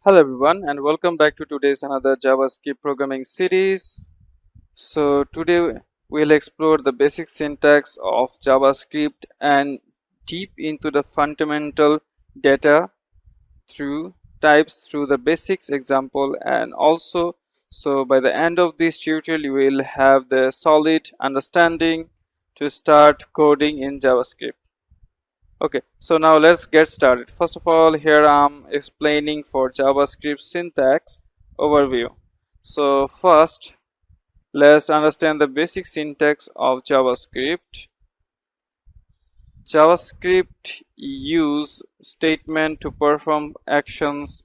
Hello everyone and welcome back to today's another JavaScript programming series. So today we'll explore the basic syntax of JavaScript and deep into the fundamental data through types through the basics example, and also so by the end of this tutorial you will have the solid understanding to start coding in JavaScript. Okay, so now let's get started. First of all, here I'm explaining for JavaScript syntax overview. So first, let's understand the basic syntax of JavaScript. JavaScript use statement to perform actions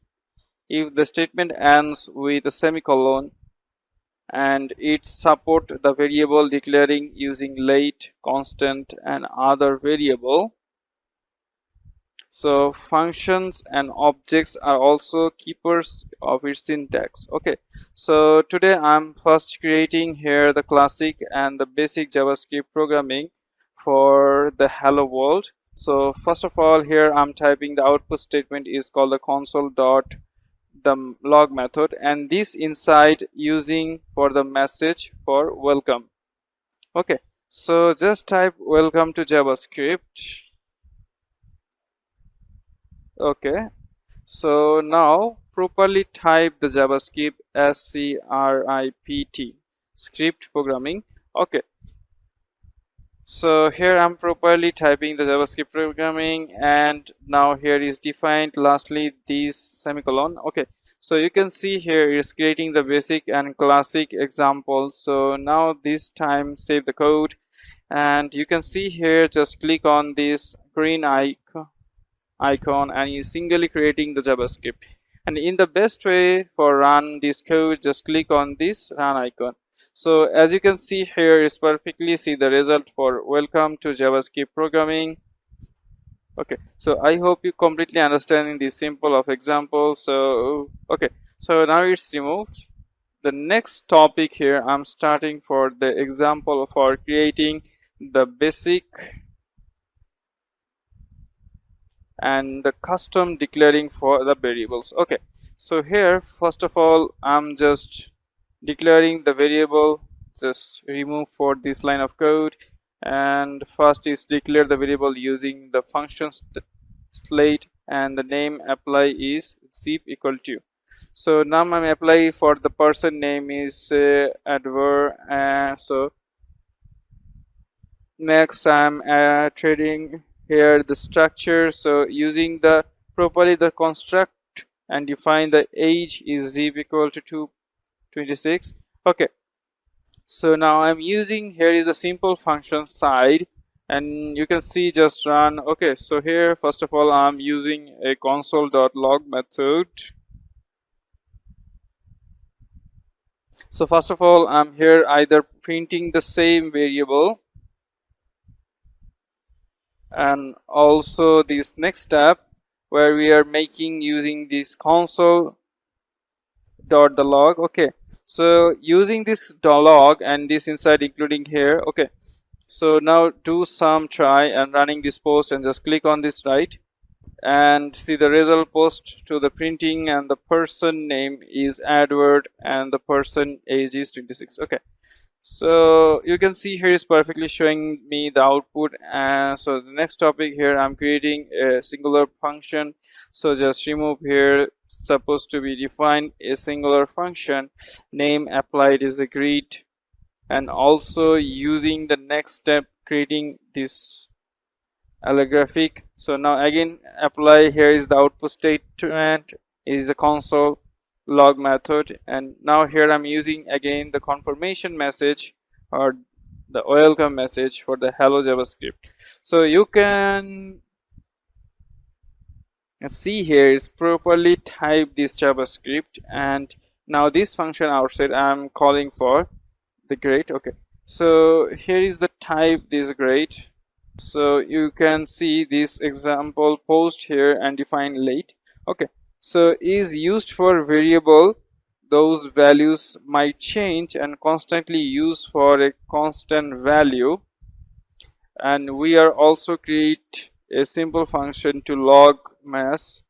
if the statement ends with a semicolon, and it support the variable declaring using late, constant, and other variable. So functions and objects are also keepers of its syntax. Okay, so today I'm first creating here the classic and the basic JavaScript programming for the hello world. So first of all, here I'm typing the output statement is called the console dot the log method, and this inside using for the message for welcome. Okay, so just type welcome to JavaScript. Okay, so now properly type the JavaScript script programming. Okay, so here I'm properly typing the JavaScript programming, and now here is defined lastly this semicolon. Okay, so you can see here is creating the basic and classic example. So now this time save the code, and you can see here just click on this green icon and you singly creating the JavaScript. And in the best way for run this code, just click on this run icon. So as you can see here is perfectly see the result for welcome to JavaScript programming. Okay, so I hope you completely understanding this simple of example. So okay, so now it's removed. The next topic here I'm starting for the example for creating the basic and the custom declaring for the variables. Okay, so here first of all I'm just declaring the variable. Just remove for this line of code, and first is declare the variable using the function slate, and the name apply is zip equal to. So now I'm apply for the person name is Edward, so next I'm trading here the structure. So using the properly the construct and define the age is zip equal to 226. Okay, so now I'm using here is a simple function side, and you can see just run. Okay, so here first of all I'm using a console.log method. So first of all I'm here either printing the same variable, and also this next step where we are making using this console dot the log. Okay, so using this log and this inside including here. Okay, so now do some try and running this post, and just click on this right and see the result post to the printing, and the person name is Edward and the person age is 26. Okay, so you can see here is perfectly showing me the output. And so the next topic here I'm creating a singular function. So just remove here supposed to be defined a singular function name applied is a greet, and also using the next step creating this allographic. So now again apply here is the output statement is the console log method, and now here I'm using again the confirmation message or the welcome message for the hello JavaScript. So you can see here is properly type this JavaScript, and now this function outside I'm calling for the great. Okay, so here is the type this great. So you can see this example post here and define late. Okay, so is used for variable, those values might change, and constantly used for a constant value. And we are also create a simple function to log mass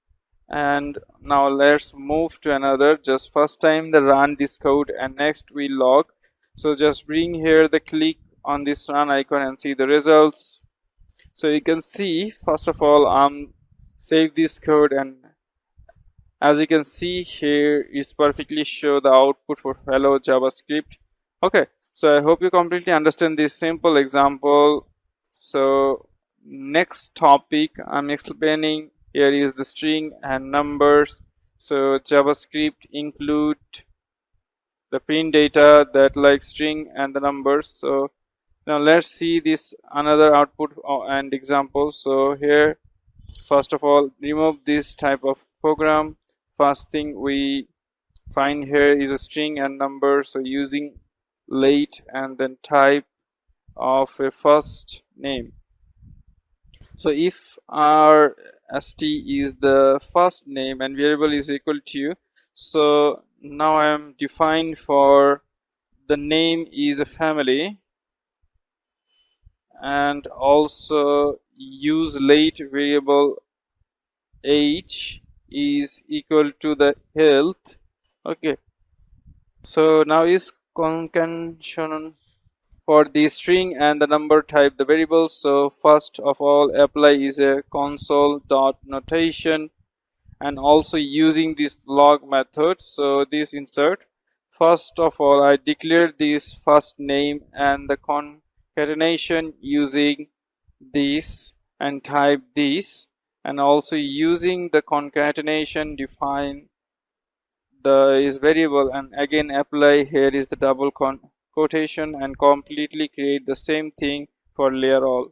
And now let's move to another. Just first time the run this code and next we log. So just bring here the click on this run icon and see the results. So you can see first of all save this code, and as you can see here it's perfectly show the output for hello JavaScript. Okay, so I hope you completely understand this simple example. So next topic I'm explaining here is the string and numbers. So JavaScript include the print data that like string and the numbers. So now let's see this another output and example. So here first of all remove this type of program. First thing we find here is a string and number. So using late and then type of a first name. So if our st is the first name and variable is equal to, so now I am defined for the name is a family, and also use late variable age is equal to the health. Okay, so now is concatenation for the string and the number type the variables. So first of all apply is a console dot notation, and also using this log method. So this insert, first of all I declare this first name and the concatenation using this and type this, and also using the concatenation define the is variable, and again apply here is the double quotation and completely create the same thing for layer all.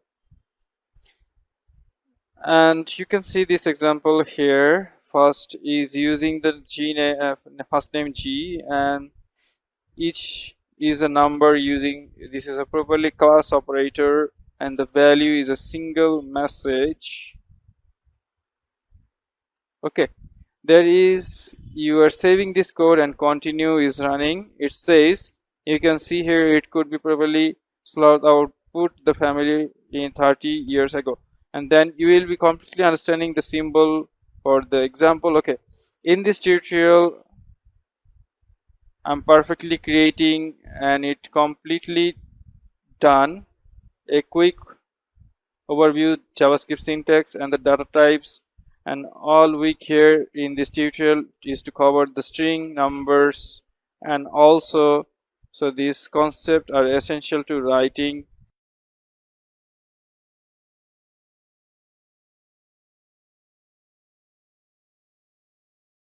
And you can see this example here. First is using the first name G, and each is a number using this is a properly class operator, and the value is a single message. Okay, there is you are saving this code and continue is running. It says you can see here it could be properly slot output the family in 30 years ago, and then you will be completely understanding the symbol for the example. Okay, in this tutorial I'm perfectly creating and it completely done a quick overview JavaScript syntax and the data types, and all we care in this tutorial is to cover the string numbers, and also so these concepts are essential to writing.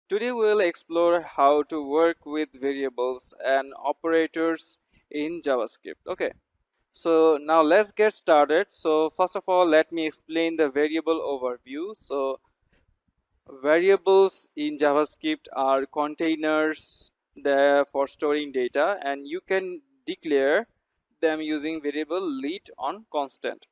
Today we will explore how to work with variables and operators in JavaScript. Okay, so now let's get started. So first of all let me explain the variable overview. So variables in JavaScript are containers there for storing data, and you can declare them using variable let on constant.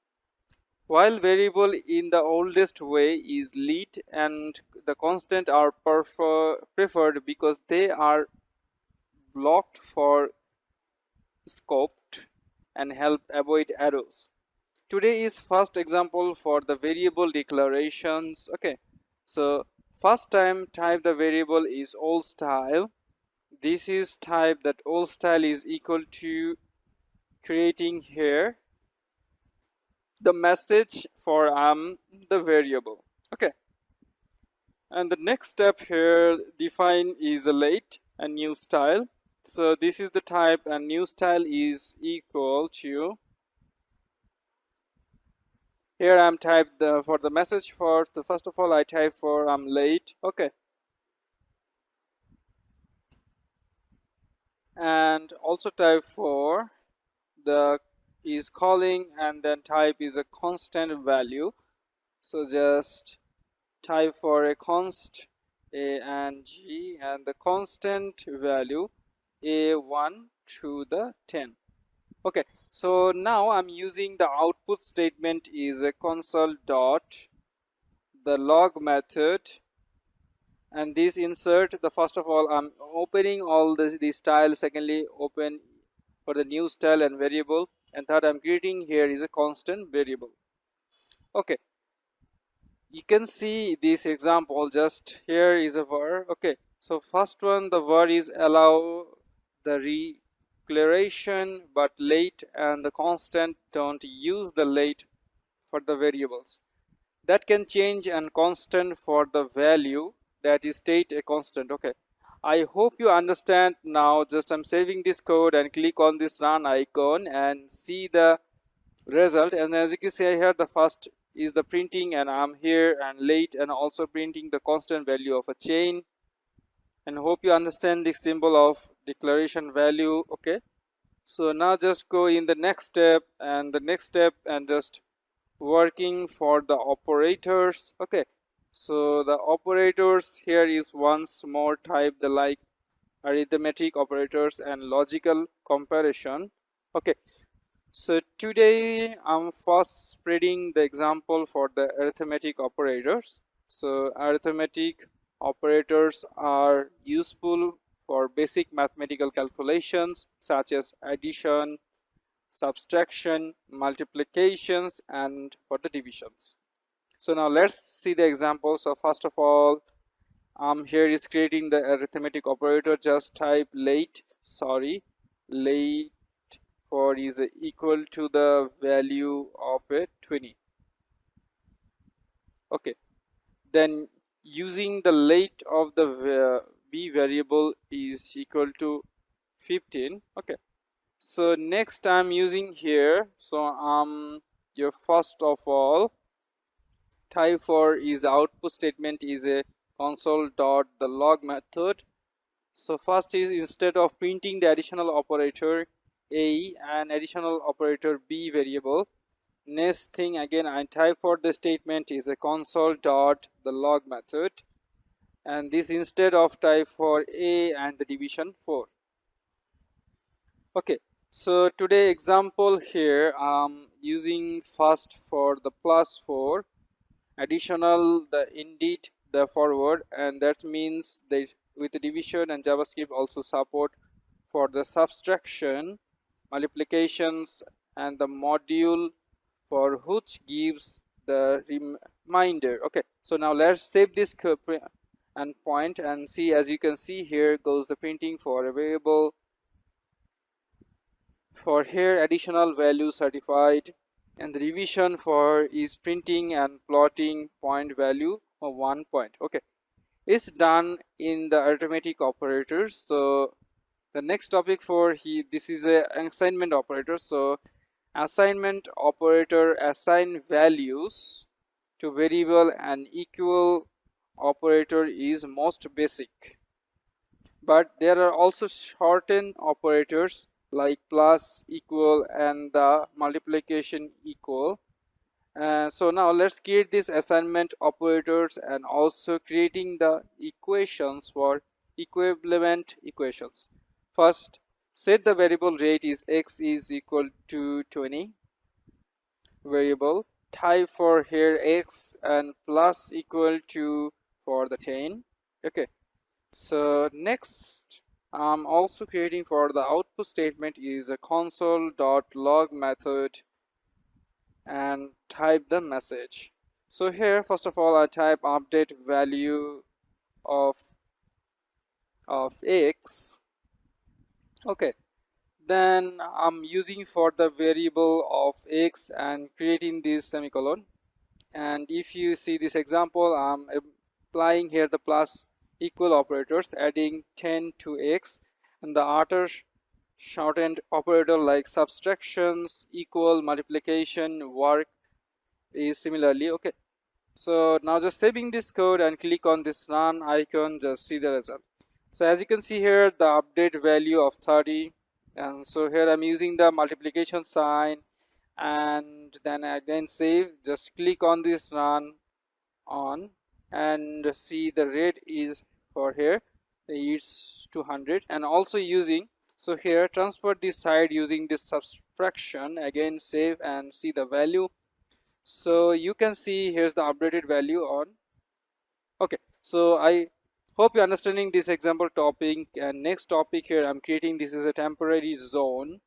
While variable in the oldest way is let, and the constant are preferred because they are blocked for scoped and help avoid errors. Today is first example for the variable declarations. Okay, so first time type the variable is old style. This is type that old style is equal to creating here the message for the variable. Okay, and the next step here define is a late and new style. So this is the type, and new style is equal to here I'm typed for the message first. So first of all I type for I'm late. Okay, and also type for the is calling, and then type is a constant value. So just type for a const a and g, and the constant value a1 to the 10. Okay, so now I'm using the output statement is a console dot the log method, and this insert the first of all I'm opening all the style, secondly open for the new style and variable, and third I'm creating here is a constant variable. Okay, you can see this example. Just here is a var. Okay, so first one, the var is allow the declaration but late, and the constant don't use the late for the variables that can change, and constant for the value that is state a constant. Okay, I hope you understand now. Just I'm saving this code and click on this run icon and see the result. And as you can see here, the first is the printing, and I'm here and late and also printing the constant value of a chain. And hope you understand the symbol of declaration value. Okay, so now just go in the next step and the next step and just working for the operators. Okay, so the operators here is once more type the like arithmetic operators and logical comparison. Okay, so today I'm first spreading the example for the arithmetic operators. So arithmetic operators are useful for basic mathematical calculations such as addition, subtraction, multiplications, and for the divisions. So now let's see the example. So first of all, here is creating the arithmetic operator. Just type late for is equal to the value of a 20. Okay, then using the late of the b variable is equal to 15. Okay, so next I'm using here, so your first of all type for is output statement is a console dot the log method. So first is, instead of printing the additional operator a and additional operator b variable, next thing again I type for the statement is a console dot the log method, and this instead of type for a and the division 4. Okay, so today example here using first for the plus 4, additional the indeed the forward, and that means that with the division, and JavaScript also support for the subtraction, multiplications, and the module for which gives the reminder. Okay, so now let's save this and point and see. As you can see, here goes the printing for a variable. For here additional value certified, and the revision for is printing and plotting point value of 1 point. Okay, it's done in the arithmetic operators. So the next topic for this is a assignment operator. So assignment operator assign values to variable, and equal operator is most basic, but there are also shorten operators like plus, equal, and the multiplication equal. So now let's create these assignment operators and also creating the equations for equivalent equations. First, set the variable rate is x is equal to 20 variable, type for here x and plus equal to for the 10. Okay, so next I'm also creating for the output statement is a console.log method and type the message. So here first of all I type update value of x. Okay, then I'm using for the variable of x and creating this semicolon. And if you see this example, I'm applying here the plus equal operators, adding 10 to x, and the other shortened operator like subtractions, equal, multiplication, work is similarly. Okay, so now just saving this code and click on this run icon, just see the result. So as you can see here, the update value of 30, and so here I'm using the multiplication sign, and then again save, just click on this run on and see the rate is for here it's 200. And also using, so here transfer this side using this subtraction, again save and see the value. So you can see here's the updated value on. Okay, so I hope you're understanding this example topic. And next topic here I'm creating, this is a temporary zone.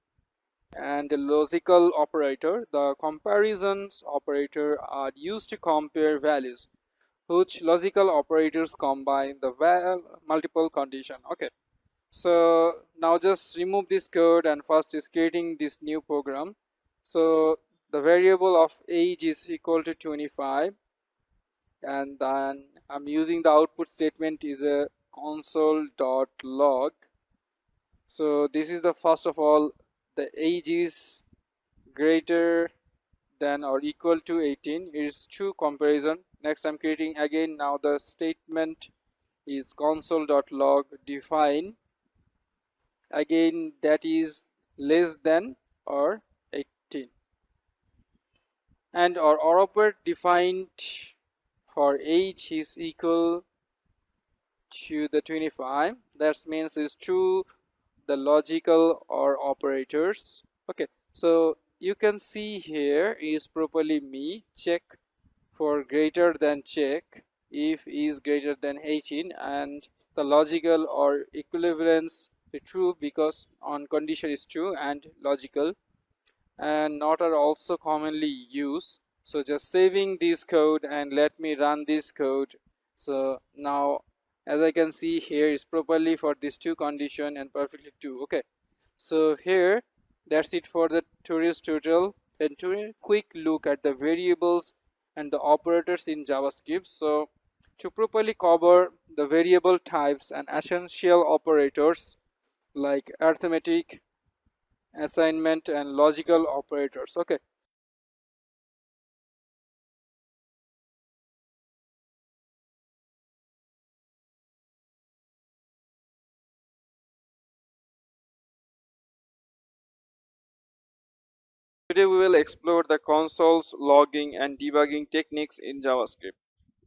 and the logical operator. The comparisons operator are used to compare values, which logical operators combine the multiple condition. Okay, so now just remove this code and first is creating this new program. So the variable of age is equal to 25, and then I'm using the output statement is a console.log. So this is the first of all, the age is greater than or equal to 18. It is true comparison. Next I'm creating again, now the statement is console.log define again that is less than or 18, and our operator defined for age is equal to the 25. That means is true the logical or operators. Okay, so you can see here is properly me check for greater than check if is greater than 18, and the logical or equivalence is true because on condition is true, and logical and not are also commonly used. So just saving this code and let me run this code. So now as I can see here is properly for these two condition and perfectly true. Okay, so here that's it for the today's tutorial, and to a quick look at the variables and the operators in JavaScript. So to properly cover the variable types and essential operators like arithmetic, assignment and logical operators. Okay, today we will explore the consoles logging and debugging techniques in JavaScript.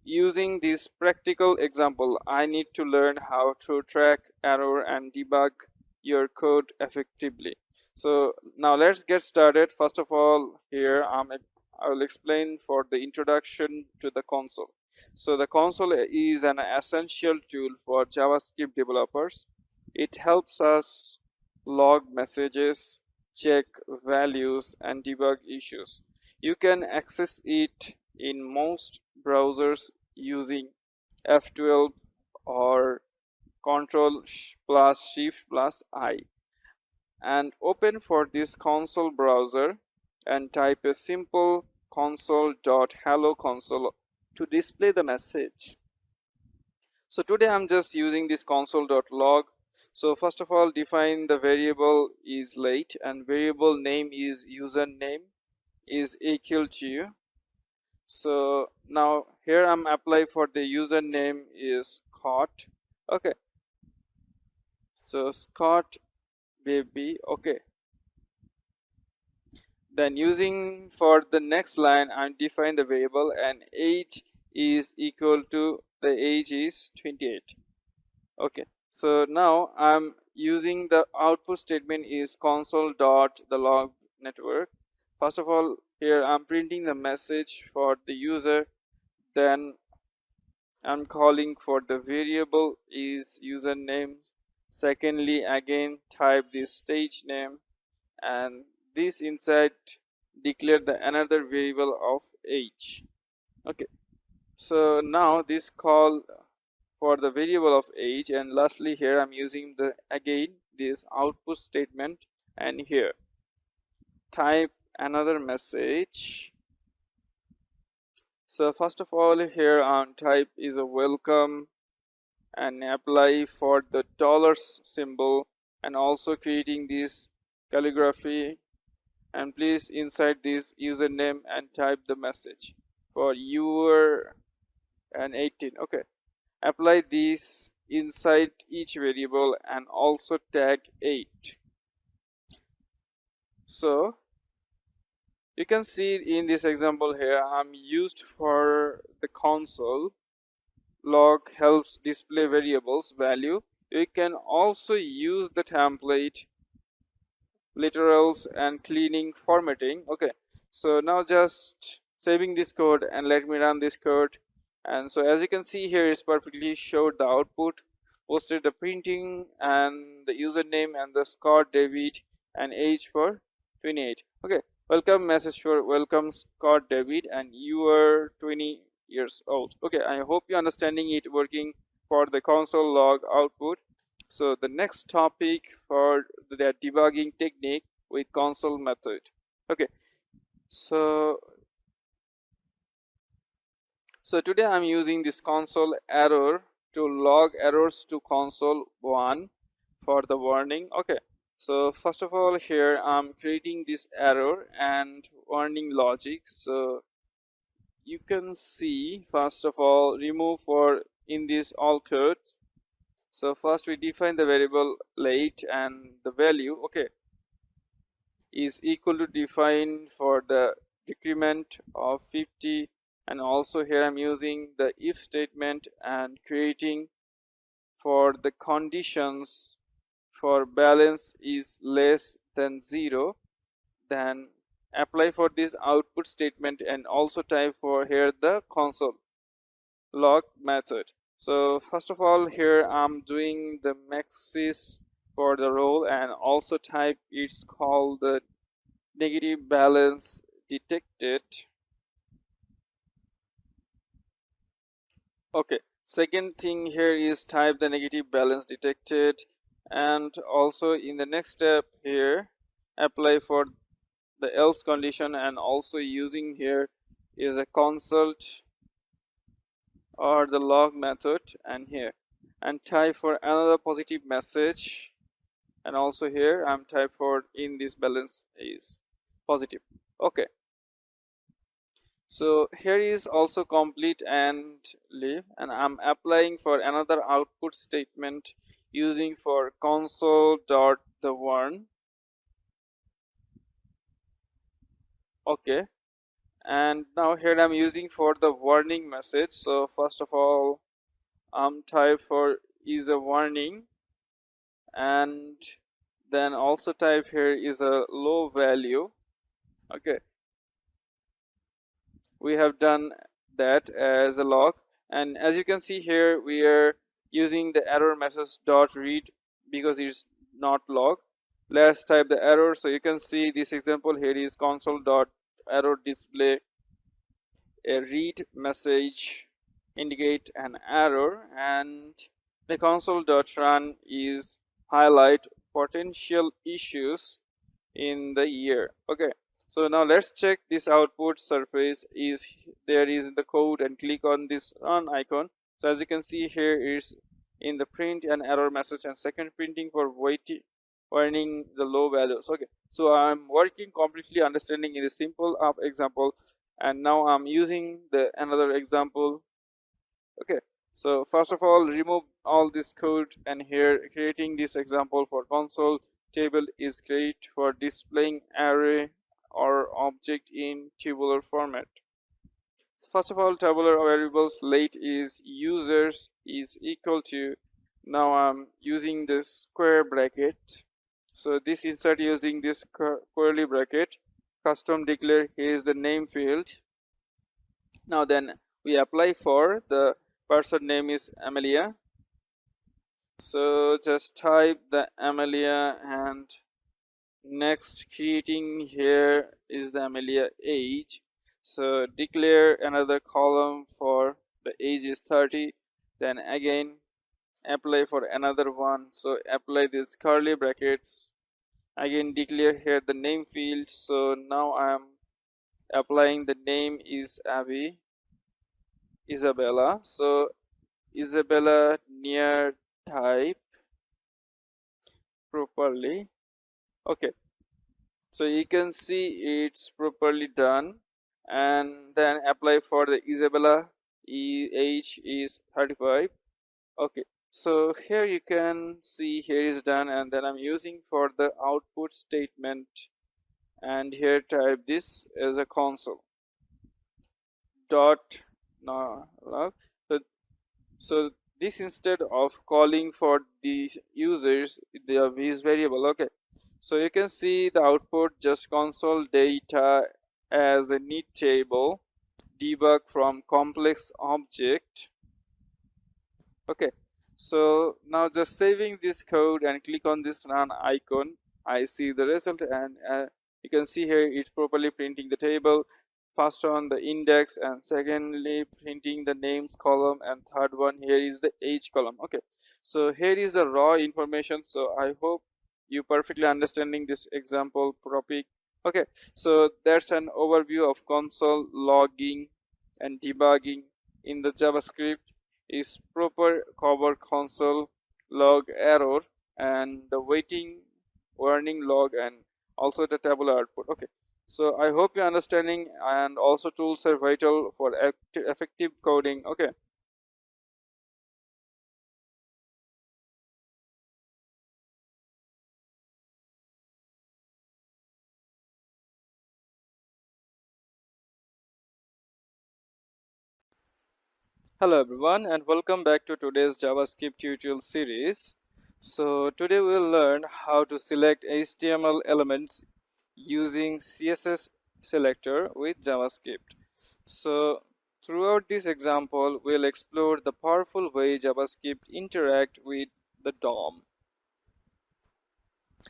Using this practical example, I need to learn how to track error and debug your code effectively. So now let's get started. First of all, here I will explain for the introduction to the console. So the console is an essential tool for JavaScript developers. It helps us log messages, check values, and debug issues. You can access it in most browsers using F12 or Control plus Shift plus I, and open for this console browser and type a simple console.hello console to display the message. So today I'm just using this console.log. So first of all, define the variable is late and variable name is username is equal to. So now here I'm apply for the username is Scott. Okay, so Scott baby. Okay, then using for the next line I define the variable and age is equal to the age is 28. Okay, so now I'm using the output statement is console dot the log network. First of all, here I'm printing the message for the user, then I'm calling for the variable is username. Secondly, again type this stage name, and this inside declare the another variable of age. Okay, so now this call for the variable of age, and lastly here I'm using the again this output statement, and here type another message. So first of all, here on type is a welcome and apply for the dollars symbol, and also creating this calligraphy, and please inside this username and type the message for your and 18. Okay, apply this inside each variable and also tag 8. So you can see in this example here I'm used for the console log helps display variables value. You can also use the template literals and cleaning formatting. Okay, so now just saving this code and let me run this code. And so as you can see here is perfectly showed the output, posted the printing and the username and the Scott David and age for 28. Okay, welcome message for welcome Scott David, and you are 20 years old. Okay, I hope you're understanding it working for the console log output. So the next topic for the debugging technique with console method. Okay, so today I'm using this console error to log errors to console1 for the warning. Okay, so first of all, here I'm creating this error and warning logic. So you can see, first of all, remove for in this all code. So first we define the variable late, and the value, okay, is equal to define for the decrement of 50. And also here I'm using the if statement and creating for the conditions for balance is less than 0, then apply for this output statement, and also type for here the console log method. So first of all, here I'm doing the maxis for the role, and also type it's called the negative balance detected. Okay, second thing here is type the negative balance detected, and also in the next step here apply for the else condition, and also using here is a consult or the log method, and here and type for another positive message, and also here I'm type for in this balance is positive. Okay, so here is also complete and leave, and I'm applying for another output statement using for console dot the warn. Okay, and now here I'm using for the warning message. So first of all, type for is a warning, and then also type here is a low value. Okay, we have done that as a log, and as you can see here we are using the error message dot read because it's not log. Let's type the error. So you can see this example here is console dot error display a read message indicate an error, and the console dot run is highlight potential issues in the year. Okay, so now let's check this output surface is there is in the code, and click on this run icon. So as you can see here is in the print an error message, and second printing for waiting warning the low values. Okay, so I'm working completely understanding in a simple up example, and now I'm using the another example. Okay, so first of all, remove all this code, and here creating this example for console table is great for displaying array or object in tabular format. So first of all, tabular variables late is users is equal to, now I'm using the square bracket. So this insert using this curly bracket, custom declare here is the name field. Now then we apply for the person name is Amelia. So just type the Amelia, and next creating here is the Amelia age. So declare another column for the age is 30, then again apply for another one. So apply these curly brackets, again declare here the name field. So now I am applying the name is Abby Isabella. So Isabella near type properly. Okay, so you can see it's properly done, and then apply for the Isabella age is 35. Okay, so here you can see here is done, and then I'm using for the output statement, and here type this as a console dot no log. So this, instead of calling for the users this variable. Okay, so you can see the output just console data as a neat table debug from complex object. Okay, so now just saving this code and click on this run icon, I see the result, and You can see here it's properly printing the table. First one the index, and secondly printing the names column, and third one here is the age column. Okay, so here is the raw information. So I hope you perfectly understanding this example topic. Okay, so that's an overview of console logging and debugging in the JavaScript. Is proper cover console log error and the waiting warning log and also the tabular output. Okay, so I hope you're understanding, and also tools are vital for effective coding. Okay, hello everyone and welcome back to today's JavaScript tutorial series. So today we'll learn how to select HTML elements using CSS selector with JavaScript. So throughout this example we'll explore the powerful way JavaScript interact with the DOM.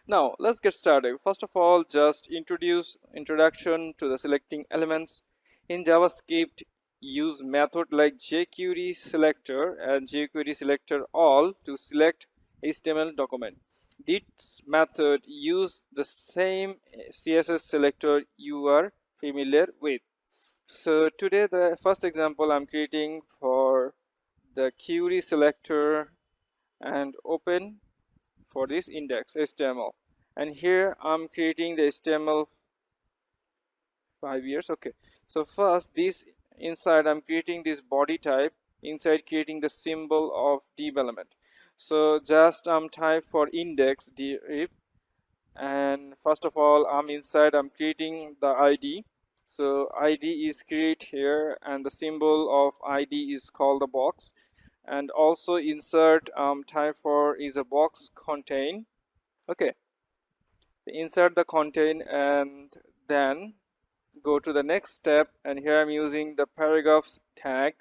Now let's get started. First of all, just introduction to the selecting elements. In JavaScript, use method like jQuery selector and jQuery selector all to select HTML document. This method use the same CSS selector you are familiar with. So today the first example I'm creating for the query selector and open for this index HTML, and here I'm creating the HTML 5 years. Okay, so first this inside I'm creating this body type, inside creating the symbol of div element. So just type for index div, and first of all I'm creating the ID. So ID is create here, and the symbol of ID is called the box, and also insert type for is a box contain. Okay, insert the content and then go to the next step, and here I'm using the paragraphs tag.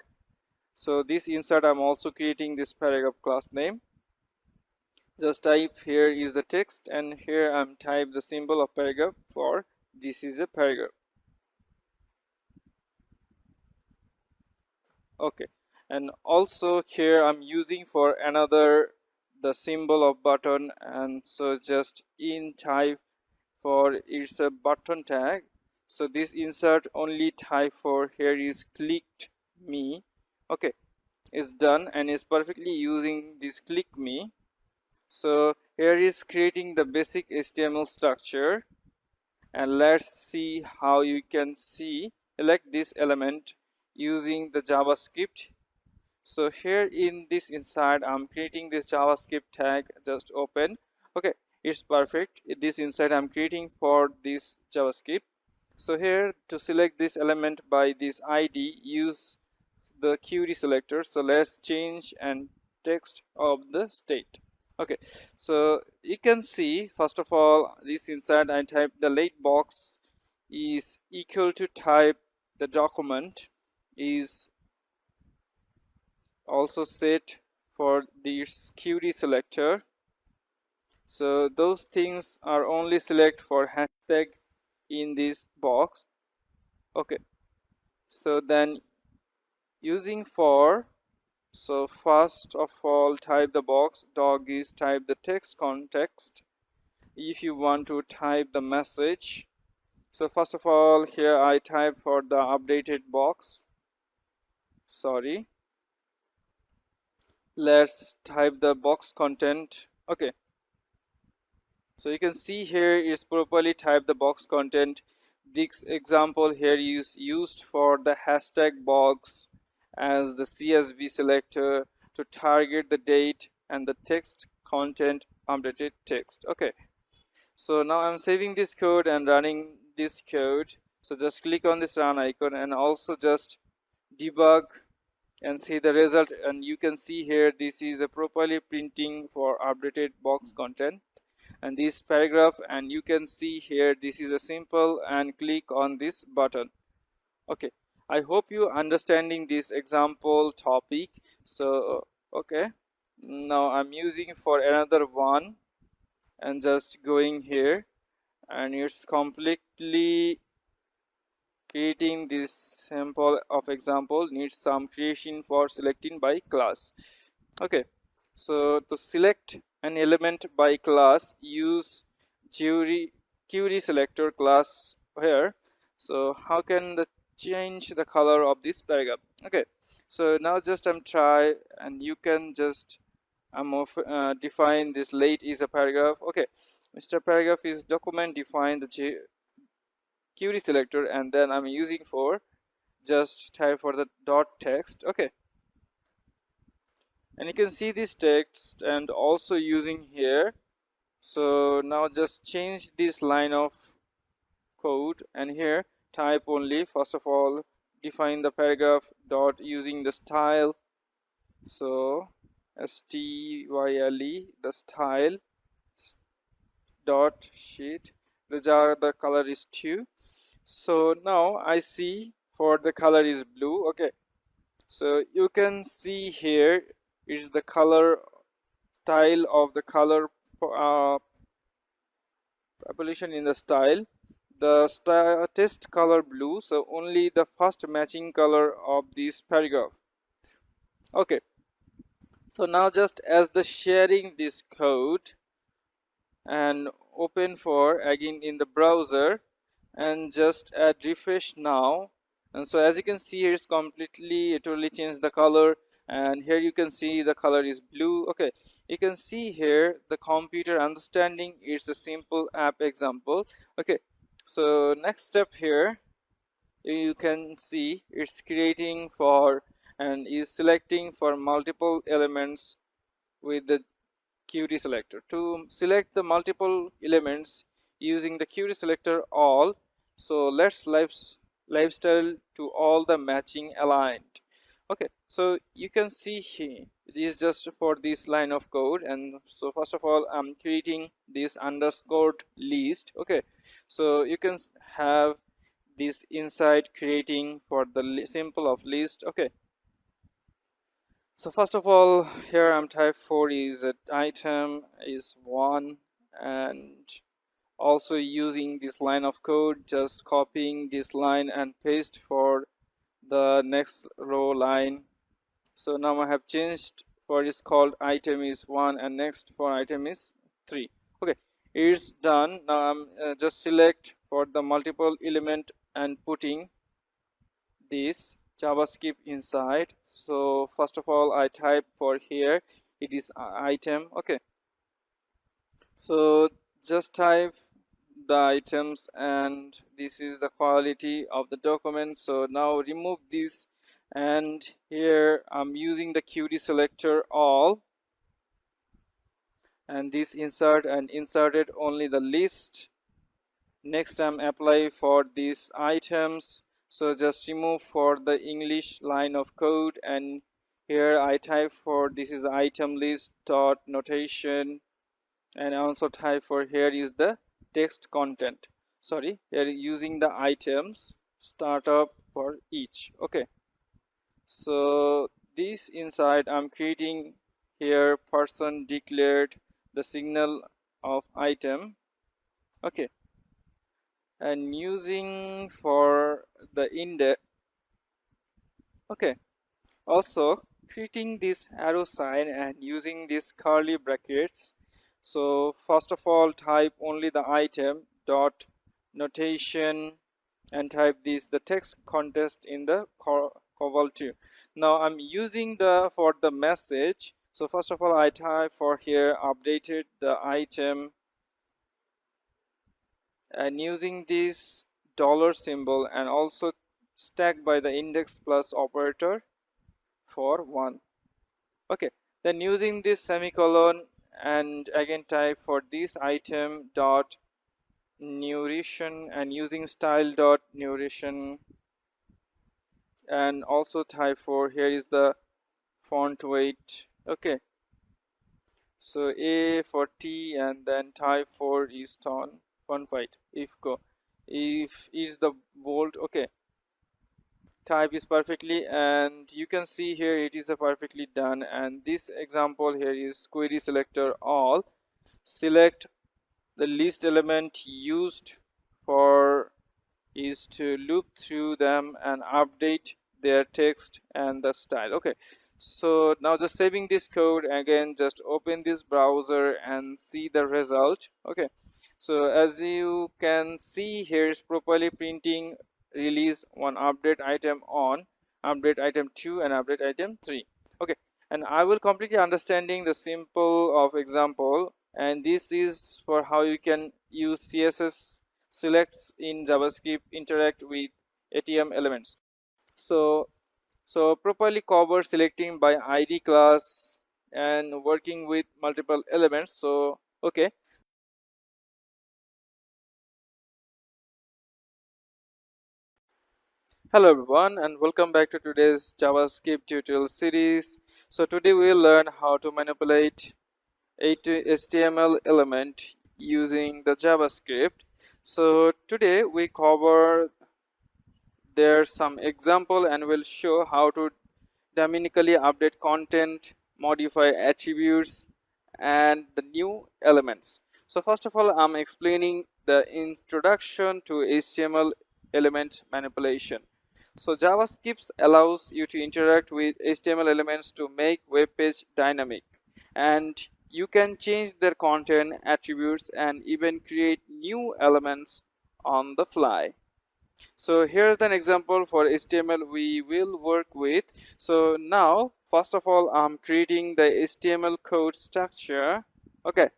So this insert I'm also creating this paragraph class name. Just type here is the text, and here I'm type the symbol of paragraph for this is a paragraph. Okay, and also here I'm using for another the symbol of button, and so just in type for it's a button tag. So this insert only type for here is clicked me. Okay, it's done and is perfectly using this click me. So here is creating the basic HTML structure, and let's see how you can see elect this element using the JavaScript. So here in this inside I'm creating this JavaScript tag, just open. Okay, it's perfect. This inside I'm creating for this JavaScript. So here to select this element by this ID, use the query selector. So let's change and text of the state. Okay, so you can see first of all this inside I type the late box is equal to type the document is also set for this query selector. So those things are only select for hashtag in this box. Okay, so then using for, so first of all type the box dog is type the text context. If you want to type the message, so first of all here I type for the updated box. Sorry, let's type the box content. Okay, so you can see here is properly type the box content. This example here is used for the hashtag box as the CSV selector to target the date and the text content updated text. Okay, so now I'm saving this code and running this code. So just click on this run icon and also just debug and see the result, and you can see here this is a properly printing for updated box content and this paragraph, and you can see here this is a simple and click on this button. Okay, I hope you understanding this example topic. So okay, now I'm using for another one and just going here, and it's completely creating this sample of example needs some creation for selecting by class. Okay, so to select an element by class, use query selector class here. So how can the change the color of this paragraph? Okay, so now just try, and you can just define this late is a paragraph. Okay, Mr. Paragraph is document define the query selector, and then I'm using for just type for the dot text. Okay, and you can see this text and also using here. So now just change this line of code, and here type only first of all define the paragraph dot using the style. So style, the style dot sheet, the color is 2. So now I see for the color is blue. Okay, so you can see here is the color style of the color population in the style. The test color blue, so only the first matching color of this paragraph. Okay, so now just as the sharing this code and open for again in the browser and just add refresh now, and so as you can see here it's completely totally changed the color, and here you can see the color is blue. Okay, you can see here the computer understanding is a simple app example. Okay, so next step here you can see it's creating for and is selecting for multiple elements with the query selector. To select the multiple elements using the query selector all, so let's lifestyle to all the matching aligned. Okay, so you can see here it is just for this line of code, and so first of all I'm creating this underscored list. Okay, so you can have this inside creating for the simple of list. Okay, so first of all here I'm type 4 is item is 1, and also using this line of code just copying this line and paste for the next row line. So now I have changed for is called item is 1 and next for item is 3. Okay, it's done. Now I'm just select for the multiple element and putting this JavaScript inside. So first of all I type for here it is item. Okay, so just type the items, and this is the quality of the document. So now remove this, and here I'm using the query selector all, and this insert and inserted only the list. Next I'm apply for these items, so just remove for the English line of code, and here I type for this is item list dot notation, and also type for here is the text content. Sorry, here using the items startup for each. Okay, so this inside I'm creating here person declared the signal of item. Okay, and using for the index. Okay, also creating this arrow sign and using these curly brackets. So first of all type only the item dot notation and type this the text context in the cobol 2. Now I'm using the for the message. So first of all I type for here updated the item, and using this dollar symbol and also stack by the index plus operator for 1. Okay, then using this semicolon and again type for this item dot narration and using style dot narration, and also type for here is the font weight. Okay, so A for T and then type for is tone font weight if go if is the bold. Okay, type is perfectly, and you can see here it is a perfectly done, and this example here is query selector all select the list element used for is to loop through them and update their text and the style. Okay, so now just saving this code, again just open this browser and see the result. Okay, so as you can see here, is properly printing release one update item on, update item 2 and update item 3. Okay, and I will completely understanding the simple of example, and this is for how you can use CSS selects in JavaScript interact with ATM elements. So properly cover selecting by ID class and working with multiple elements. So okay. Hello everyone and welcome back to today's JavaScript tutorial series. So today we'll learn how to manipulate a HTML element using the JavaScript. So today we cover there's some example and we'll show how to dynamically update content, modify attributes and the new elements. So first of all, I'm explaining the introduction to HTML element manipulation. So JavaScript allows you to interact with HTML elements to make web page dynamic, and you can change their content, attributes and even create new elements on the fly. So here's an example for HTML we will work with. So now first of all, I'm creating the HTML code structure. Okay,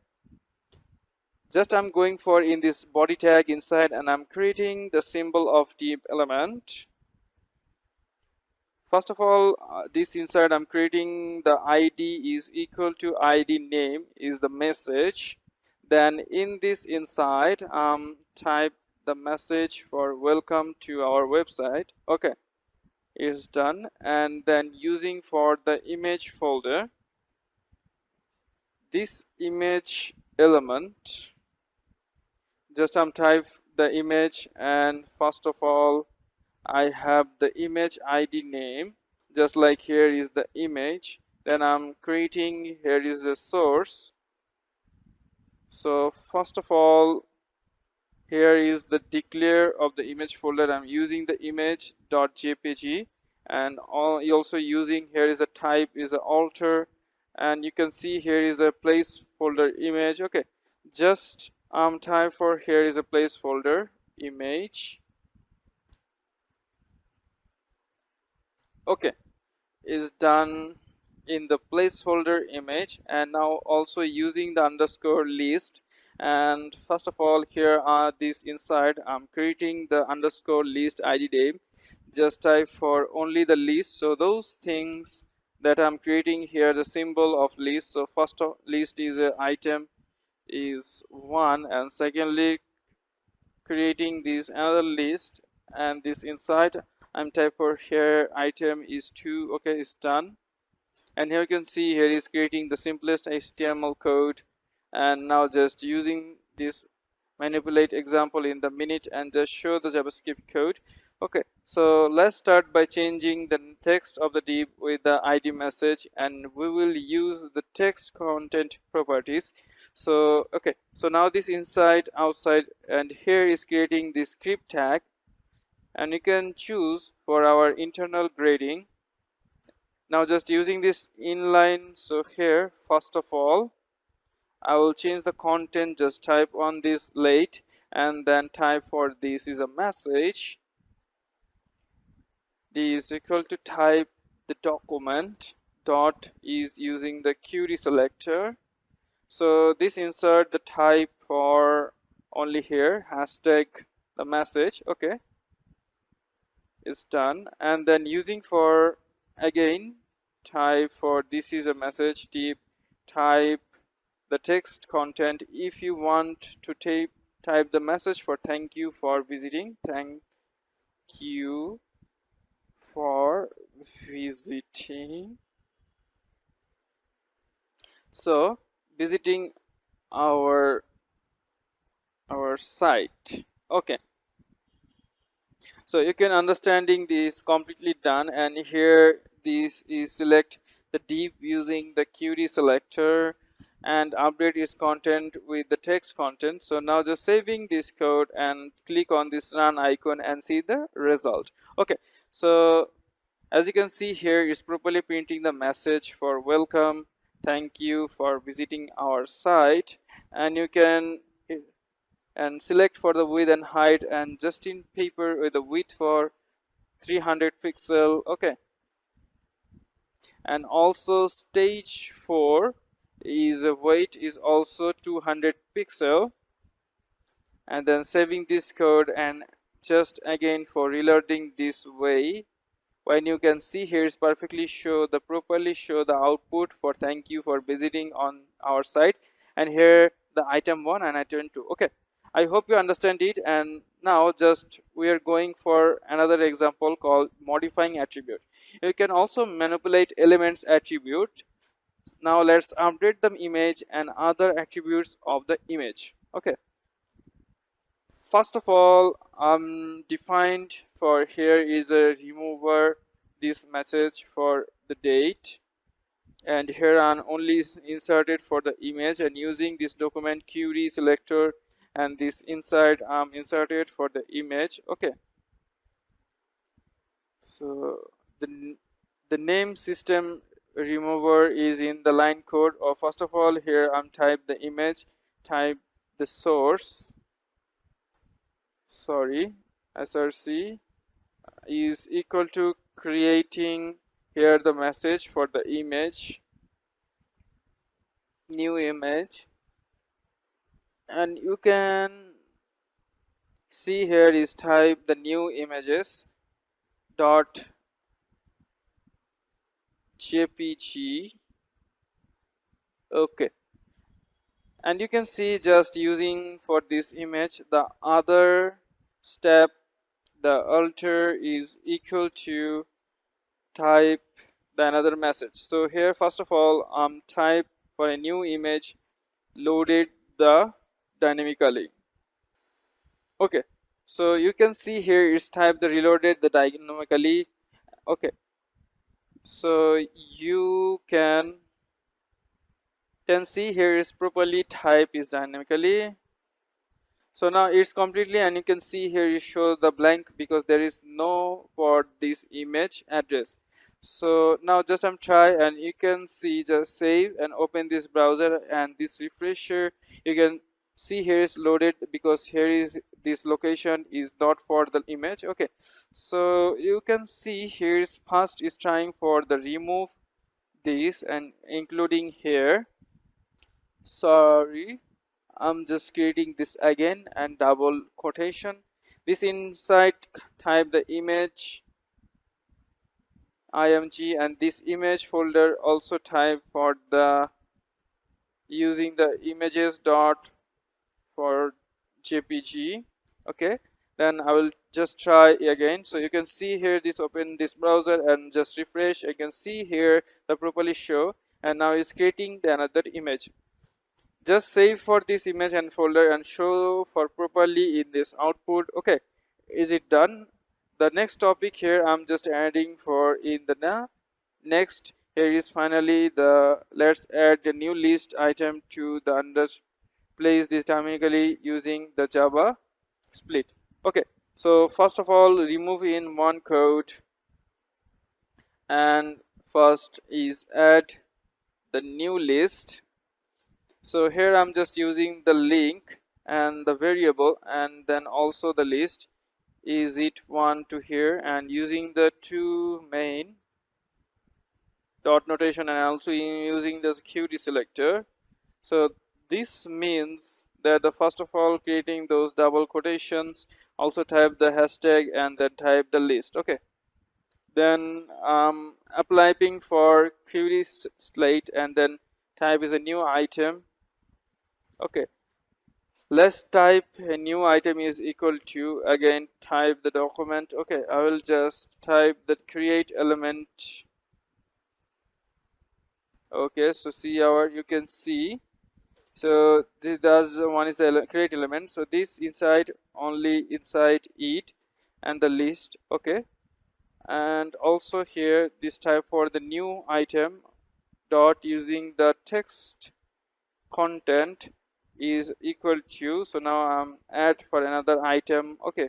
just I'm going for in this body tag inside and I'm creating the symbol of div element. First of all, this inside I'm creating the ID is equal to ID name is the message. Then in this inside type the message for welcome to our website. Okay, is done. And then using for the image folder, this image element, just type the image, and first of all I have the image ID name, just like here is the image. Then I'm creating, here is the source. So first of all, here is the declare of the image folder. I'm using the image.jpg, and also using here is the type is the alter, and you can see here is the placeholder image. Okay, just type for here is a placeholder image. Okay, is done in the placeholder image, and now also using the underscore list. And first of all, here are this inside I'm creating the underscore list id name, just type for only the list. So those things that I'm creating here, the symbol of list. So first of list is a item is 1, and secondly creating this another list, and this inside I'm type for here item is 2. Okay, it's done. And here you can see here is creating the simplest HTML code, and now just using this manipulate example in the minute and just show the JavaScript code. Okay, so let's start by changing the text of the div with the ID message, and we will use the text content properties. So okay, so now this inside outside, and here is creating this script tag, and you can choose for our internal grading. Now just using this inline, so here first of all I will change the content, just type on this late and then type for this is a message. D is equal to type the document dot is using the query selector. So this insert the type for only here hashtag the message. Okay, is done. And then using for again type for this is a message type the text content. If you want to type the message for thank you for visiting, thank you for visiting, so visiting our site. Okay, so you can understanding this completely done. And here this is select the div using the query selector, and update its content with the text content. So now just saving this code and click on this run icon and see the result. Okay, so as you can see here, it's properly printing the message for welcome, thank you for visiting our site, and you can and select for the width and height, and just in paper with the width for 300 pixel. Okay, and also stage 4 is weight is also 200 pixel, and then saving this code and just again for reloading this way, when you can see here is perfectly show the properly show the output for thank you for visiting on our site, and here the item 1 and item 2. Okay, I hope you understand it. And now just we are going for another example called modifying attribute. You can also manipulate elements attribute. Now let's update the image and other attributes of the image. Okay, first of all, defined for here is a remover this message for the date, and here I'm only inserted for the image, and using this document query selector and this inside inserted for the image. Okay, so the name system remover is in the line code. Or first of all, here I'm type the image, type the source, sorry, src is equal to creating here the message for the image, new image, and you can see here is type the new images dot jpg. Okay, and you can see just using for this image the other step, the alter is equal to type the another message. So here first of all type for a new image loaded the dynamically. Okay, so you can see here is type the reloaded the dynamically. Okay, so you can see here is properly type is dynamically. So now it's completely, and you can see here you show the blank because there is no for this image address. So now just try, and you can see just save and open this browser, and this refresher you can see here is loaded because here is this location is not for the image. Okay, so you can see here is first is trying for the remove this and including here, sorry, I'm just creating this again and double quotation. This inside type the image img, and this image folder also type for the using the images dot for jpg. Okay, then I will just try again. So you can see here this open this browser and just refresh. You can see here the properly show, and now it's creating the another image. Just save for this image and folder and show for properly in this output. Okay, is it done? The next topic here I'm just adding for in the next here is finally the let's add the new list item to the under place this dynamically using the Java split. Okay, so first of all remove in one code, and first is add the new list. So here I'm just using the link and the variable, and then also the list is it one to here, and using the two main dot notation and also using this query selector. So this means that the first of all creating those double quotations, also type the hashtag and then type the list. Okay, then applying for query slate and then type is a new item. Okay, let's type a new item is equal to again type the document. Okay, I will just type the create element. Okay, so see our you can see, so this does one is the create element, so this inside only inside it and the list. Okay, and also here this type for the new item dot using the text content is equal to, so now I'm add for another item. Okay,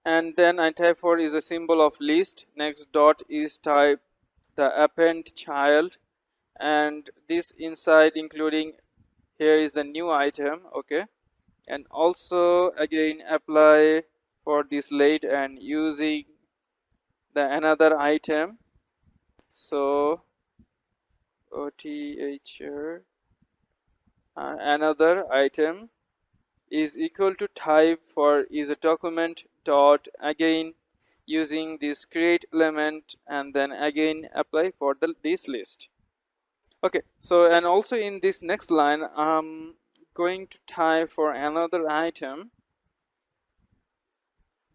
and then I type for is a symbol of list. Next dot is type the append child, and this inside including here is the new item. Okay, and also again apply for this late and using the another item. So othr another item is equal to type for is a document dot again using this create element, and then again apply for this list. Okay, so and also in this next line I'm going to type for another item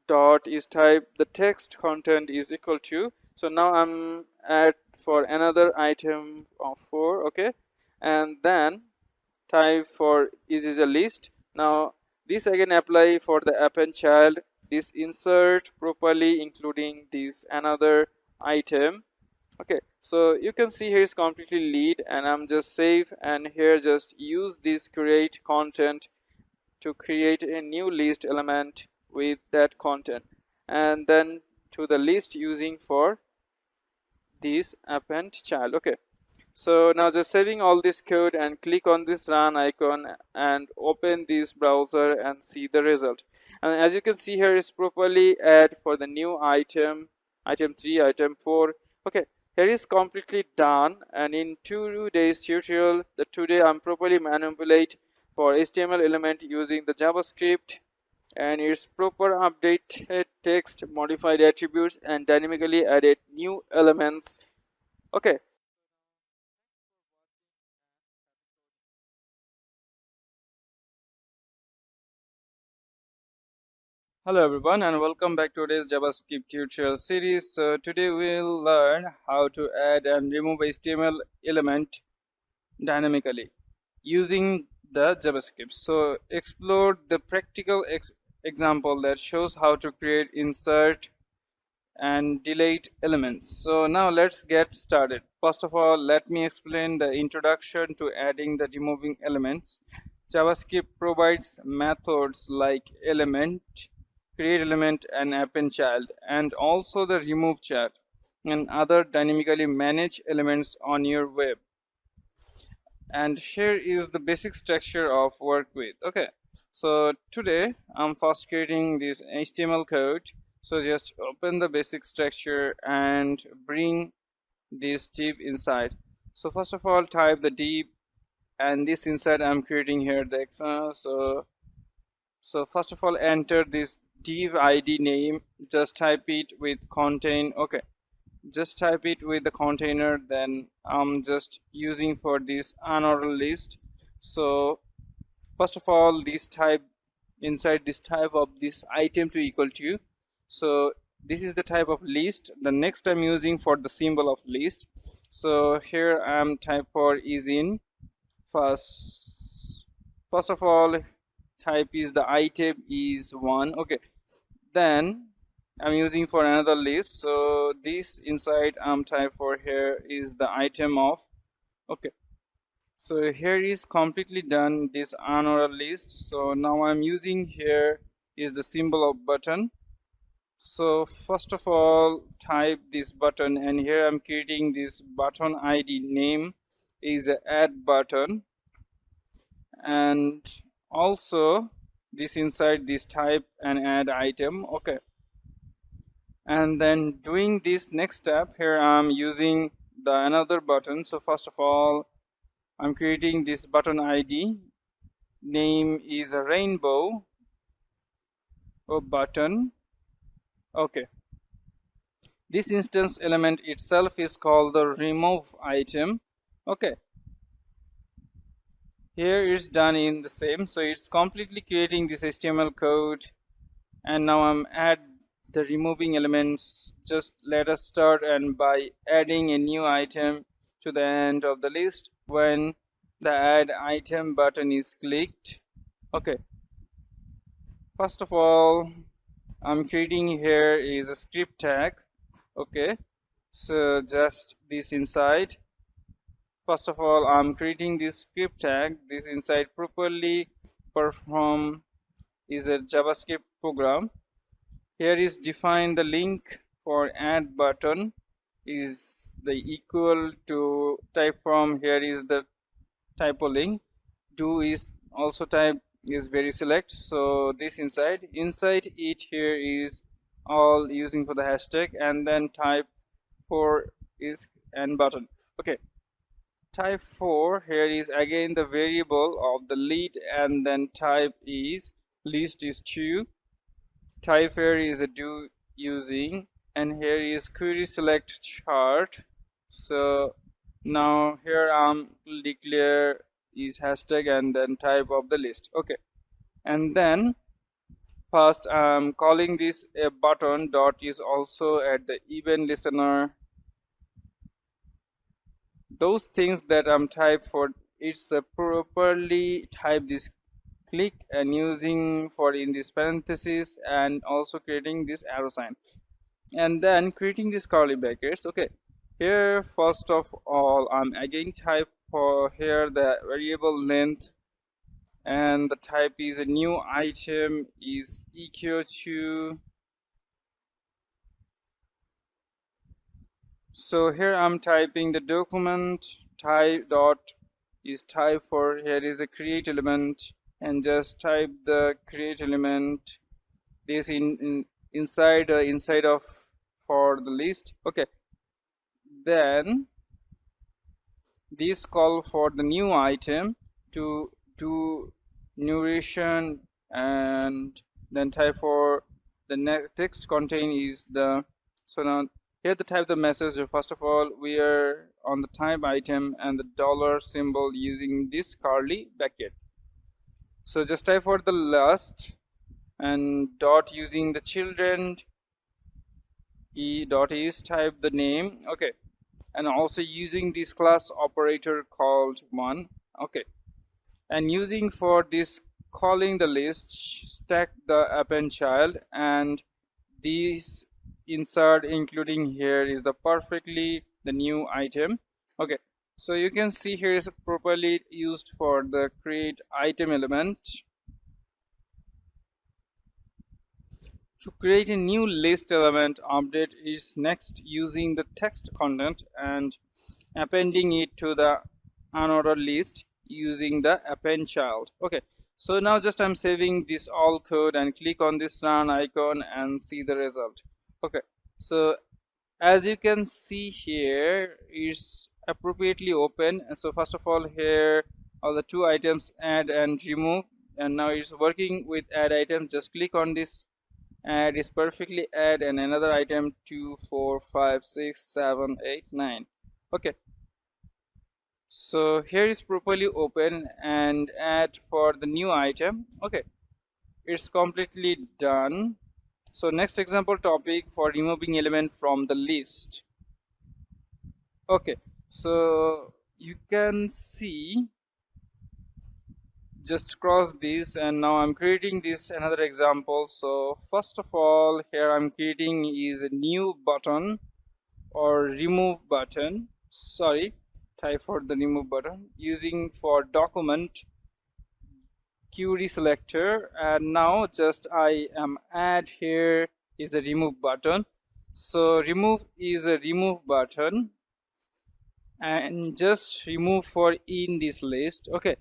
dot is type the text content is equal to, so now I'm add for another item of 4. Okay, and then type for is a list. Now this again apply for the append child, this insert properly including this another item. Okay, so you can see here is completely lead, and I'm just save, and here just use this create content to create a new list element with that content, and then to the list using for this append child. Okay, so now just saving all this code and click on this run icon and open this browser and see the result. And as you can see here is properly add for the new item 3 item 4. Okay, here is completely done, and in 2 days tutorial that today I'm properly manipulate for HTML element using the JavaScript, and its proper updated text, modified attributes, and dynamically added new elements. Okay, hello everyone, and welcome back to today's JavaScript tutorial series. So today we'll learn how to add and remove HTML element dynamically using the JavaScript. So explore the practical example that shows how to create, insert, and delete elements. So now let's get started. First of all, let me explain the introduction to adding the removing elements. JavaScript provides methods like element, create element, and append child, and also the remove child and other dynamically managed elements on your web. And here is the basic structure of work with. Okay, so today I'm first creating this HTML code. So just open the basic structure and bring this div inside. So first of all type the div, and this inside I'm creating here the so first of all enter this div id name, just type it with contain. Okay, just type it with the container, then I'm just using for this unordered list. So first of all this type inside this type of this item to equal to, so this is the type of list. The next I'm using for the symbol of list, so here I'm type for is in first of all type is the item is 1. Okay, then I'm using for another list, so this inside type for here is the item of. Okay, so here is completely done this unordered list. So now I'm using here is the symbol of button. So first of all type this button, and here I'm creating this button id name is add button, and also this inside this type and add item. Okay, and then doing this next step here I'm using the another button. So first of all I'm creating this button id name is a rainbow button. Okay, this instance element itself is called the remove item. Okay, here it's done in the same, so it's completely creating this HTML code, and now I'm add the removing elements. Just let us start and by adding a new item to the end of the list when the add item button is clicked. Okay, first of all I'm creating here is a script tag. Okay, so just this inside first of all I'm creating this script tag. This inside properly perform is a JavaScript program. Here is define the link for add button is the equal to type from. Here is the typo link. Do is also type is very select. So this inside it here is all using for the hashtag, and then type for is and button. Okay, type 4 here is again the variable of the lead, and then type is list is 2. Type here is a do using, and here is query select chart. So now here declare is hashtag and then type of the list. Okay, and then first I'm calling this a button dot is also at the event listener. Those things that I'm type for, it's a properly type this click and using for in this parenthesis, and also creating this arrow sign, and then creating this curly brackets. Okay, here first of all I'm again type for here the variable length, and the type is a new item is equal to. So here I'm typing the document type dot is type for here is a create element, and just type the create element this inside of for the list. Okay, then this call for the new item to do narration, and then type for the text contain is the. So now here the type the message. First of all we are on the type item and the dollar symbol using this curly bracket. So just type for the last and dot using the children e dot is type the name. Okay, and also using this class operator called one. Okay, and using for this calling the list stack the append child, and these insert including here is the perfectly the new item. Okay, so you can see here is properly used for the create item element. To create a new list element update is next using the text content and appending it to the unordered list using the append child. Okay, so now just I'm saving this all code and click on this run icon and see the result. Okay, so as you can see here is appropriately open. And so first of all here are the two items add and remove, and now it's working with add item. Just click on this add is perfectly add, and another item 2 4 5 6 7 8 9. Okay, so here is properly open and add for the new item. Okay, it's completely done. So next example topic for removing element from the list. Okay, so you can see just cross this, and now I'm creating this another example. So first of all here I'm creating is a new button or remove button. Sorry, type for the remove button using for document query selector, and now just I am add here is a remove button. So remove is a remove button, and just remove for in this list. Okay,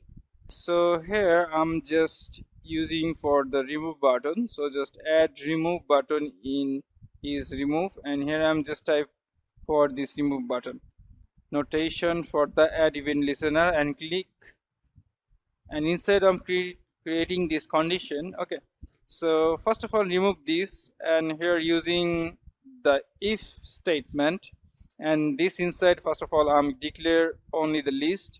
so here I'm just using for the remove button. So just add remove button in is remove, and here I'm just type for this remove button notation for the add event listener and click, and inside I'm creating this condition. Okay, so first of all remove this, and here using the if statement, and this inside first of all I'm declare only the list.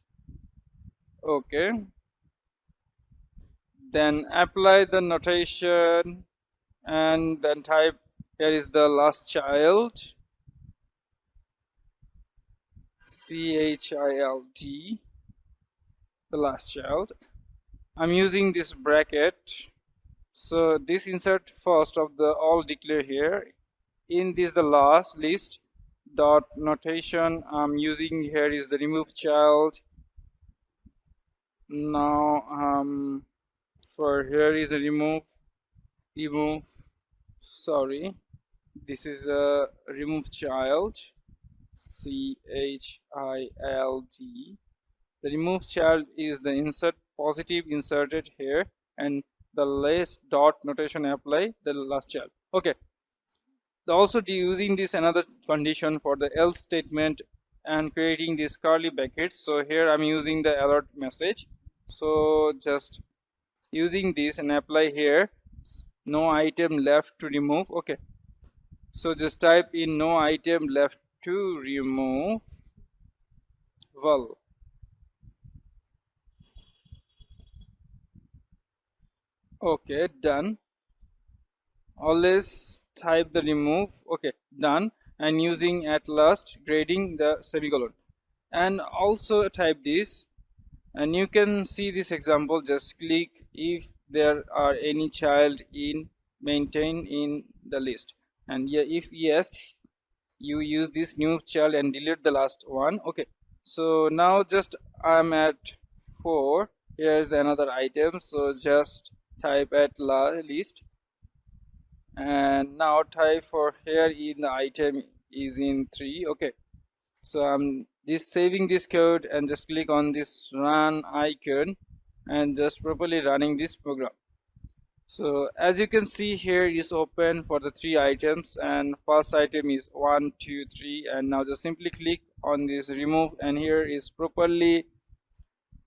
Okay, then apply the notation, and then type here is the last child child, the last child. I'm using this bracket. So this insert first of the all declare here in this the last list, dot notation I'm using here is the remove child. Now for here is a remove, sorry, this is a remove child, child. The remove child is the insert positive inserted here, and the last dot notation apply the last child. Okay, also using this another condition for the else statement and creating this curly brackets. So here I'm using the alert message, so just using this and apply here no item left to remove. Okay, so just type in no item left to remove, well, okay, done. Always type the remove, okay, done, and using at last grading the semicolon, and also type this, and you can see this example. Just click if there are any child in maintained in the list, and yeah, if yes, you use this new child and delete the last one. Okay, so now just I'm at 4. Here's the another item, so just type at list, and now type for here in the item is in 3. Okay, so I'm this saving this code and just click on this run icon and just properly running this program. So as you can see here is open for the 3 items, and first item is 1 2 3, and now just simply click on this remove, and here is properly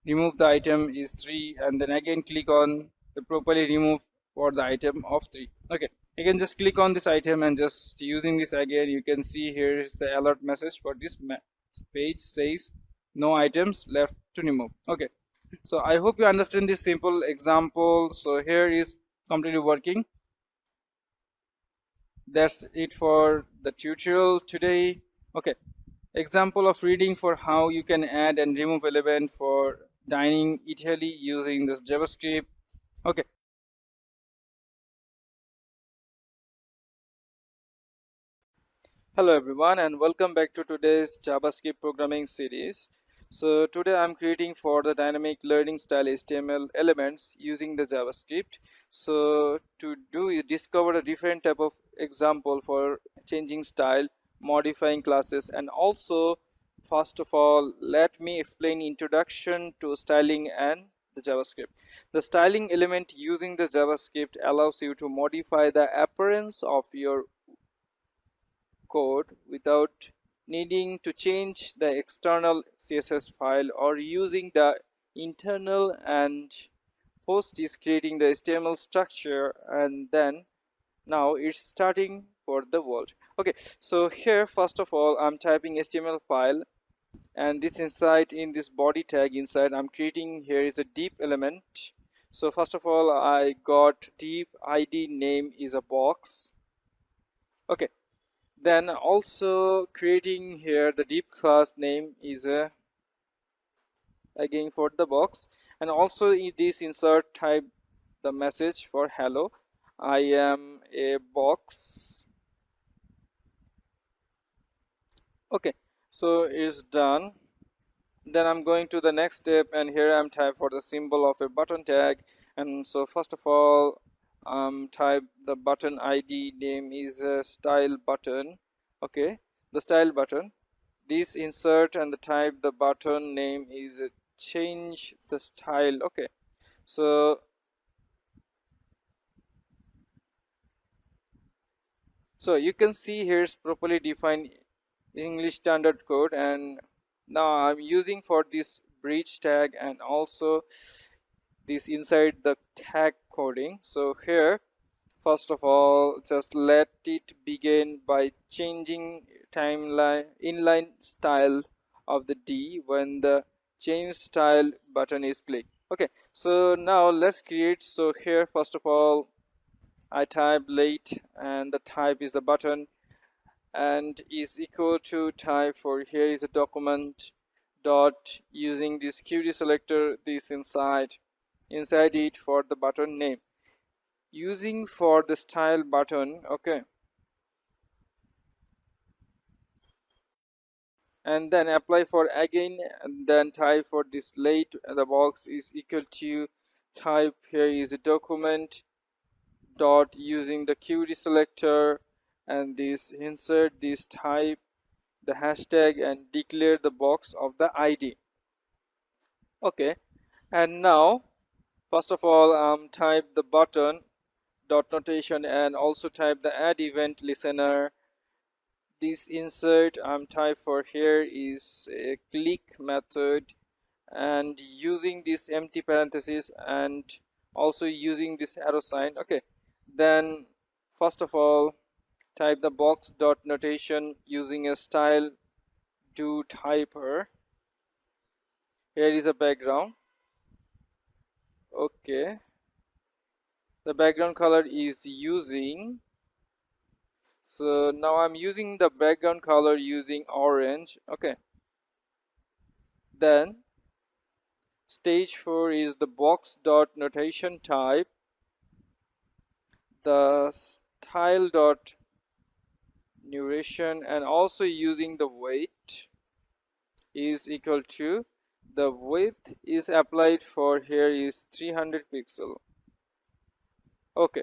remove the item is 3, and then again click on the properly remove for the item of 3. Okay, you can just click on this item and just using this again, you can see here is the alert message for this page says no items left to remove. Okay, so I hope you understand this simple example. So here is completely working. That's it for the tutorial today. Okay, example of reading for how you can add and remove element for dining Italy using this JavaScript. Okay, hello everyone and welcome back to today's JavaScript programming series. So today I'm creating for the dynamic learning style HTML elements using the JavaScript. So to do is discover a different type of example for changing style, modifying classes, and also first of all let me explain introduction to styling and the JavaScript. The styling element using the JavaScript allows you to modify the appearance of your code without needing to change the external CSS file or using the internal, and host is creating the HTML structure, and then now it's starting for the world. Okay, so here first of all I'm typing HTML file, and this inside in this body tag inside I'm creating here is a div element. So first of all I got div id name is a box. Okay, then also creating here the div class name is a again for the box, and also in this insert type the message for hello I am a box. Okay, so it's done. Then I'm going to the next step, and here I'm type for the symbol of a button tag. And so first of all type the button id name is a style button. Okay, the style button, this insert and the type the button name is change the style. Okay, so you can see here is properly defined English standard code, and now I'm using for this breach tag and also this inside the tag coding. So here first of all just let it begin by changing timeline inline style of the D when the change style button is clicked. Okay, so now let's create. So here first of all I type late, and the type is the button, and is equal to type for here is a document dot using this qt selector this inside it for the button name using for the style button. Okay, and then apply for again, and then type for this late the box is equal to type here is a document dot using the query selector, and this insert this type the hashtag and declare the box of the id. Okay, and now first of all type the button dot notation and also type the add event listener. This insert type for here is a click method, and using this empty parenthesis and also using this arrow sign. Okay, then first of all type the box dot notation using a style do typer. Here is a background. Okay, the background color is using, so now I'm using the background color using orange. Okay, then stage 4 is the box dot notation type the style dot duration, and also using the weight is equal to the width is applied for here is 300 pixel. Okay,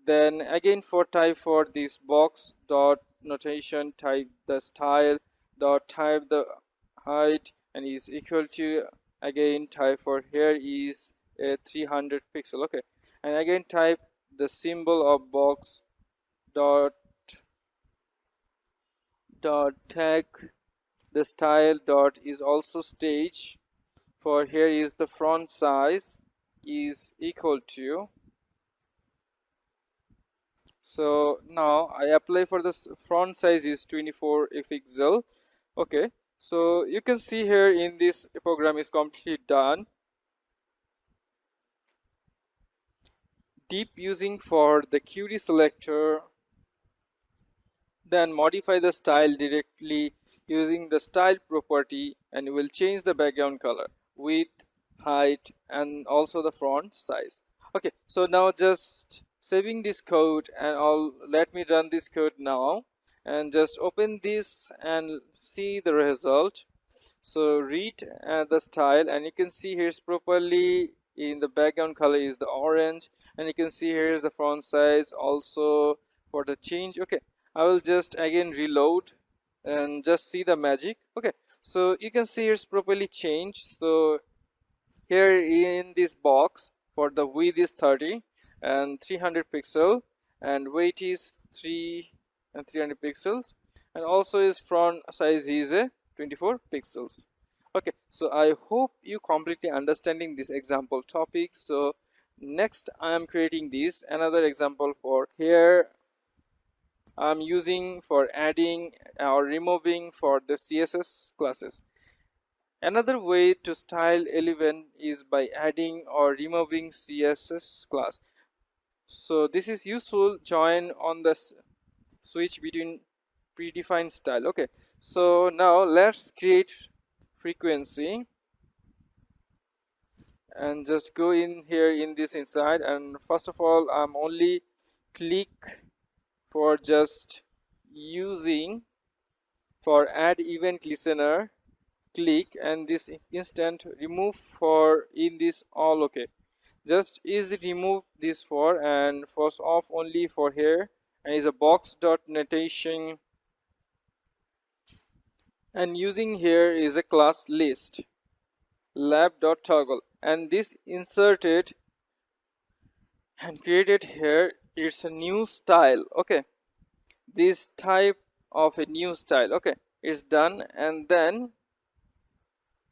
then again for type for this box dot notation type the style dot type the height and is equal to again type for here is a 300 pixel. Okay, and again type the symbol of box dot tag the style dot is also stage for here is the font size is equal to. So now I apply for this font size is 24 pixel. Okay, so you can see here in this program is completely done. Deep using for the query selector, then modify the style directly using the style property, and you will change the background color, width, height, and also the font size. Okay, so now just saving this code and all, let me run this code now and just open this and see the result. So read the style, and you can see here's properly in the background color is the orange, and you can see here is the font size also for the change. Okay, I will just again reload and just see the magic. Okay, so you can see it's properly changed. So here in this box for the width is 30 and 300 pixel, and weight is 3 and 300 pixels, and also his font size is 24 pixels. Okay, so I hope you completely understanding this example topic. So next I am creating this another example for here. I'm using for adding or removing for the CSS classes. Another way to style element is by adding or removing CSS class. So this is useful join on the switch between predefined style. Okay, so now let's create frequency and just go in here in this inside, and first of all I'm only click for just using for add event listener, click, and this instant remove for in this all. Okay, just easily remove this for and first off only for here, and is a box dot notation, and using here is a class list lab dot toggle, and this inserted and created here it's a new style. Okay, this type of a new style. Okay, it's done, and then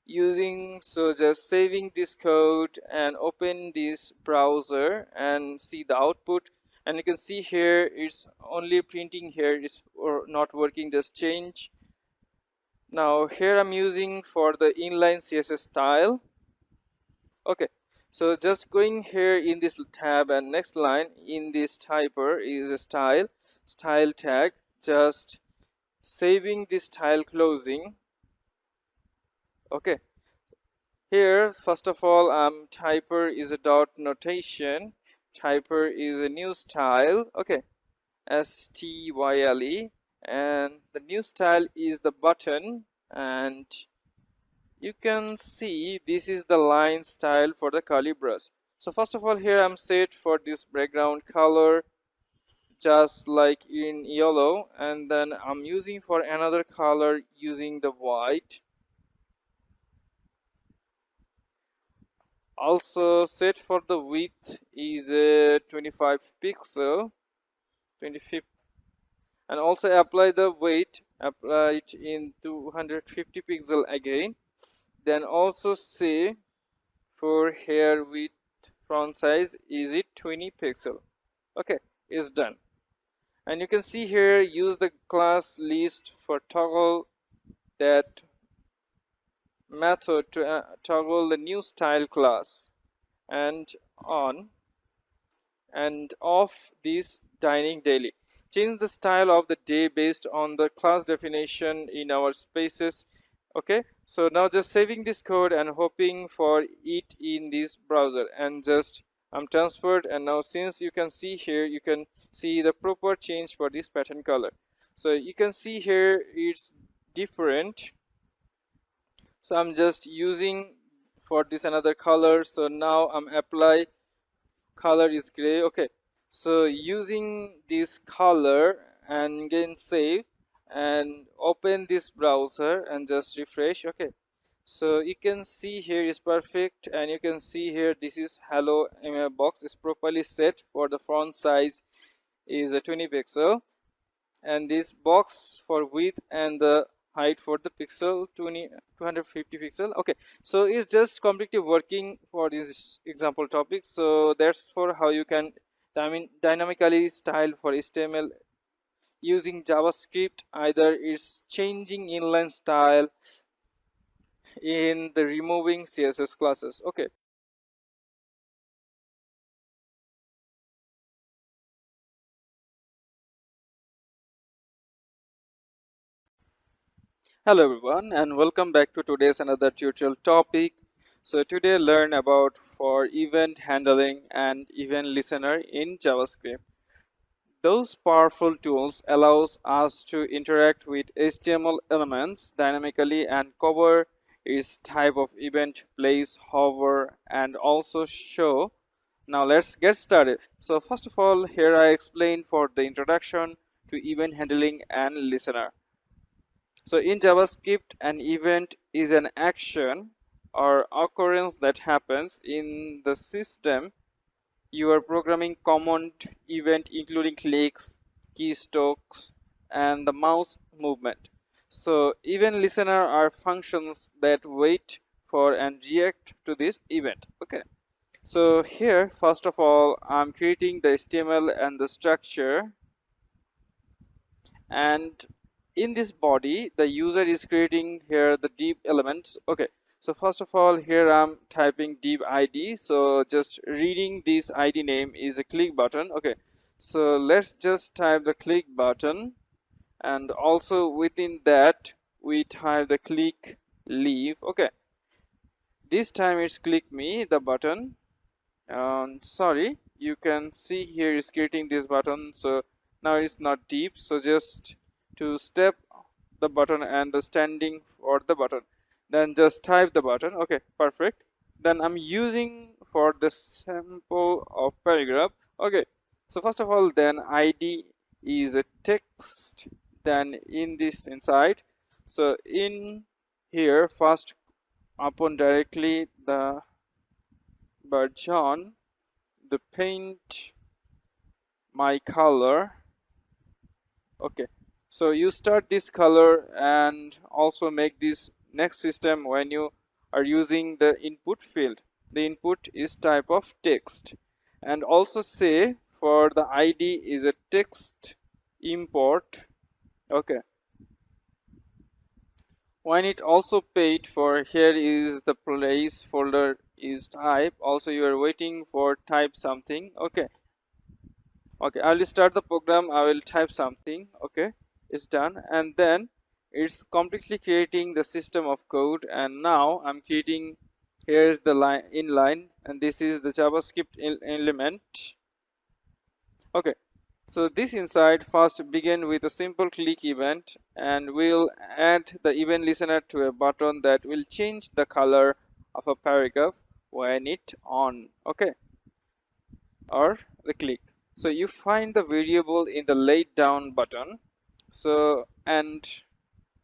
using, so just saving this code and open this browser and see the output, and you can see here it's only printing here is or not working, just change. Now here I'm using for the inline CSS style. Okay, so just going here in this tab and next line in this typer is a style tag, just saving this style closing. Okay, here first of all typer is a dot notation, typer is a new style. Okay, style, and the new style is the button, and you can see this is the line style for the curly brush. So first of all, here I'm set for this background color just like in yellow, and then I'm using for another color using the white. Also set for the width is a 25 pixel, 25, and also apply the weight, apply it in 250 pixel again. Then also say for hair width font size is it 20 pixel. Okay, it's done. And you can see here, use the class list for toggle that method to toggle the new style class, and on and off this dining daily. Change the style of the day based on the class definition in our spaces. Okay, so now just saving this code and hoping for it in this browser, and just I'm transferred, and now since you can see here, you can see the proper change for this pattern color. So you can see here it's different, so I'm just using for this another color. So now I'm apply color is gray. Okay, so using this color and again save and open this browser and just refresh. Okay, so you can see here is perfect, and you can see here this is hello box is properly set for the font size is a 20 pixel, and this box for width and the height for the pixel 250 pixel. Okay, so it's just completely working for this example topic. So that's for how you can dynamically style for HTML using JavaScript. Either it's changing inline style in the removing CSS classes. Okay, hello everyone, and welcome back to today's another tutorial topic. So today learn about for event handling and event listener in JavaScript. Those powerful tools allows us to interact with HTML elements dynamically and cover its type of event, place, hover, and also show. Now let's get started. So first of all, here I explain for the introduction to event handling and listener. So in JavaScript, an event is an action or occurrence that happens in the system. You are programming common event including clicks, keystrokes, and the mouse movement. So event listener are functions that wait for and react to this event. Okay. So here, first of all, I'm creating the HTML and the structure, and in this body the user is creating here the div elements. Okay, so first of all, here I'm typing div id, so just reading this id name is a click button. Okay, so let's just type the click button, and also within that we type the click leave. Okay, this time it's click me the button, and sorry, you can see here is creating this button, so now it's not deep, so just to step the button and the standing for the button, then just type the button. Okay, perfect. Then I'm using for the sample of paragraph. Okay, so first of all, then id is a text, then in this inside, so in here first upon directly the John the paint my color. Okay, so you start this color and also make this next system when you are using the input field. The input is type of text, and also say for the id is a text import. Okay, when it also paid for here is the place folder is type, also you are waiting for type something. Okay, okay, I will start the program, I will type something. Okay, it's done, and then it's completely creating the system of code, and now I'm creating here is the line inline, and this is the JavaScript element. Okay, So this inside first begin with a simple click event, and we'll add the event listener to a button that will change the color of a paragraph when it on, okay, or the click. So you find the variable in the laid down button. So, and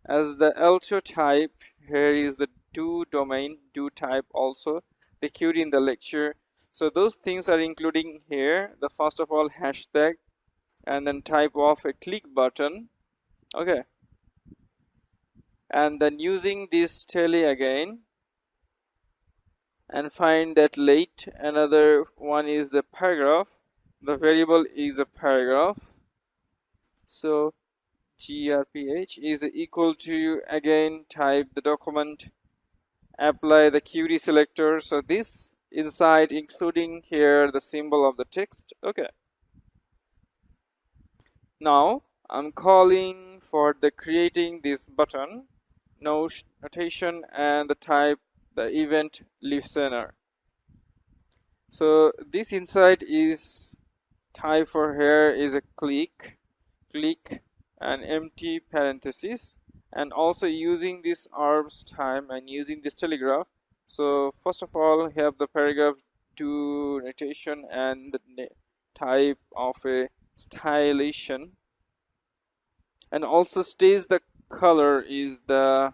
as the also type, here is the do domain, do type also secured in the lecture. So those things are including here, the first of all hashtag, and then type of a click button, okay, and then using this tally again and find that late. Another one is the paragraph, the variable is a paragraph, so grph is equal to, again type the document, apply the query selector. So this inside including here the symbol of the text, okay. Now I'm calling for the creating this button notation and the type the event listener. So this inside is type for here is a click and empty parenthesis, and also using this arms time and using this telegraph. So first of all have the paragraph to notation and the type of a stylization, and also stage the color is the,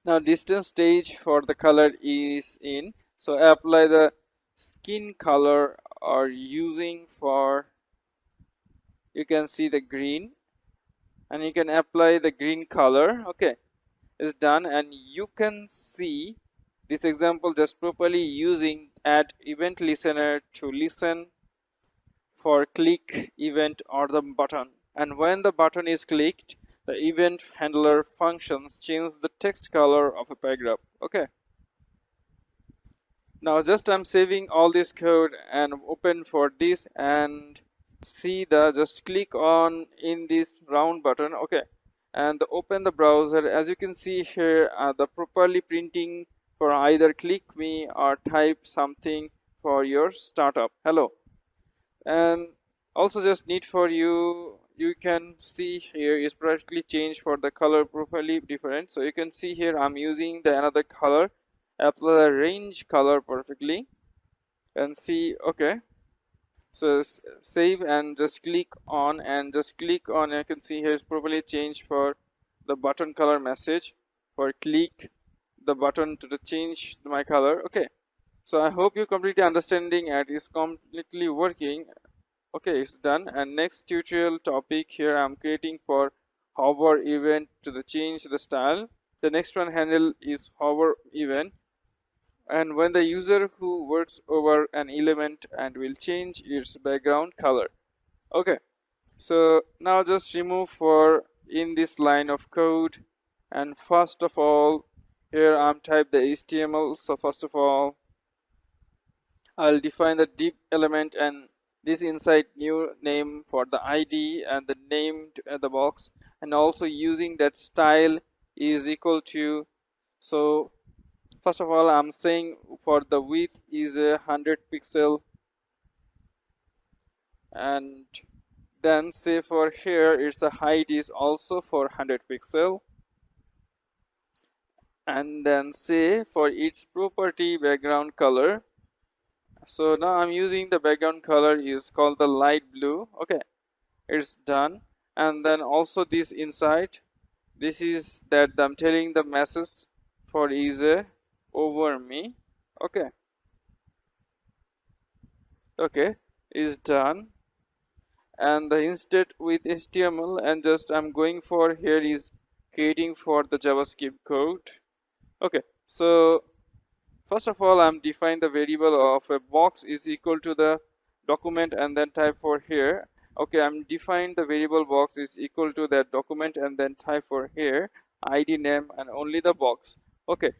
now distance stage for the color is in, so apply the skin color or using for, you can see the green, and you can apply the green color, okay, is done. And you can see this example just properly using add event listener to listen for click event or the button, and when the button is clicked the event handler functions change the text color of a paragraph, okay. Now just I'm saving all this code and open for this and see the, just click on in this round button, okay, and open the browser. As you can see here the properly printing for either click me or type something for your startup hello. And also just need for you, you can see here is practically changed for the color properly different. So you can see here I'm using the another color, apply the range color perfectly and see, okay. So save and just click on and just click on, you can see here is properly changed for the button color message, for click the button to the change my color, okay. So I hope you completely understanding and is completely working, okay, it's done. And next tutorial topic here I'm creating for hover event to the change the style. The next one handle is hover event, and when the user who works over an element and will change its background color, okay. So now just remove for in this line of code, and first of all here I'm type the HTML. So first of all I'll define the div element and this inside new name for the ID and the name to the box, and also using that style is equal to, so first of all I'm saying for the width is 100 pixel, and then say for here it's the height is also for 100 pixel, and then say for its property background color. So now I'm using the background color is called the light blue, okay, it's done. And then also this inside, this is that I'm telling the message for is over me, okay, okay, is done. And the instead with HTML, and just I'm going for here is creating for the JavaScript code, okay. So first of all I'm define the variable of a box is equal to the document and then type for here, okay, I'm define the variable box is equal to that document and then type for here ID name and only the box, okay.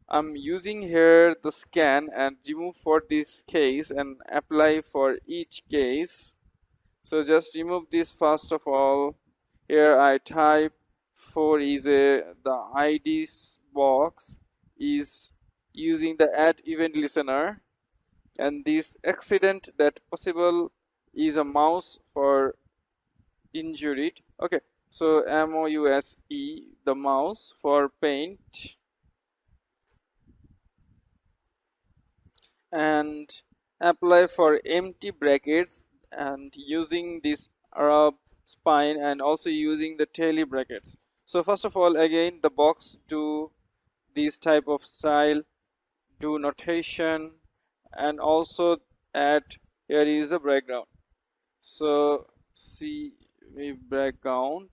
I'm using here the scan and remove for this case and apply for each case. So just remove this first of all. Here I type for is a the IDs box is using the add event listener, and this accident that possible is a mouse for injured. Okay, so mouse, the mouse for paint, and apply for empty brackets, and using this Arab spine and also using the taily brackets. So first of all, again the box do this type of style, do notation, and also add, here is the background. So see the background,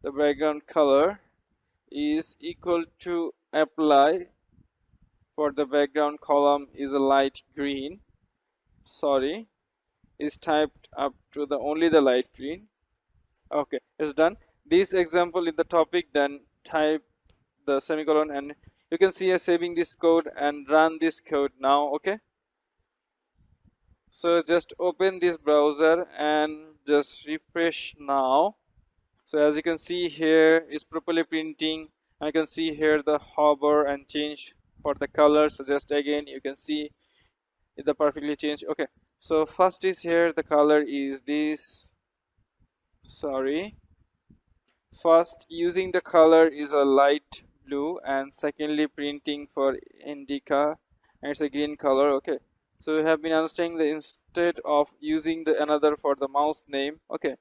the background color is equal to apply for the background column is a light green, sorry, is typed up to the only the light green. Okay, it's done. This example in the topic, then type the semicolon, and you can see us saving this code and run this code now. Okay, so just open this browser and just refresh now. So as you can see here is properly printing. I can see here the hover and change for the color. So just again you can see the perfectly changed. Okay, so first is here the color is this, sorry, first using the color is a light blue, and secondly printing for indica and it's a green color. Okay, so we have been understanding the instead of using the another for the mouse name. Okay,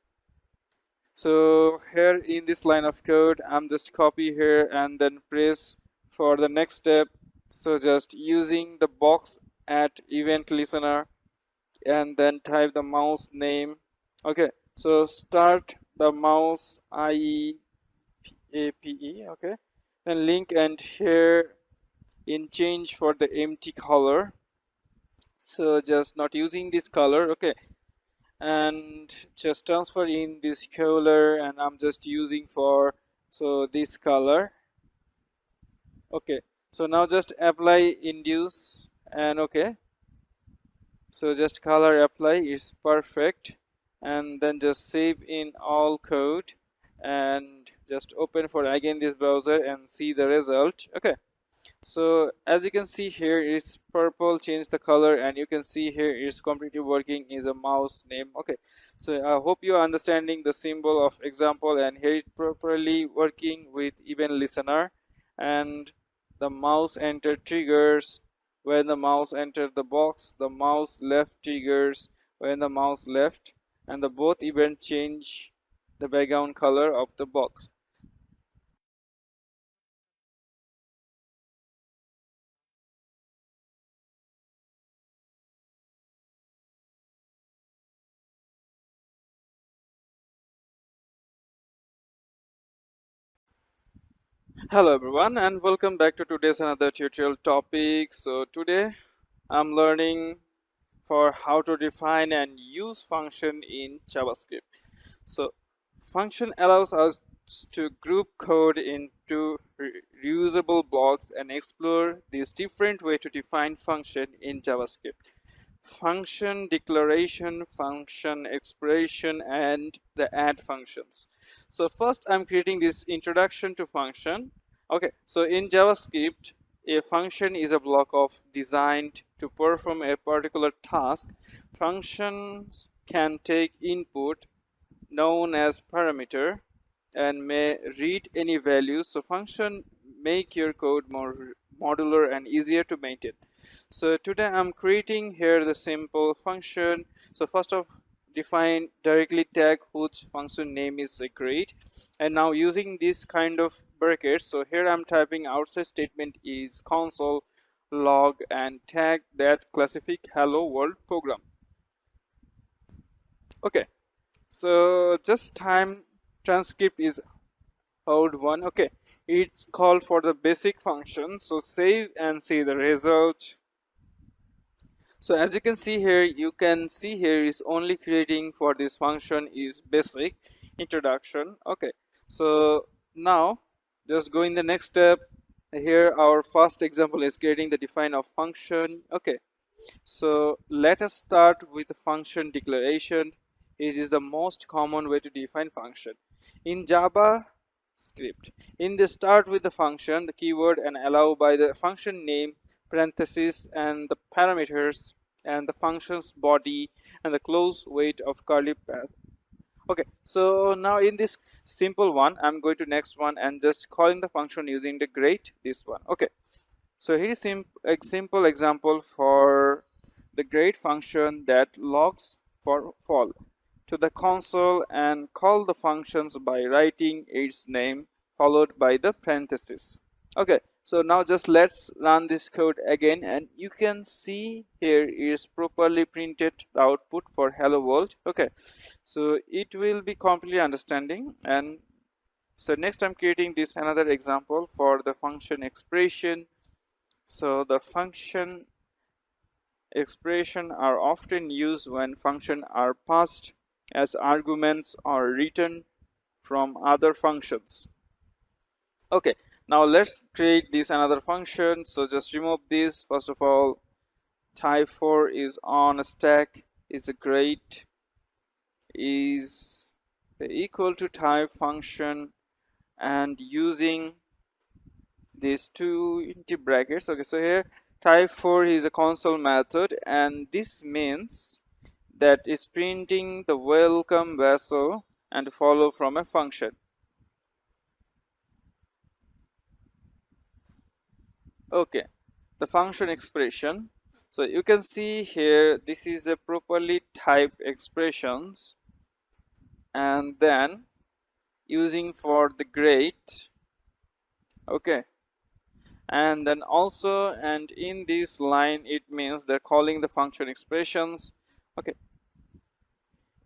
so here in this line of code I'm just copy here and then press for the next step. So just using the box at event listener and then type the mouse name. Okay, so start the mouse IEAPE. Okay, then link, and here in change for the empty color, so just not using this color. Okay, and just transfer in this color, and I'm just using for so this color. Okay, so now just apply induce, and okay, so just color apply is perfect, and then just save in all code and just open for again this browser and see the result. Okay, so as you can see here it's purple, change the color, and you can see here it's completely working is a mouse name. Okay, so I hope you are understanding the symbol of example, and here it's properly working with event listener, and the mouse enter triggers when the mouse enter the box, the mouse left triggers when the mouse left, and the both event change the background color of the box. Hello everyone, and welcome back to today's another tutorial topic. So today I'm learning for how to define and use function in JavaScript. So function allows us to group code into reusable blocks and explore these different way to define function in JavaScript: function declaration, function expression, and the add functions. So first I'm creating this introduction to function. Okay, so in JavaScript a function is a block of designed to perform a particular task. Functions can take input known as parameter and may read any values. So function make your code more modular and easier to maintain. So today I'm creating here the simple function. So first of define directly tag whose function name is secret, and now using this kind of brackets, so here I'm typing outside statement is console log and tag that classific hello world program. Okay, so just time transcript is hold one. Okay, it's called for the basic function, so save and see the result. So as you can see here, is only creating for this function is basic introduction. Okay, so now just go in the next step. Here our first example is creating the define of function. Okay, so let us start with the function declaration. It is the most common way to define function in JavaScript. In the start with the function, the keyword, and allow by the function name, parentheses, and the parameters, and the function's body and the close weight of curly path. Okay, so now in this simple one, I'm going to next one and just calling the function using the grade, this one. Okay, so here is a simple example for the grade function that logs for fall to the console and call the functions by writing its name followed by the parenthesis. Okay, so now just let's run this code again, and you can see here is properly printed the output for hello world. Okay, so it will be completely understanding. And so next I'm creating this another example for the function expression. So the function expression are often used when functions are passed as arguments or written from other functions. Okay, now let's create this another function. So just remove this. First of all, type4 is on stack is a grade is equal to type function, and using these two empty brackets. Okay, so here type4 is a console method, and this means that it's printing the welcome vessel and follow from a function. Okay, the function expression. So you can see here this is a properly typed expressions, and then using for the grade. Okay, and then also, and in this line it means they're calling the function expressions. Okay,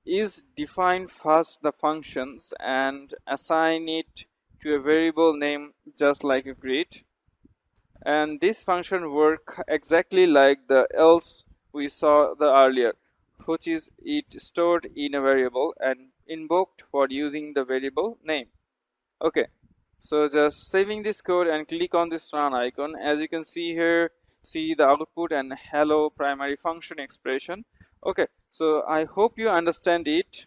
is define first the functions and assign it to a variable name just like a greet, and this function work exactly like the else we saw the earlier, which is it stored in a variable and invoked for using the variable name. Okay, so just saving this code and click on this run icon. As you can see here, see the output and hello primary function expression. Okay, so I hope you understand it.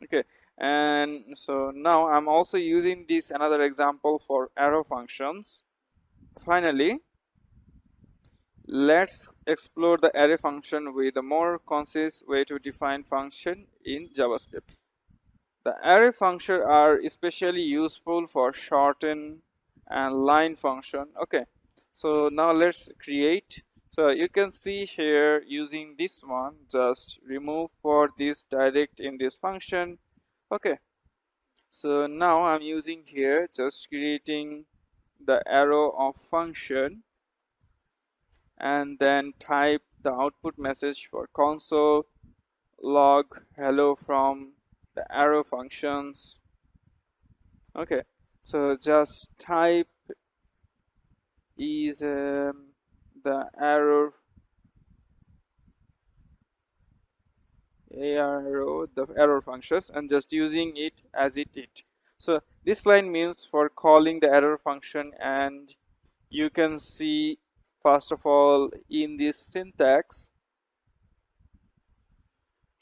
Okay, and so now I'm also using this another example for arrow functions. Finally, let's explore the array function with a more concise way to define function in JavaScript. The array functions are especially useful for shorten and line function. Okay, so now let's create. So you can see here using this one, just remove for this direct in this function. Okay, so now I'm using here just creating the arrow of function, and then type the output message for console log hello from the arrow functions. Okay, so just type is the arrow the arrow functions, and just using it as it is. So this line means for calling the arrow function, and you can see first of all in this syntax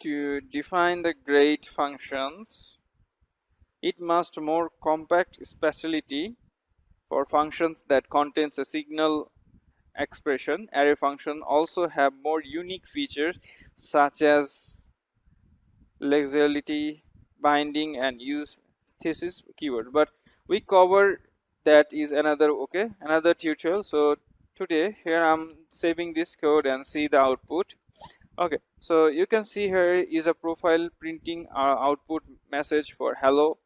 to define the grade functions, it must more compact specialty for functions that contains a signal expression. Array function also have more unique features such as lexibility, binding, and use thesis keyword, but we cover that is another another tutorial. So today here I'm saving this code and see the output. Okay, so you can see here is a profile printing our output message for hello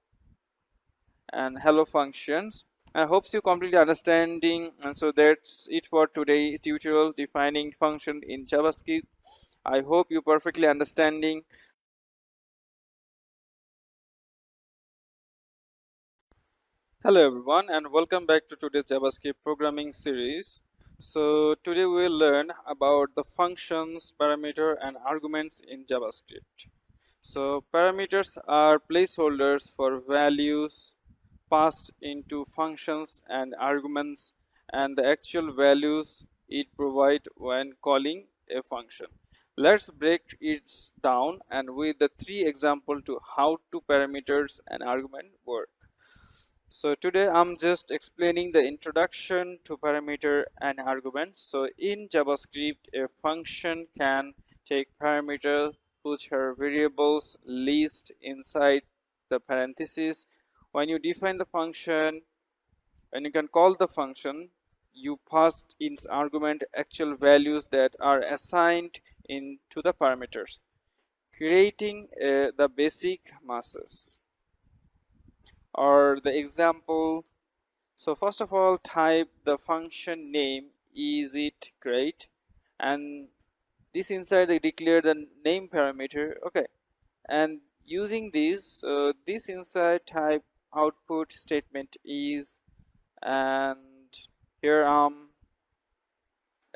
and hello functions. I hope you completely understanding, and so that's it for today tutorial defining function in JavaScript. I hope you perfectly understanding. Hello everyone, and welcome back to today's JavaScript programming series. So today we'll learn about the functions, parameter, and arguments in JavaScript. So parameters are placeholders for values passed into functions and arguments, and the actual values it provides when calling a function. Let's break it down and with the three examples to how two parameters and argument work. So today I'm just explaining the introduction to parameter and arguments. So in JavaScript, a function can take parameter which are variables list inside the parentheses. When you define the function, when you can call the function, you passed its argument actual values that are assigned into the parameters, creating the basic masses or the example. So first of all, type the function name, is it great, and this inside they declare the name parameter. Okay, and using this this inside type output statement is, and here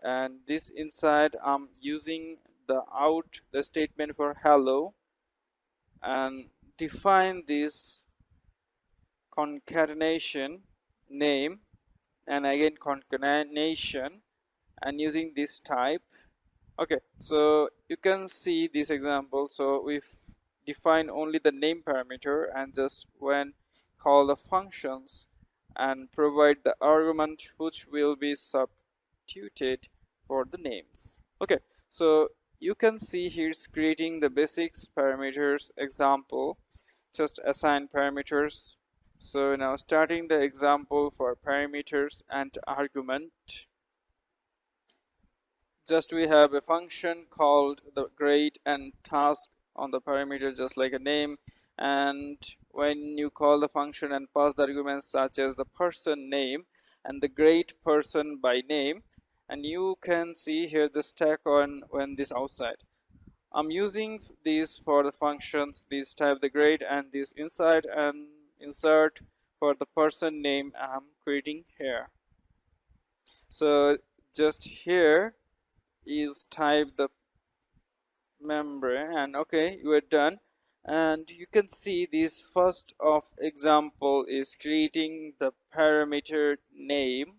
and this inside I'm using the statement for hello, and define this concatenation name, and again concatenation, and using this type. Okay, so you can see this example. So we've defined only the name parameter, and just when call the functions and provide the argument which will be substituted for the names. Okay, so you can see here it's creating the basics parameters example, just assign parameters. So now starting the example for parameters and argument, just we have a function called the grade and task on the parameter just like a name, and when you call the function and pass the arguments such as the person name and the grade person by name, and you can see here the stack on when this outside. I'm using these for the functions, this type the grade and this inside, and insert for the person name I'm creating here. So just here is type the membrane, and okay, you are done. And you can see this first of example is creating the parameter name,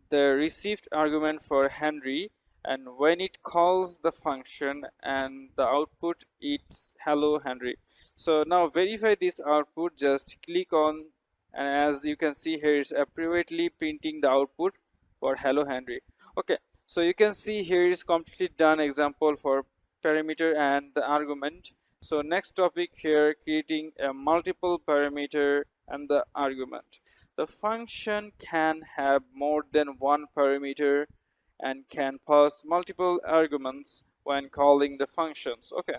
the received argument for Henry, and when it calls the function and the output it's hello Henry. So now verify this output, just click on, and as you can see here is appropriately printing the output for hello Henry. Okay, so you can see here is completely done example for parameter and the argument. So next topic here, creating a multiple parameter and the argument. The function can have more than one parameter and can pass multiple arguments when calling the functions. Okay,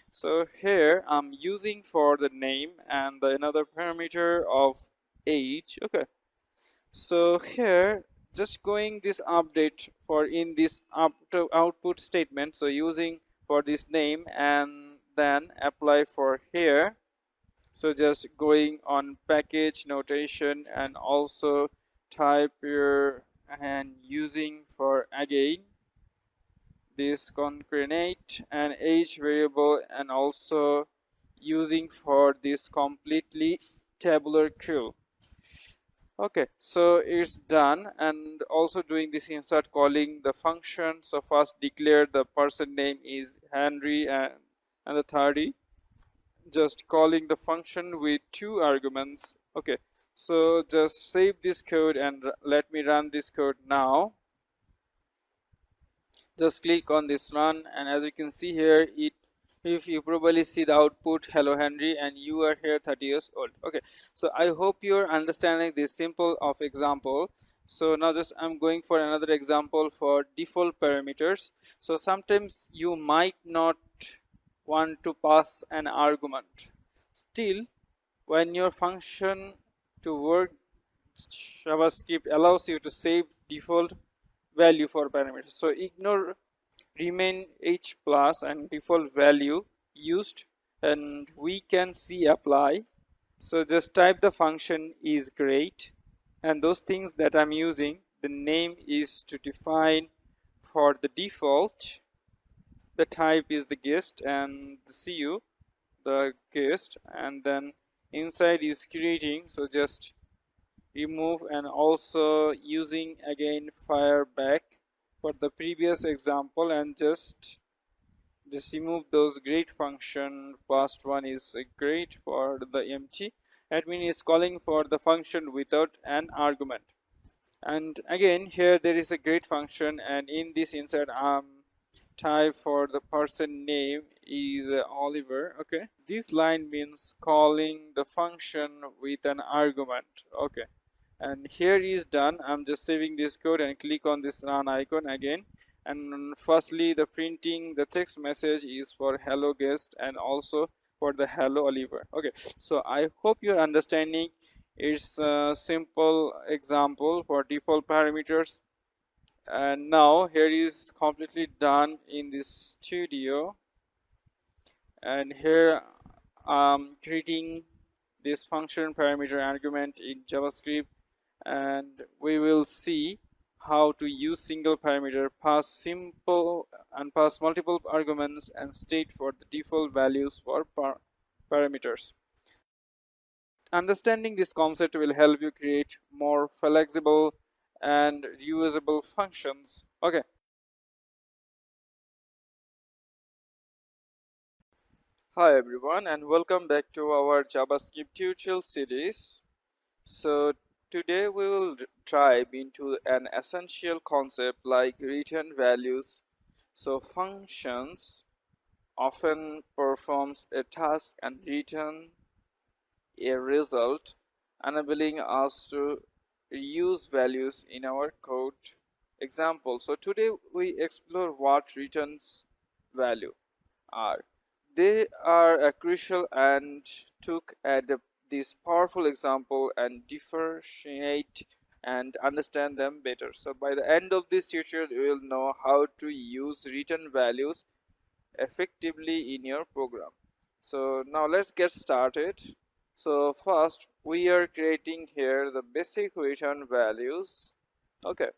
so here I'm using for the name and the another parameter of age. Okay, so here just going this update for in this output statement, so using for this name and then apply for here. So just going on package notation and also type here and using for again this concatenate and age variable, and also using for this completely tabular queue. Okay, so it's done, and also doing this insert calling the function. So first declare the person name is Henry, and the 30, just calling the function with 2 arguments. Okay, so just save this code and let me run this code now. Just click on this run, and as you can see here, if you probably see the output hello Henry, and you are here 30 years old. Okay, so I hope you're understanding this simple of example. So now just I'm going for another example for default parameters. So sometimes you might not want to pass an argument. Still, when your function to work, JavaScript allows you to save default value for parameters. So ignore remain h plus and default value used, and we can see apply. So just type the function is great, and those things that I'm using, the name is to define for the default, the type is the guest, and the cu the guest, and then inside is creating. So just remove, and also using again fire back for the previous example, and just remove those great function. Past one is great for the empty. Admin is calling for the function without an argument, and again here there is a great function, and in this insert I'm type for the person name is Oliver. Okay, this line means calling the function with an argument. Okay, and here is done. I'm just saving this code and click on this run icon again. And firstly, the printing the text message is for hello guest and also for the hello Oliver. Okay, so I hope you're understanding. It's a simple example for default parameters, and now here is completely done in this studio. And here I'm treating this function parameter argument in JavaScript, and we will see how to use single parameter, pass simple and pass multiple arguments and state for the default values for parameters. Understanding this concept will help you create more flexible and reusable functions. Okay. Hi everyone, and welcome back to our JavaScript tutorial series. So today we will dive into an essential concept like return values. So functions often performs a task and return a result, enabling us to reuse values in our code example. So today we explore what returns value are. They are crucial and took at this powerful example and differentiate and understand them better. So by the end of this tutorial, you will know how to use return values effectively in your program. So now let's get started. So first we are creating here the basic return values. Okay,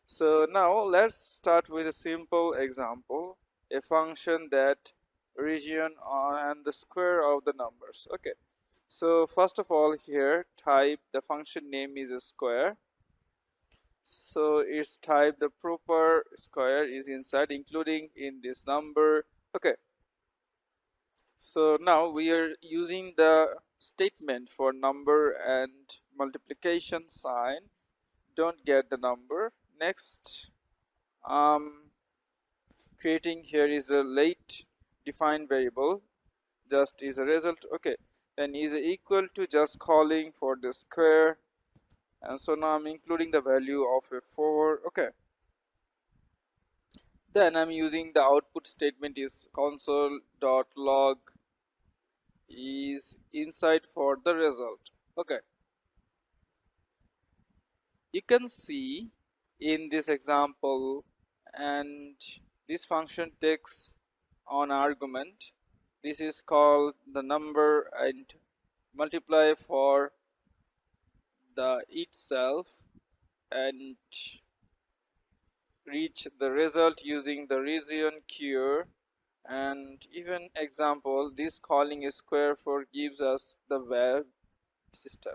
so now let's start with a simple example, a function that region and the square of the numbers. Okay, so first of all here type the function name is a square, so its type the proper square is inside including in this number. Okay, so now we are using the statement for number and multiplication sign, don't get the number. Next, creating here is a late defined variable, just is a result. Okay, then is equal to just calling for the square, and so now I'm including the value of a 4. Okay, then I'm using the output statement is console.log is inside for the result. Okay, you can see in this example, and this function takes on argument, this is called the number, and multiply for the itself and reach the result using the region cure. And even example, this calling a square for gives us the web system.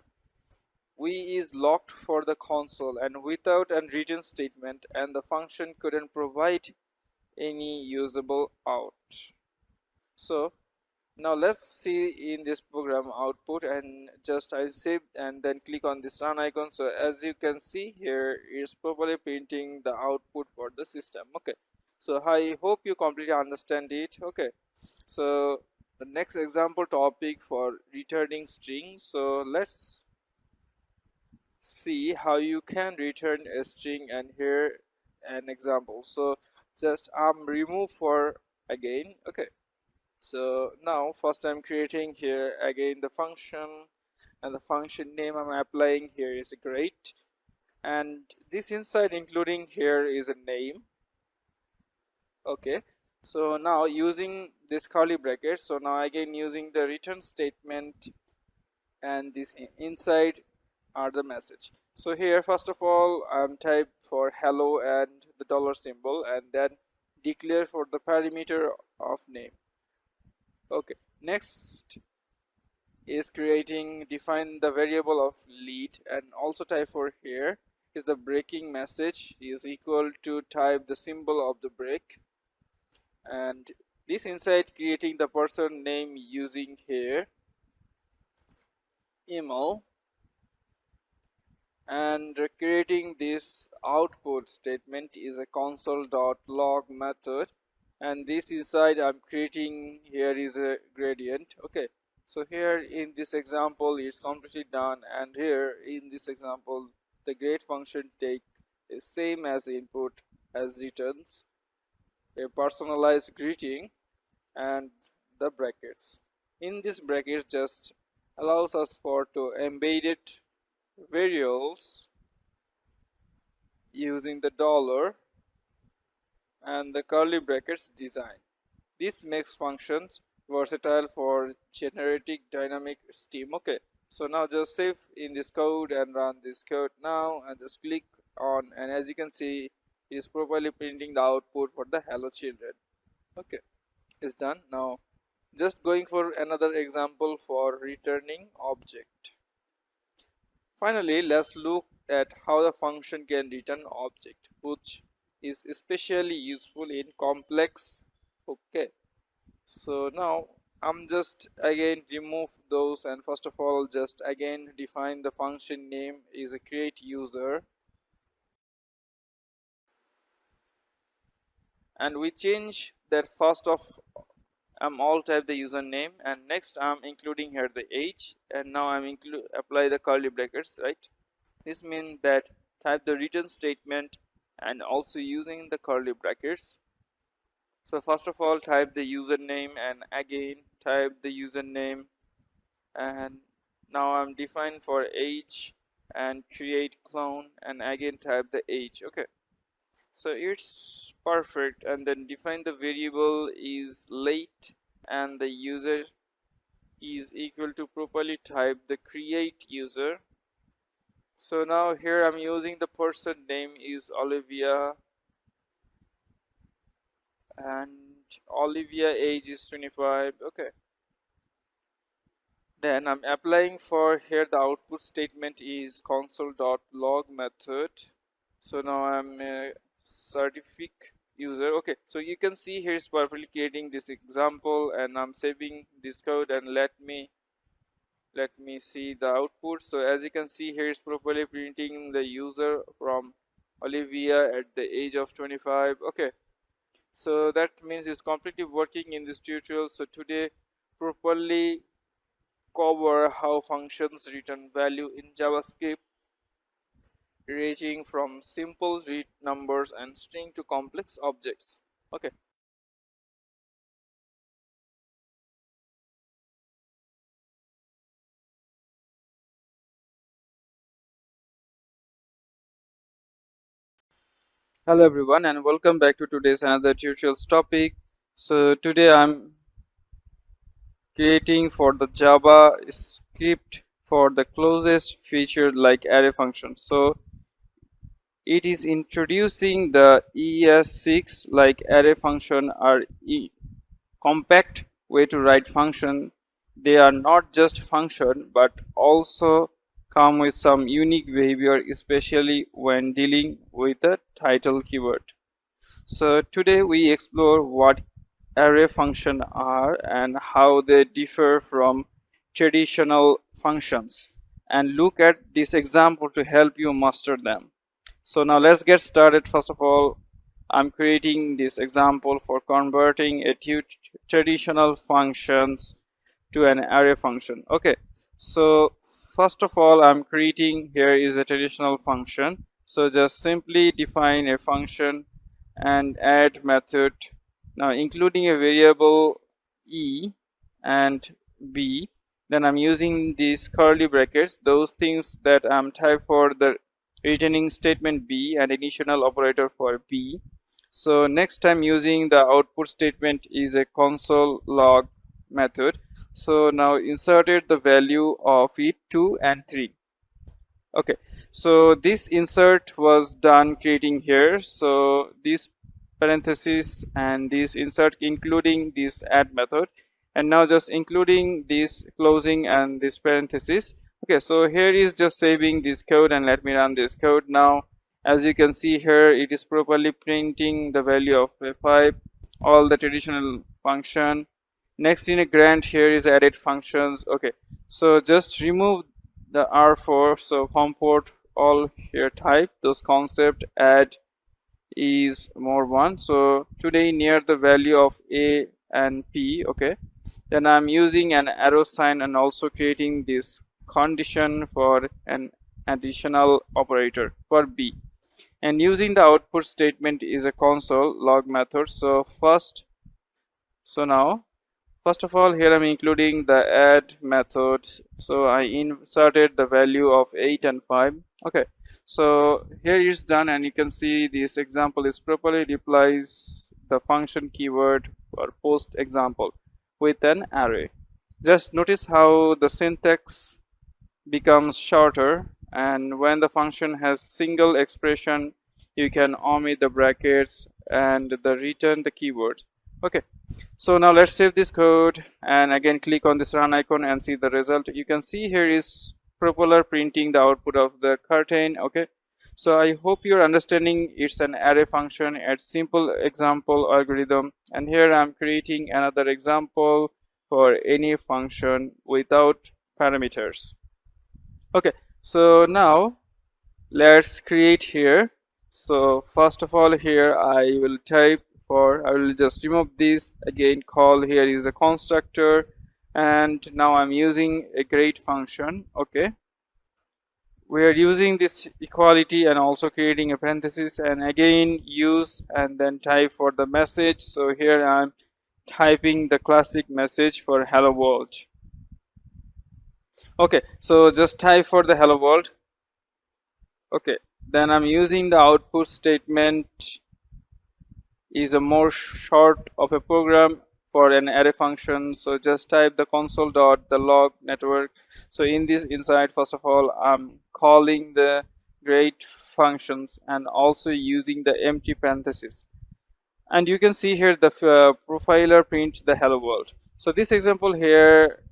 We is locked for the console and without an return statement, and the function couldn't provide any usable out. So now let's see in this program output, and just I save and then click on this run icon. So as you can see here, it's properly printing the output for the system. Okay, so I hope you completely understand it. Okay, so the next example topic for returning string. So let's see how you can return a string, and here an example. So just remove for again. Okay, so now first I'm creating here again the function, and the function name I'm applying here is great, and this inside including here is a name. Okay, so now using this curly bracket, so now again using the return statement, and this inside are the message. So here first of all I'm type for hello and the dollar symbol, and then declare for the parameter of name. Okay, next is creating define the variable of lead, and also type for here is the breaking message is equal to type the symbol of the break, and this inside creating the person name using here email, and creating this output statement is a console.log method, and this inside I'm creating here is a gradient. Okay, so here in this example it's completely done, and here in this example the grade function take is same as input as returns a personalized greeting and the brackets. In this brackets just allows us for to embedded variables using the dollar and the curly brackets design. This makes functions versatile for generating dynamic stream. Okay, so now just save in this code and run this code now, and just click on, and as you can see it is properly printing the output for the hello children. Okay, it's done. Now just going for another example for returning object. Finally, let's look at how the function can return object, which is especially useful in complex. Okay, so now I'm just again remove those, and first of all just again define the function name is a create user, and we change that first of I'm all type the username, and next I'm including here the age, and now I'm apply the curly brackets, right? This means that type the return statement and also using the curly brackets. So first of all type the username, and again type the username, and now I'm define for age and create clone, and again type the age. Okay, so it's perfect, and then define the variable is late, and the user is equal to properly type the create user. So now here I'm using the person name is Olivia, and Olivia age is 25. Okay, then I'm applying for here the output statement is console.log method. So now I'm a certificate user. Okay, so you can see here is perfectly creating this example, and I'm saving this code, and let me see the output. So as you can see here is properly printing the user from Olivia at the age of 25. Okay, so that means it's completely working in this tutorial. So today properly cover how functions return value in JavaScript, ranging from simple read numbers and string to complex objects. Okay. Hello everyone, and welcome back to today's another tutorial topic. So today I'm creating for the JavaScript for the closest feature like array function. So it is introducing the ES6 like array function are compact way to write function. They are not just function but also come with some unique behavior, especially when dealing with the title keyword. So today we explore what array function are and how they differ from traditional functions, and look at this example to help you master them. So now let's get started. First of all, I'm creating this example for converting a traditional functions to an array function. Okay, so first of all I'm creating here is a traditional function. So just simply define a function and add method, now including a variable e and b. Then I'm using these curly brackets, those things that I'm type for the returning statement b and initial operator for b. So next I'm using the output statement is a console log method. So now inserted the value of it 2 and 3. Okay, so this insert was done creating here. So this parenthesis and this insert including this add method, and now just including this closing and this parenthesis. Okay, so here is just saving this code, and let me run this code now. As you can see here, it is properly printing the value of 5, all the traditional function. Next in a grant here is added functions. Okay, so just remove the R4, so comport all here type those concept, add is more 1. So today near the value of a and p. Okay, then I'm using an arrow sign and also creating this condition for an additional operator for b, and using the output statement is a console log method. So now first of all, here I'm including the add method. So I inserted the value of 8 and 5. Okay, so here it's done, and you can see this example is properly replies the function keyword for post example with an array. Just notice how the syntax becomes shorter, and when the function has single expression, you can omit the brackets and the return the keyword. Okay, so now let's save this code and again click on this run icon and see the result. You can see here is propeller printing the output of the curtain. Okay, so I hope you're understanding it's an array function at simple example algorithm, and here I'm creating another example for any function without parameters. Okay, so now let's create here. So first of all, here I will type I will just remove this, again call here is a constructor, and now I'm using a great function. Okay, we are using this equality and also creating a parenthesis, and again use and then type for the message. So here I'm typing the classic message for hello world. Okay, so just type for the hello world. Okay, then I'm using the output statement is a more short of a program for an array function. So just type the console dot the log network. So in this inside, first of all, I'm calling the great functions and also using the empty parenthesis, and you can see here the profiler print the hello world. So this example here,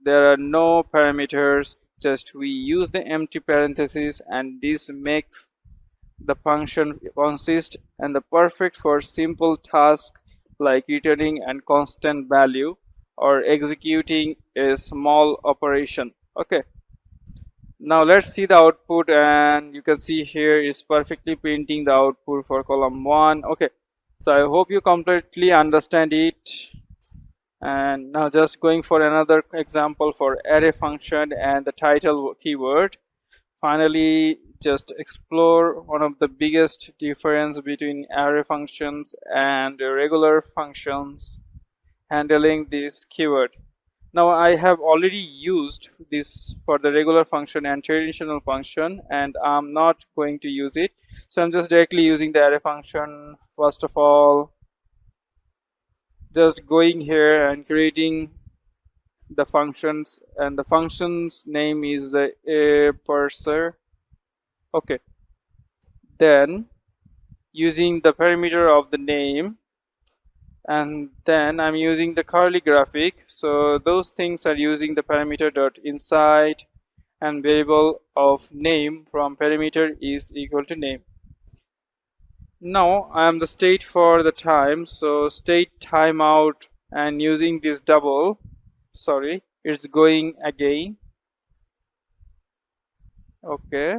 there are no parameters, just we use the empty parenthesis, and this makes the function consist and the perfect for simple task like returning a constant value or executing a small operation. Okay, now let's see the output, and you can see here is perfectly printing the output for column 1. Okay, so I hope you completely understand it. And now just going for another example for array function and the title keyword. Finally, just explore one of the biggest difference between array functions and regular functions handling this keyword. Now I have already used this for the regular function and traditional function, and I'm not going to use it. So I'm just directly using the array function. First of all, just going here and creating the functions, and the function's name is the a parser. Okay, then using the parameter of the name, and then I'm using the curly graphic. So those things are using the parameter dot inside, and variable of name from parameter is equal to name. Now I am the state for the time, so state timeout, and using this double, sorry, it's going again. Okay,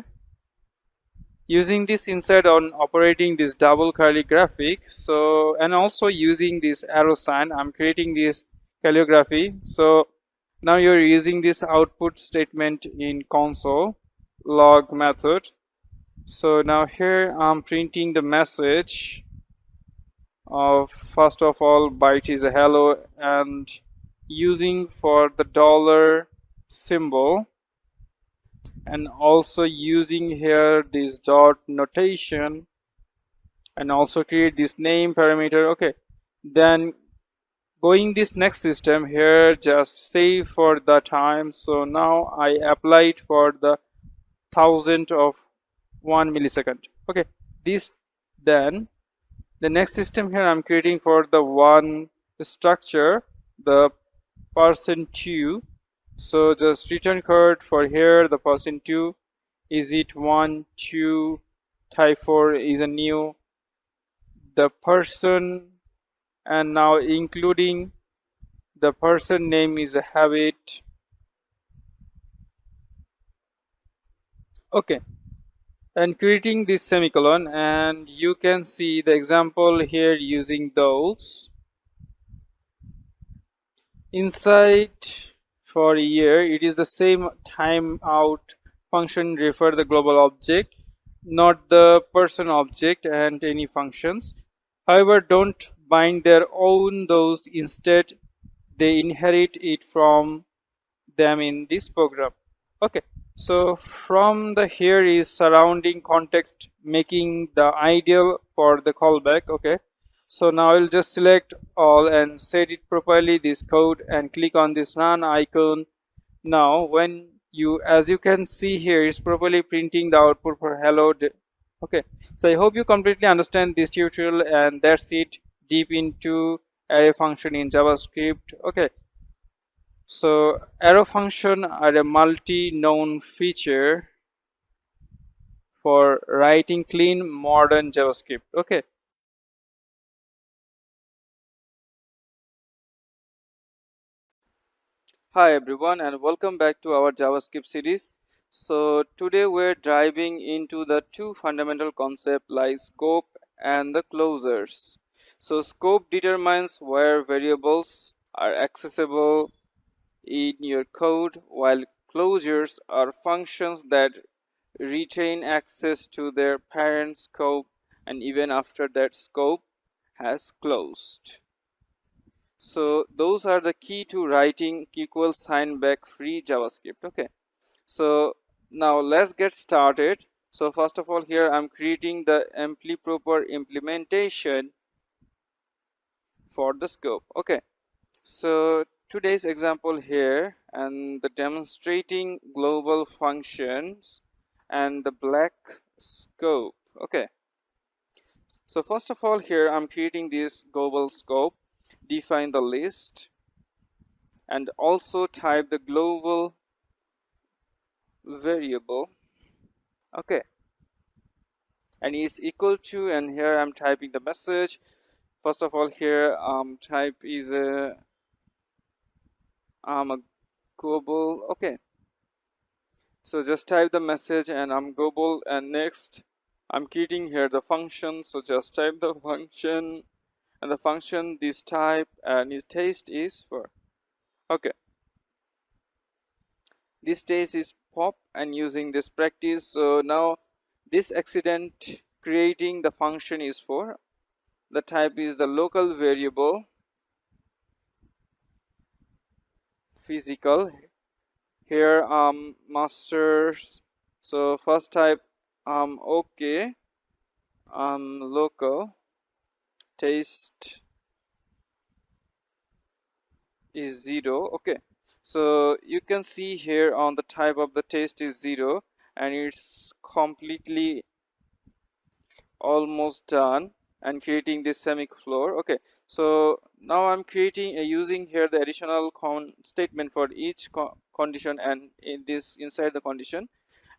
using this inside on operating this double curly graphic. So and also using this arrow sign, I'm creating this calligraphy. So now you're using this output statement in console log method. So now here I'm printing the message of, first of all, byte is a hello, and using for the dollar symbol, and also using here this dot notation, and also create this name parameter. Okay, then going this next system here, just save for the time. So now I applied for the 1000 of 1 millisecond. Okay, this, then the next system here I'm creating for the one structure, the %2. So just return code for here, the %2, is it 1 2 type 4 is a new, the person, and now including the person name is a habit. Okay, and creating this semicolon, and you can see the example here using those. Inside for a year, it is the same timeout function refer the global object, not the person object and any functions. However, don't bind their own those, instead they inherit it from them in this program. Okay, so from the here is surrounding context making the ideal for the callback. Okay, so now I'll just select all and set it properly this code and click on this run icon. Now when you, as you can see here, is properly printing the output for hello. Okay, so I hope you completely understand this tutorial, and that's it, deep into array function in JavaScript. Okay, so arrow function are a multi-known feature for writing clean modern JavaScript. Okay. Hi everyone and welcome back to our JavaScript series. So today we're diving into the two fundamental concepts like scope and the closures. So scope determines where variables are accessible in your code, while closures are functions that retain access to their parent scope and even after that scope has closed. So those are the key to writing equal sign back free JavaScript. Okay, so now let's get started. So first of all, here I'm creating the amply proper implementation for the scope. Okay, so today's example here and the demonstrating global functions and the black scope. Okay, so first of all, here I'm creating this global scope, define the list and also type the global variable. Okay, and is equal to, and here I'm typing the message. First of all, here type is a global. Okay, so just type the message and I'm global, and next I'm creating here the function, so just type the function and the function this type and its taste is for. Okay, this taste is pop and using this practice. So now this accident creating the function is for, the type is the local variable physical. Here masters, so first type okay, local taste is 0. Okay, so you can see here on the type of the taste is 0 and it's completely almost done and creating this semicolon. Okay, so now I'm creating using here the additional statement for each condition and in this inside the condition,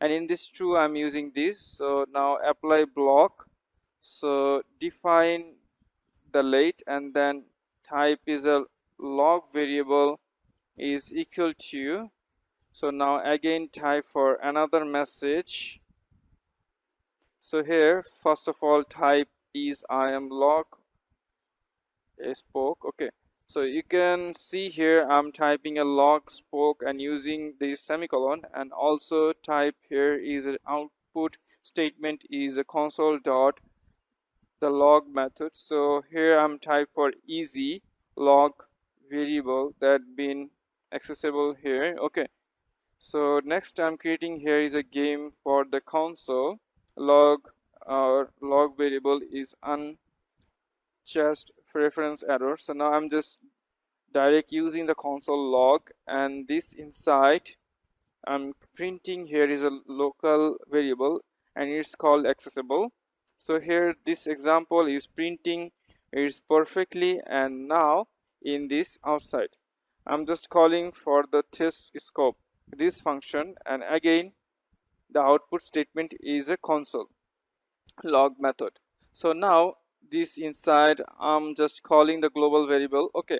and in this true I'm using this. So now apply block, so define the late and then type is a log variable is equal to. So now again type for another message. So here first of all type is I am log a spoke. Okay, so you can see here I'm typing a log spoke and using the semicolon, and also type here is an output statement is a console dot the log method. So here I'm type for easy log variable that been accessible here. Okay, so next I'm creating here is a game for the console log, or log variable is unjust reference error. So now I'm just direct using the console log, and this inside I'm printing here is a local variable and it's called accessible. So here this example is printing is perfectly, and now in this outside I'm just calling for the test scope this function, and again the output statement is a console log method. So now this inside I'm just calling the global variable. Okay,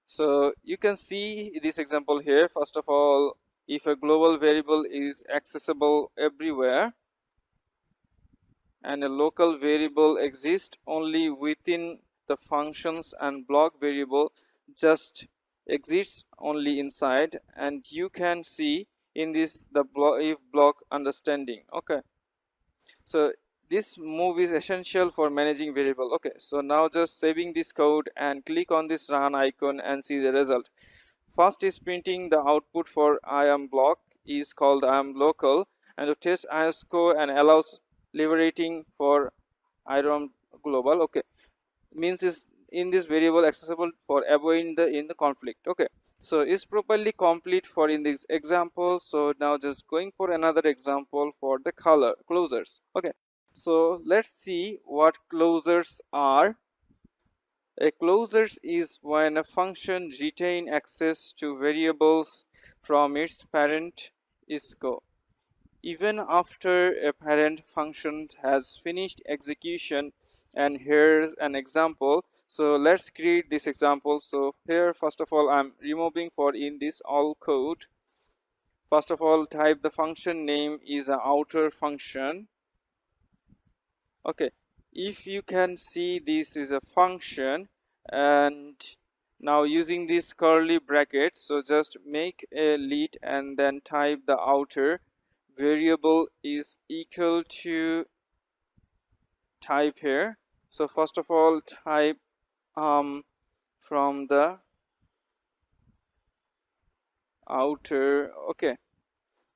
so you can see this example here. First of all, if a global variable is accessible everywhere, and a local variable exists only within the functions, and block variable just exists only inside, and you can see in this the if block understanding. Okay, so this move is essential for managing variable. Okay, so now just saving this code and click on this run icon and see the result. First is printing the output for IAM block is called IAM local, and to test ISCO and allows liberating for IAM global. Okay, means is in this variable accessible for avoiding the in the conflict. Okay, so is properly complete for in this example. So now just going for another example for the color closures. Okay, so let's see what closures are. A closure is when a function retains access to variables from its parent ISCO even after a parent function has finished execution. And here's an example. So let's create this example. So here first of all I'm removing for in this all code. First of all, type the function name is an outer function. Okay, if you can see, this is a function, and now using this curly bracket, so just make a lead and then type the outer variable is equal to type here. So first of all type from the outer. Okay,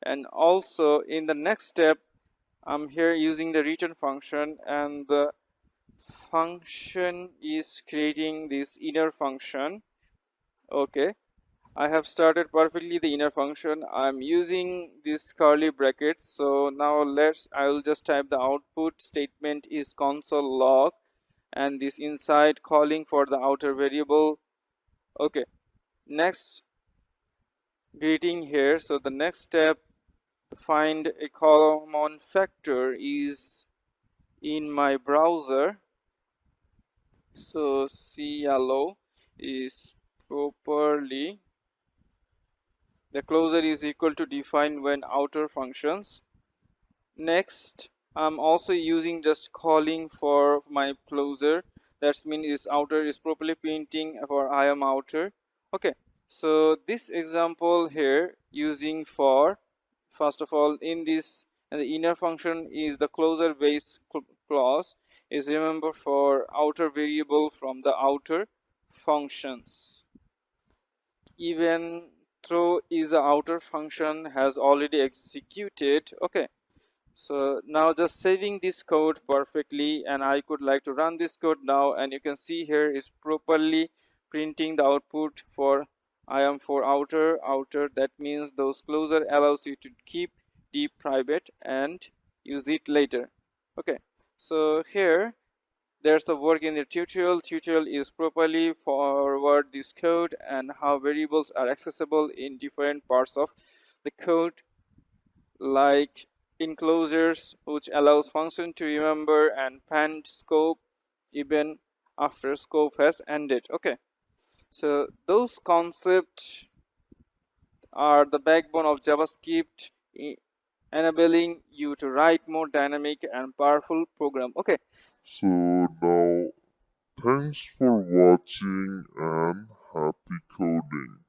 and also in the next step I'm here using the return function, and the function is creating this inner function. Okay, I have started perfectly the inner function. I'm using this curly brackets. So now I will just type the output statement is console log, and this inside calling for the outer variable. Okay, next greeting here. So the next step to find a common factor is in my browser. So CLO is properly the closure is equal to define when outer functions. Next I'm also using just calling for my closure, that means is outer is properly printing for I am outer. Okay, so this example here using for first of all in this, and the inner function is the closure base clause is remember for outer variable from the outer functions. Even though is a outer function has already executed. Okay, so now just saving this code perfectly, and I could like to run this code now, and you can see here is properly printing the output for I am for outer. That means those closure allows you to keep deep private and use it later. Okay, so here there's the work in the tutorial is properly forward this code and how variables are accessible in different parts of the code, like enclosures which allows function to remember and pend scope even after scope has ended. Okay, so those concepts are the backbone of JavaScript, enabling you to write more dynamic and powerful program. Okay, So now, thanks for watching and happy coding.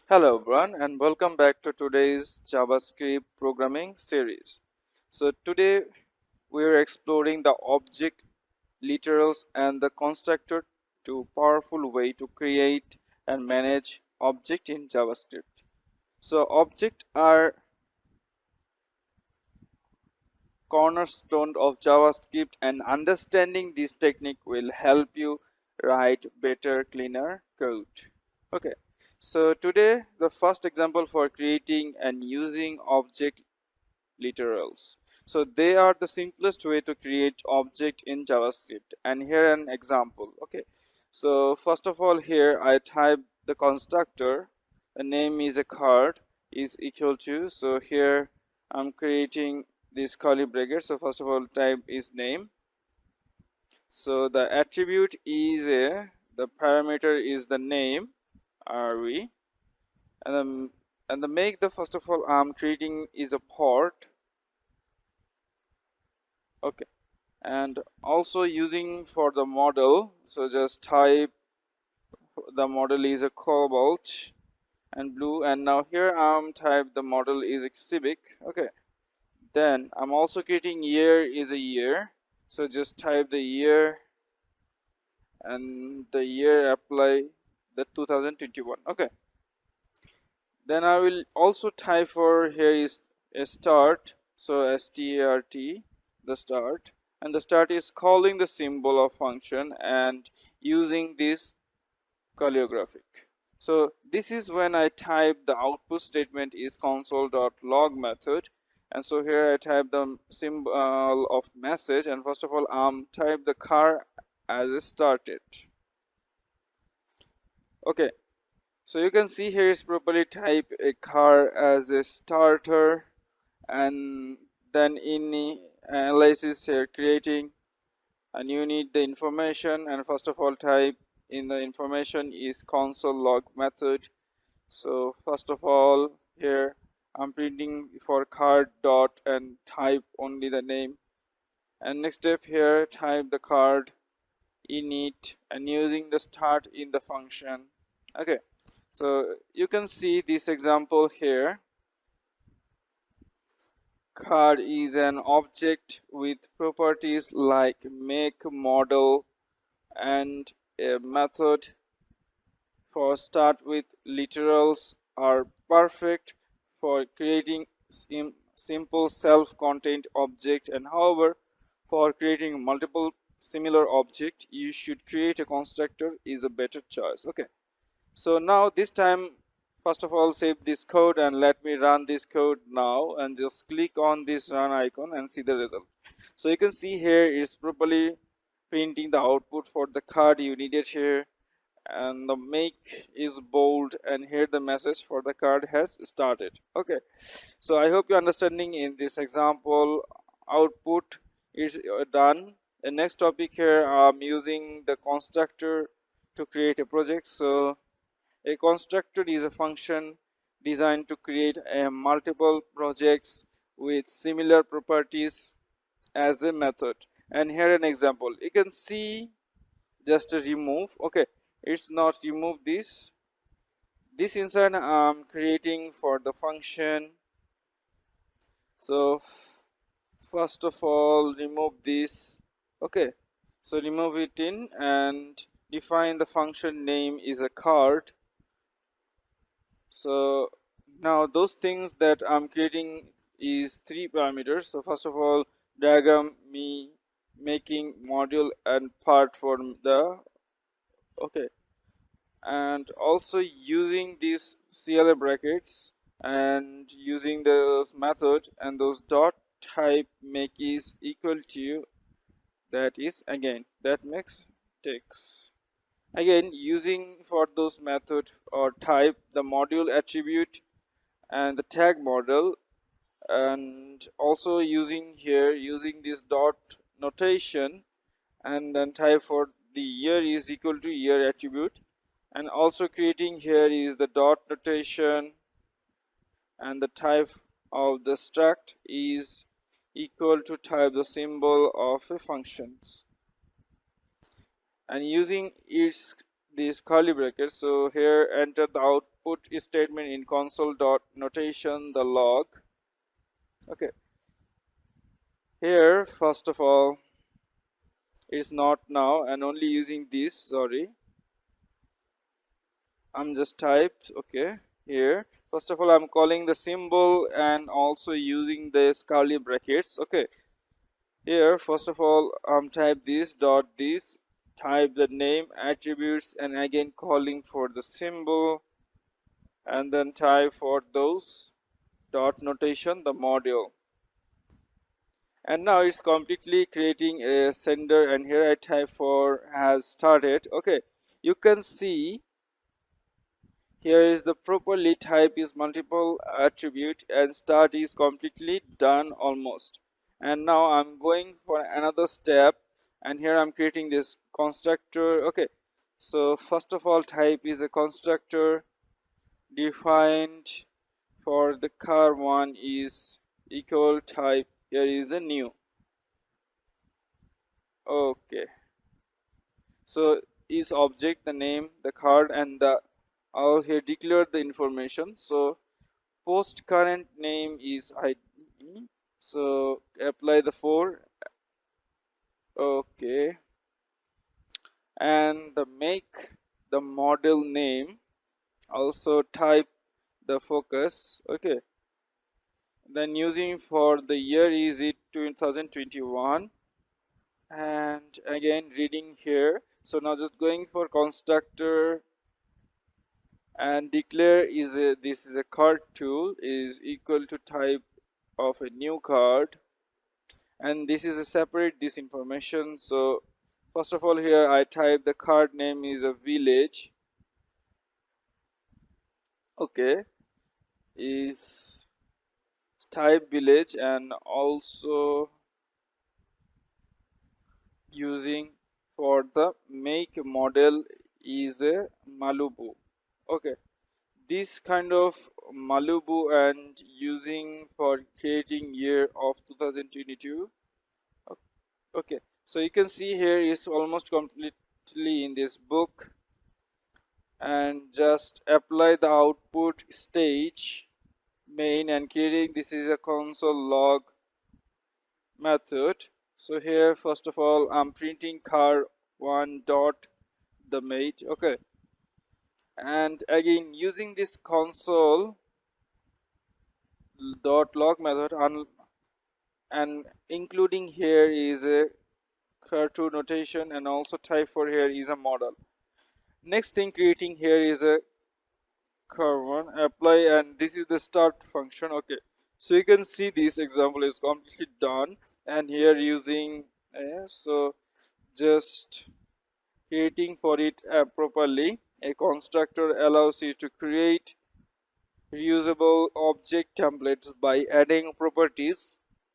hello everyone and welcome back to today's JavaScript programming series. So today we are exploring the object literals and the constructor, two powerful way to create and manage object in JavaScript. So objects are cornerstone of JavaScript, and understanding this technique will help you write better, cleaner code. Okay, so today the first example for creating and using object literals. So they are the simplest way to create object in JavaScript, and here an example. Okay, so first of all here I type the constructor, the name is a card is equal to, so here I'm creating this curly bracket. So first of all type is name, so the attribute is a the parameter is the name rv, and the make, the first of all I'm creating is a port. Okay, and also using for the model, so just type the model is a cobalt and blue, and now here I'm type the model is civic. Okay, then I'm also creating year is a year, so just type the year and the year apply the 2021. Okay, then I will also type for here is a start, so start, the start, and the start is calling the symbol of function and using this calligraphic. So this is when I type the output statement is console.log method, and so here I type the symbol of message, and first of all type the car as a started. Okay, so you can see here is properly type a car as a starter, and then in analysis here creating, and you need the information, and first of all type in the information is console log method. So first of all here I'm printing for card dot and type only the name, and next step here type the card init and using the start in the function. Okay, so you can see this example here. Card is an object with properties like make, model, and a method for start with literals are perfect for creating simple self-contained object, and however for creating multiple similar object you should create a constructor is a better choice. Okay, so now this time first of all save this code and let me run this code now, and just click on this run icon and see the result. So you can see here it's properly printing the output for the card you needed here, and the make is bold, and here the message for the card has started. Okay, so I hope you're understanding in this example. Output is done. The next topic here I'm using the constructor to create a project. So a constructor is a function designed to create a multiple projects with similar properties as a method. And here an example, you can see just a remove. Okay, it's not remove this inside I'm creating for the function. So first of all remove this. Okay, so remove it in and define the function name is a card. So now those things that I'm creating is 3 parameters. So first of all diagram me making module and part for the, okay, and also using these CLA brackets and using those method and those dot type make is equal to, that is again that makes text. Again using for those method or type the module attribute and the tag model, and also using here using this dot notation, and then type for the year is equal to year attribute, and also creating here is the dot notation, and the type of the struct is equal to type the symbol of a functions, and using its this curly bracket. So here enter the output statement in console dot notation the log. Okay, here first of all it's not now and only using this, sorry, I'm just typed. Okay, here first of all I'm calling the symbol and also using the curly brackets. Okay, here first of all type this dot this, type the name attributes, and again calling for the symbol, and then type for those dot notation the module, and now it's completely creating a sender, and here I type for has started. Okay, you can see here is the properly type is multiple attribute and start is completely done almost. And now I'm going for another step, and here I'm creating this constructor. Okay, So first of all, type is a constructor defined for the car1 is equal type. Here is a new. Okay, so is object the name, the card, and the I'll here declare the information. So post current name is id, so apply the for. Okay, and the make the model name, also type the focus. Okay, then using for the year is it 2021, and again reading here. So now just going for constructor and declare is this is a card tool is equal to type of a new card, and this is a separate this information. So first of all, here I type the card name is a village. Okay, is type village, and also using for the make model is a Malibu. Okay, this kind of Malibu, and using for creating year of 2022. Okay, so you can see here is almost completely in this book, and just apply the output stage main and creating this is a console log method. So here first of all I'm printing car1 dot the mate. Okay, and again using this console dot log method and including here is a car2 notation, and also type for here is a model. Next thing creating here is a car1 apply, and this is the start function. Okay, so you can see this example is completely done, and here using so just creating for it properly. A constructor allows you to create reusable object templates by adding properties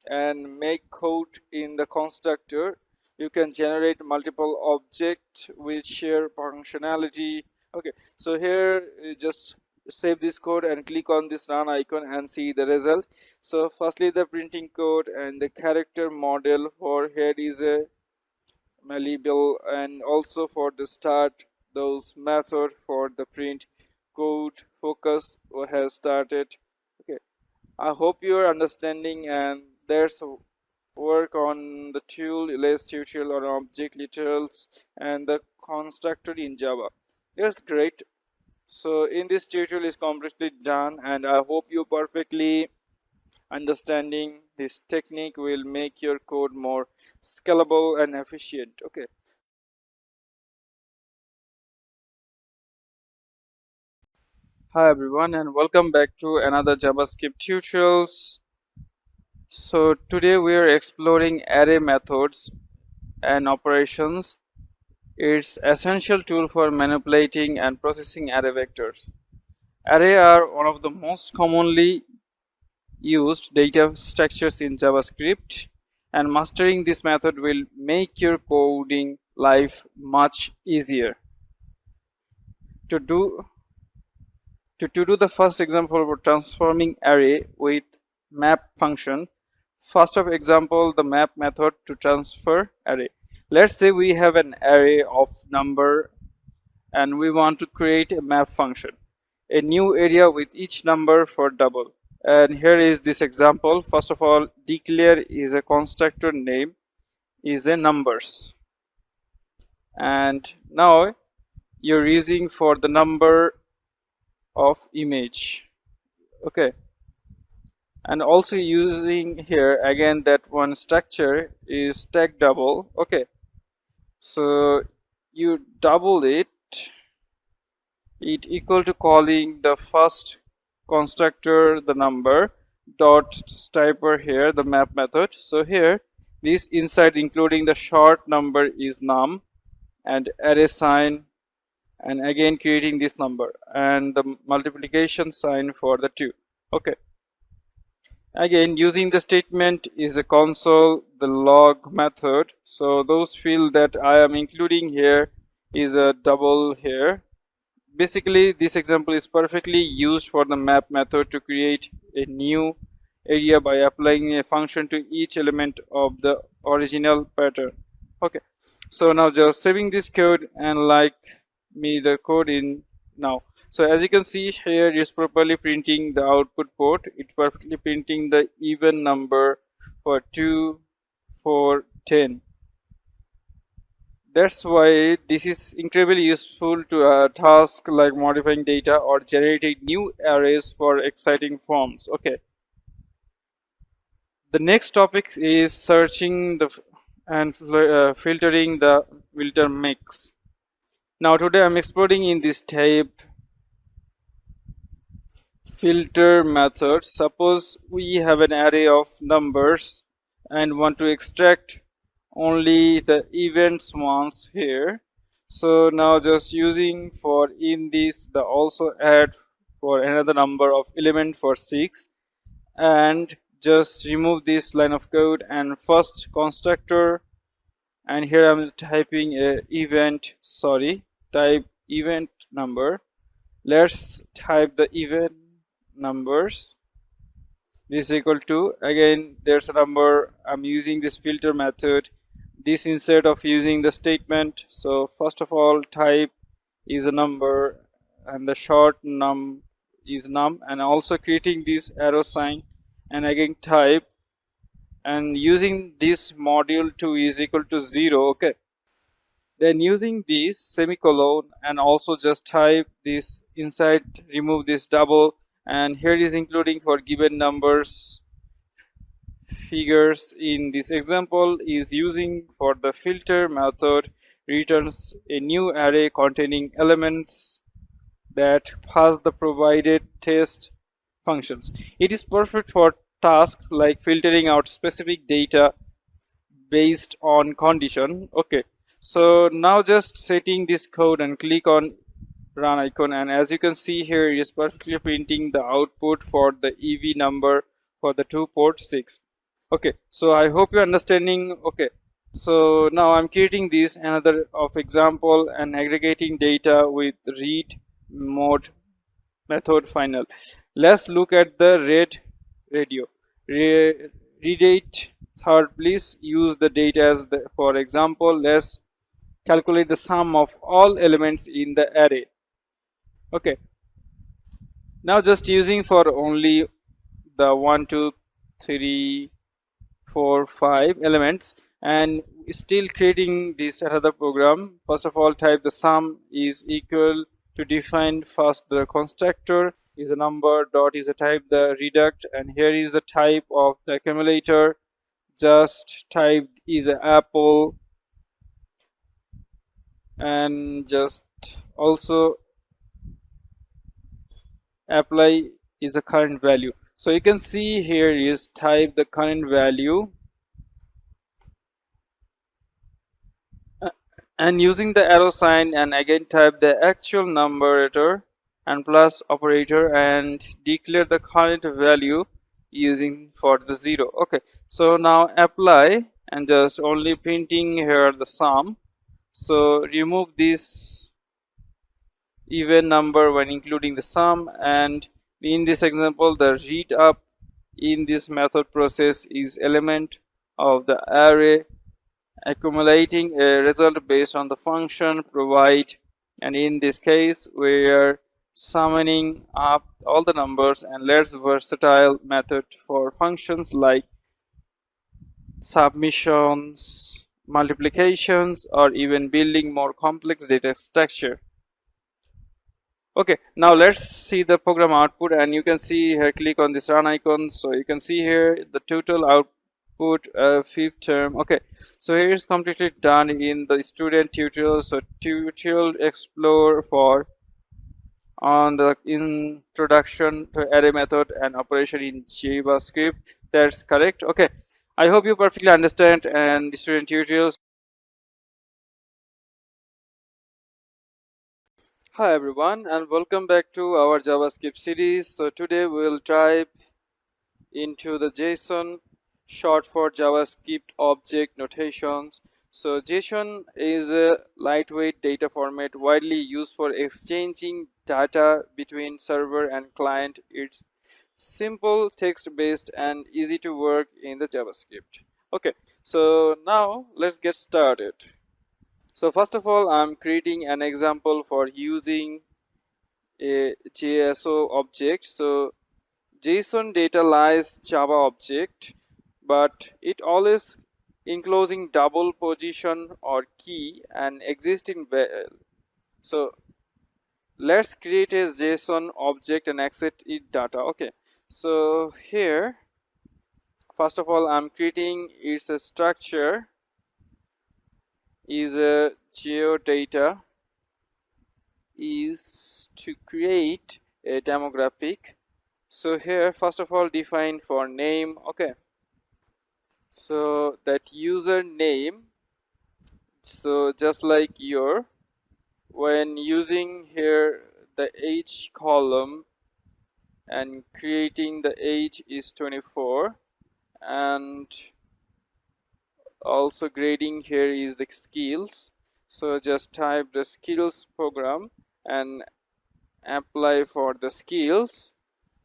and make code in the constructor. You can generate multiple objects which share functionality. Okay, so here you just save this code and click on this run icon and see the result. So firstly the printing code and the character model for here is a malleable, and also for the start those method for the print code focus has started. Okay, I hope you are understanding, and there's a work on the tool less tutorial on object literals and the constructor in Java. Yes, great. So in this tutorial is completely done, and I hope you perfectly understanding this technique will make your code more scalable and efficient. Okay, hi everyone, and welcome back to another JavaScript tutorials. So today we are exploring array methods and operations. It's essential tool for manipulating and processing array vectors. Array are one of the most commonly used data structures in JavaScript, and mastering this method will make your coding life much easier. To do the first example for transforming array with map function, first of example the map method to transfer array. Let's say we have an array of number and we want to create a map function, a new area with each number for double. And here is this example. First of all, declare is a constructor name is a numbers, and now you're using for the number of image. Okay, and also using here again that one structure is stack double. Okay, so you double it equal to calling the first constructor the number dot striper here the map method. So here this inside including the short number is num and array sign, and again creating this number and the multiplication sign for the 2. Okay, again using the statement is a console the log method. So those field that I am including here is a double here. Basically, this example is perfectly used for the map method to create a new area by applying a function to each element of the original pattern. Okay, so now just saving this code and like me the code in now. So as you can see here, it's properly printing the output port. It's perfectly printing the even number for 2, 4, 10. That's why this is incredibly useful to a task like modifying data or generating new arrays for exciting forms. Okay. The next topic is searching and filtering the filter mix. Now today I'm exploring in this type filter method. Suppose we have an array of numbers and want to extract only the events ones here. So now just using for in this the also add for another number of element for 6 and just remove this line of code and first constructor, and here I'm typing a type event number. Let's type the event numbers. This is equal to, again there's a number. I'm using this filter method this instead of using the statement. So first of all, type is a number and the short num is num, and also creating this arrow sign and again type, and using this module 2 is equal to 0. Okay, then using this semicolon and also just type this inside, remove this double, and here is including for given numbers figures. In this example is using for the filter method returns a new array containing elements that pass the provided test functions. It is perfect for tasks like filtering out specific data based on condition. Okay, so now just setting this code and click on run icon, and as you can see here, it is perfectly printing the output for the EV number for the 2 port 6. Okay, so I hope you're understanding. Okay, so now I'm creating this another of example and aggregating data with read mode method final. Let's look at the read third. Please use the data as the, for example, let's calculate the sum of all elements in the array. Okay, now just using for only the 1, 2, 3, 4, 5 elements and still creating this another program. First of all, type the sum is equal to define first the constructor is a number, dot is a type the reduct, and here is the type of the accumulator, just type is an apple, and just also apply is the current value. So you can see here is type the current value and using the arrow sign, and again type the actual numerator and plus operator and declare the current value using for the 0. Okay, so now apply and just only printing here the sum. So remove this even number when including the sum, and in this example the read up in this method process is element of the array accumulating a result based on the function provide, and in this case we are summoning up all the numbers, and let's versatile method for functions like submissions, multiplications, or even building more complex data structure. Okay, now let's see the program output, and you can see here, click on this run icon. So you can see here the total output fifth term. Okay, so here is completely done in the student tutorial. So tutorial explore for on the introduction to array method and operation in JavaScript. That's correct. Okay, I hope you perfectly understand and the student tutorials. Hi everyone, and welcome back to our JavaScript series. So today we'll dive into the JSON, short for JavaScript object notations. So JSON is a lightweight data format widely used for exchanging data between server and client. It's simple, text based, and easy to work in the JavaScript. Okay, so now let's get started. So first of all, I'm creating an example for using a JSO object. So JSON data lies Java object, but it always enclosing double position or key and existing so let's create a JSON object and accept it data. Okay, so here first of all I'm creating its a structure is a geodata is to create a demographic. So here first of all define for name. Okay, so that user name, so just like your when using here the age column and creating the age is 24, and also grading here is the skills. So just type the skills program and apply for the skills.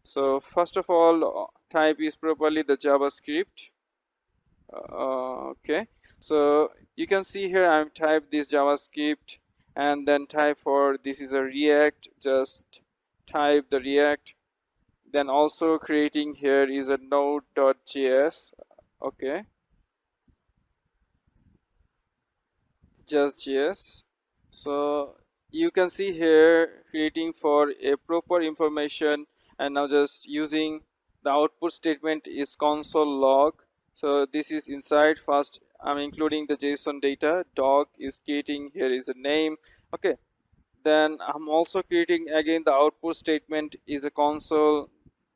So first of all type is properly the JavaScript. Okay, so you can see here I'm type this JavaScript and then type for this is a React, just type the React, then also creating here is a Node.js. Okay, just JS. So you can see here creating for a proper information, and now just using the output statement is console log. So this is inside. First I'm including the JSON data, dog is creating here is a name. Okay, then I'm also creating again the output statement is a console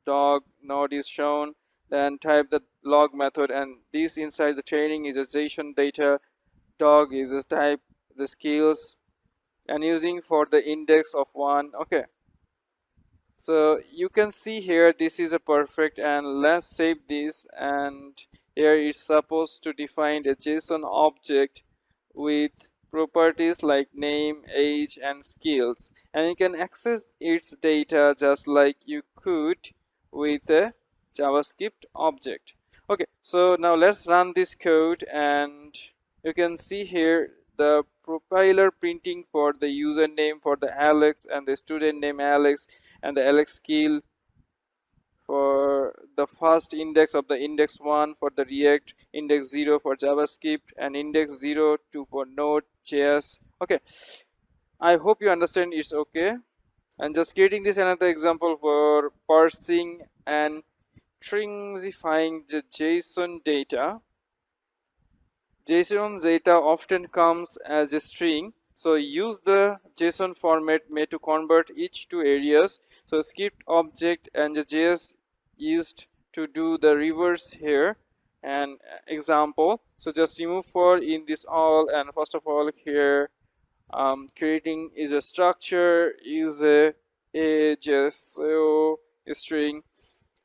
dog node is shown, then type the log method, and this inside the training is a JSON data, dog is a type the skills, and using for the index of 1. Okay, so you can see here this is a perfect, and let's save this, and here it's supposed to define a JSON object with properties like name, age, and skills, and you can access its data just like you could with a JavaScript object. Okay, so now let's run this code, and you can see here the profiler printing for the username for the Alex and the student name Alex, and the Alex skill for the first index of the index 1 for the React, index 0 for JavaScript, and index 0 2 for Node.js. Okay, I hope you understand it's okay. And just creating this another example for parsing and stringifying the JSON data. JSON data often comes as a string, so use the JSON format made to convert each to areas. So script object and the JS used to do the reverse here, and example. So just remove for in this all, and first of all here creating is a structure is a JSO string.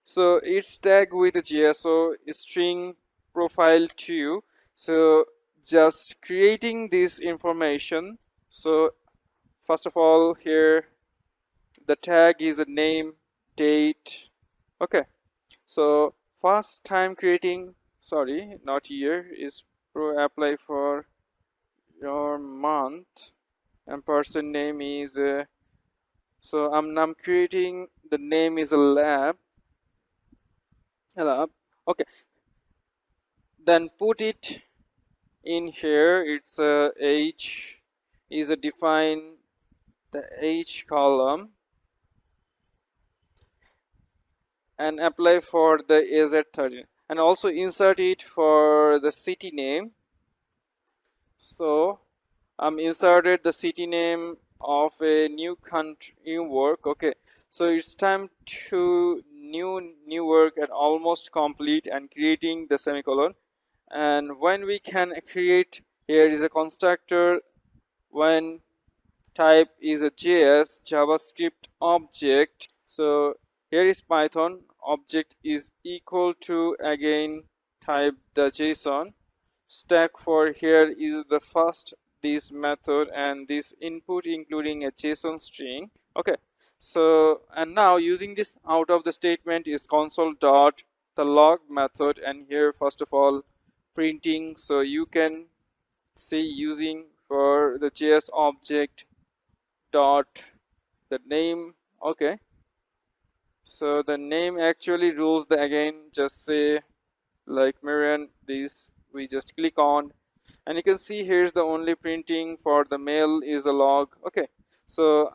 So it's tag with a JSO string profile 2. So just creating this information. So first of all here the tag is a name, date. Okay, so first time creating, sorry, not year, is pro apply for your month, and person name is so I'm creating the name is a lab. Okay, then put it in here. It's age is a define the age column and apply for the AZ13, and also insert it for the city name. So I'm inserted the city name of a new country, new work. Okay, so it's time to new work and almost complete, and creating the semicolon. And when we can create, here is a constructor when type is a JS JavaScript object. So here is Python object is equal to again type the JSON, stack for here is the first this method and this input including a JSON string. Okay, so and now using this out of the statement is console dot the log method, and here first of all printing, so you can see using for the JS object dot the name. Okay, so the name actually rules the again just say like Marian, this we just click on, and you can see here's the only printing for the mail is the log. Okay, so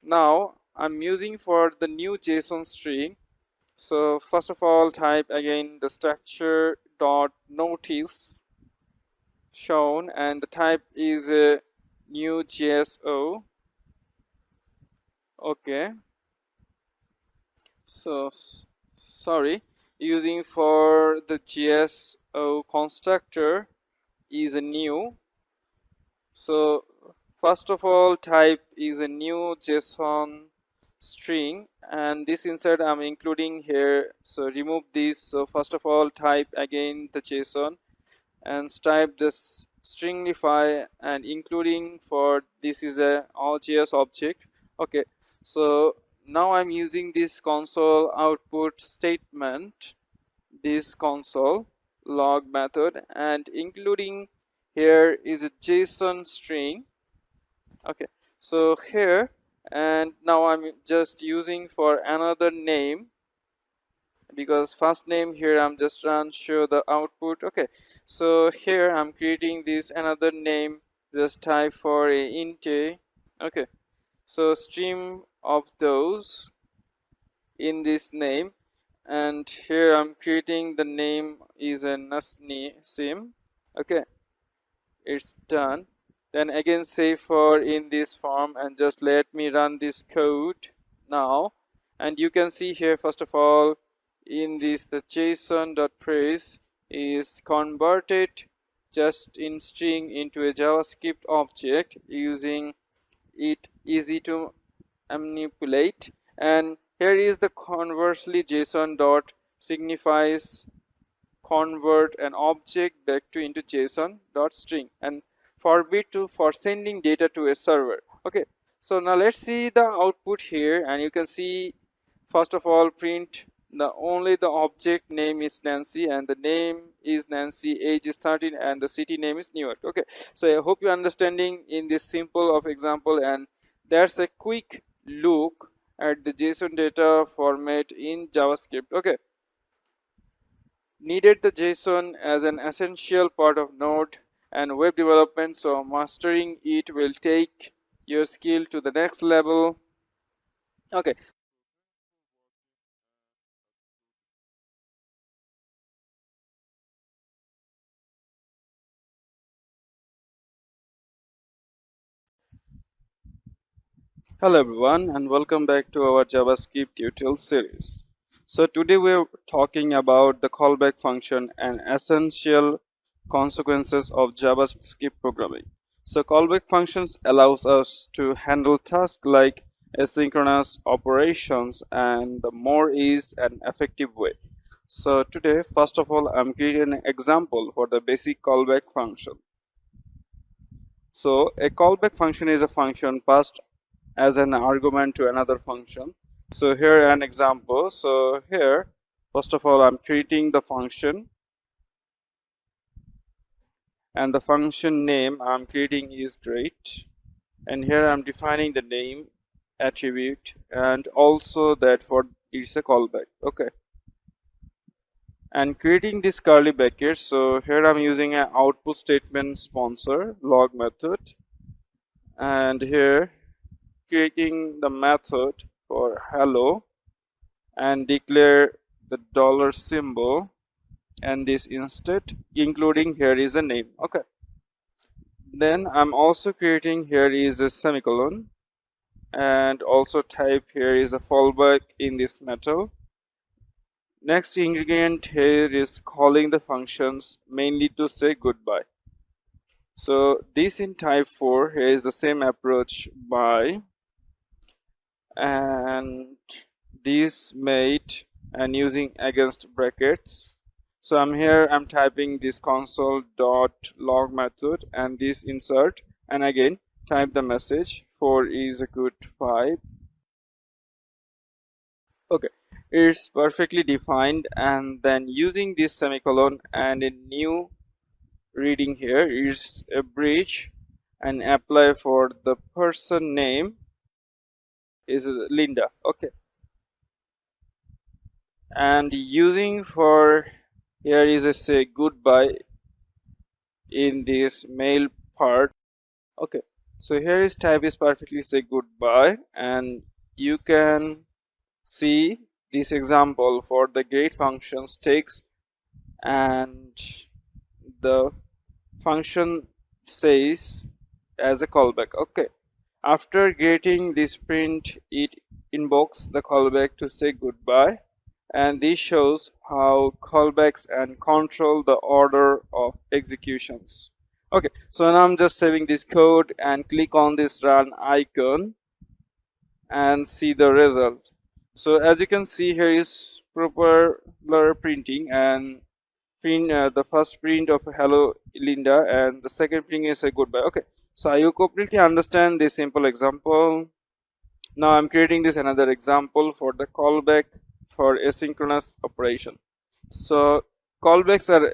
now I'm using for the new JSON string. So first of all type again the structure dot notice shown, and the type is a new JSO. Okay, so sorry, using for the JSO constructor is a new. So first of all type is a new JSON string, and this inside I'm including here, so remove this. So first of all type again the JSON and type this stringify, and including for this is a all.js object. Okay, so now I'm using this console output statement, this console log method, and including here is a JSON string. Okay, so here, and now I'm just using for another name because first name here I'm just run show the output. Okay, so here I'm creating this another name, just type for a int a. Okay, so stream of those in this name, and here I'm creating the name is a sim. Okay, it's done. Then again save for in this form, and just let me run this code now, and you can see here first of all in this the json.praise is converted just in string into a JavaScript object using it easy to manipulate, and here is the conversely json dot signifies convert an object back to into json dot string and forbid to for sending data to a server. Okay, so now let's see the output here, and you can see first of all print the only the object name is Nancy, and the name is Nancy, age is 13, and the city name is New York. Okay, so I hope you're understanding in this simple of example, and that's a quick look at the JSON data format in JavaScript. Okay, needed the JSON as an essential part of Node and web development, so mastering it will take your skill to the next level. Okay, hello everyone and welcome back to our JavaScript tutorial series. So today we're talking about the callback function and essential consequences of JavaScript programming. So callback functions allows us to handle tasks like asynchronous operations and the more is an effective way. So today first of all I'm creating an example for the basic callback function. So a callback function is a function passed as an argument to another function. So here an example. So here first of all I'm creating the function, and the function name I'm creating is great, and here I'm defining the name attribute and also that for it's a callback. Okay, and creating this curly bracket. So here I'm using an output statement sponsor log method, and here creating the method for hello and declare the dollar symbol and this instead including here is a name. Okay, then I'm also creating here is a semicolon and also type here is a fallback in this method. Next ingredient here is calling the functions mainly to say goodbye. So this in type 4 here is the same approach by, and this made and using against brackets So I'm typing this console.log method and this insert, and again type the message 4 is a good 5. Okay, it's perfectly defined, and then using this semicolon and a new reading here is a bridge and apply for the person name is Linda. Okay, and using for here is a say goodbye in this mail part. Okay, so here is type is perfectly say goodbye, and you can see this example for the get functions takes, and the function says as a callback. Okay, after getting this print, it invokes the callback to say goodbye, and this shows how callbacks and control the order of executions. Okay, so now I'm just saving this code and click on this run icon and see the result. So as you can see, here is propeller printing, and print the first print of hello Linda, and the second print is a goodbye. Okay, so you completely understand this simple example. Now I'm creating this another example for the callback for asynchronous operation. So callbacks are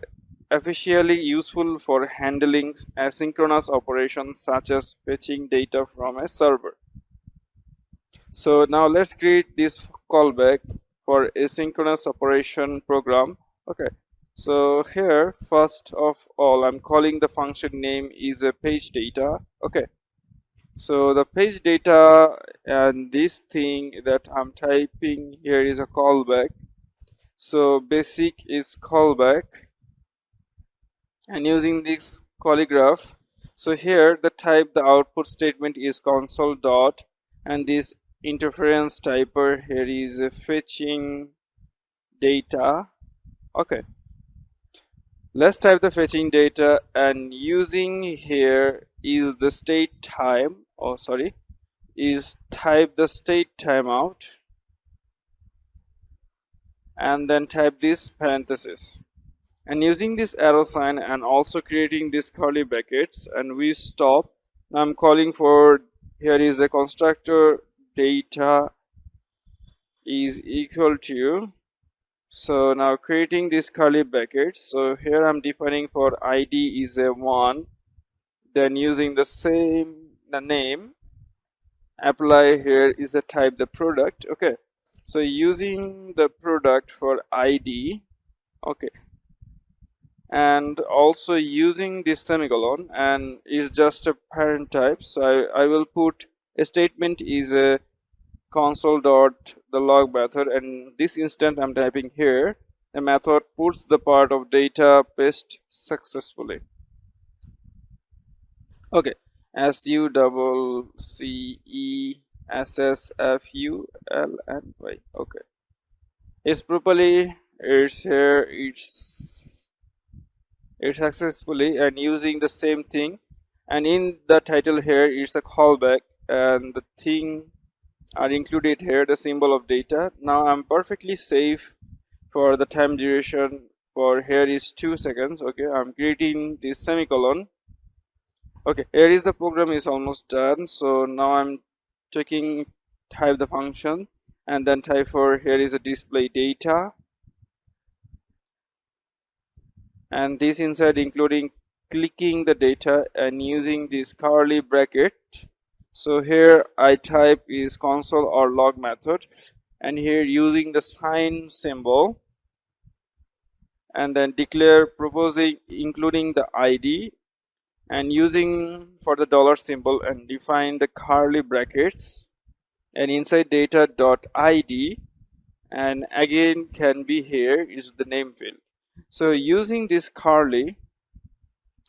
officially useful for handling asynchronous operations such as fetching data from a server. So now let's create this callback for asynchronous operation program. Okay, so here first of all I'm calling the function name is a page data. Okay, so the page data and this thing that I'm typing here is a callback. So basic is callback, and using this calligraph, so here the type the output statement is console dot, and this interference typer here is fetching data. Okay, let's type the fetching data, and using here is the state time, is type the state timeout, and then type this parenthesis, and using this arrow sign and also creating this curly brackets, and we stop. Now I'm calling for here is a constructor data is equal to, so now creating this curly brackets, so here I'm defining for id is a 1, then using the name apply here is the type the product. Okay, so using the product for id. Okay, and also using this semicolon and is just a parent type, so I will put a statement is a console dot the log method, and this instant I'm typing here the method puts the part of data paste successfully. Okay, SUCCESSFULNY. Okay, it's properly, it's here, it's successfully, and using the same thing, and in the title here is the callback, and the thing are included here the symbol of data. Now I'm perfectly safe for the time duration for here is 2 seconds. Okay, I'm creating this semicolon. Okay, here is the program is almost done, so now I'm type the function and then type for here is a display data, and this inside including clicking the data and using this curly bracket. So here I type is console or log method, and here using the sign symbol, and then declare proposing including the id, and using for the dollar symbol and define the curly brackets, and inside data dot id, and again can be here is the name field. So using this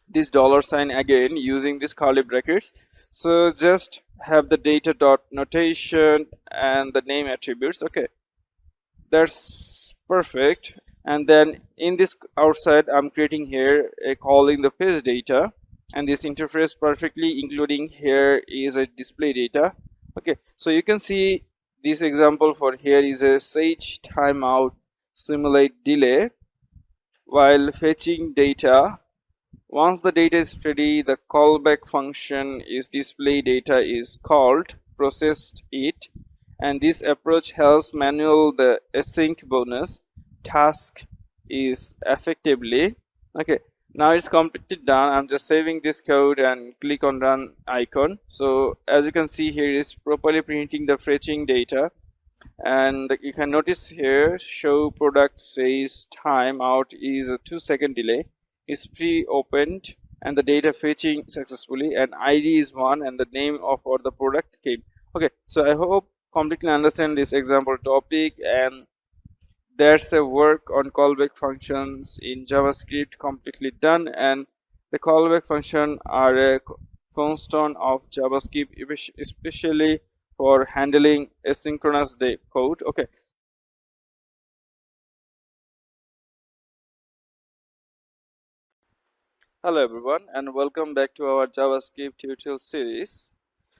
this dollar sign again using this curly brackets, so just have the data dot notation and the name attributes. Okay, that's perfect. And then in this outside I'm creating here a calling the page data, and this interface perfectly including here is a display data. Okay, so you can see this example for here is a sage timeout simulate delay. while fetching data. Once the data is ready, the callback function is display data is called, processed it, and this approach helps manual the async bonus task is effectively. Okay, now it's completely done. I'm just saving this code and click on run icon. So as you can see here, it's properly printing the fetching data, and you can notice here show product says timeout is a 2-second delay, is pre-opened, and the data fetching successfully, and id is 1, and the name of or the product came. Okay, so I hope completely understand this example topic, and that's the work on callback functions in JavaScript completely done. And the callback function are a constant of JavaScript, especially for handling asynchronous code. Okay, hello everyone, and welcome back to our JavaScript tutorial series.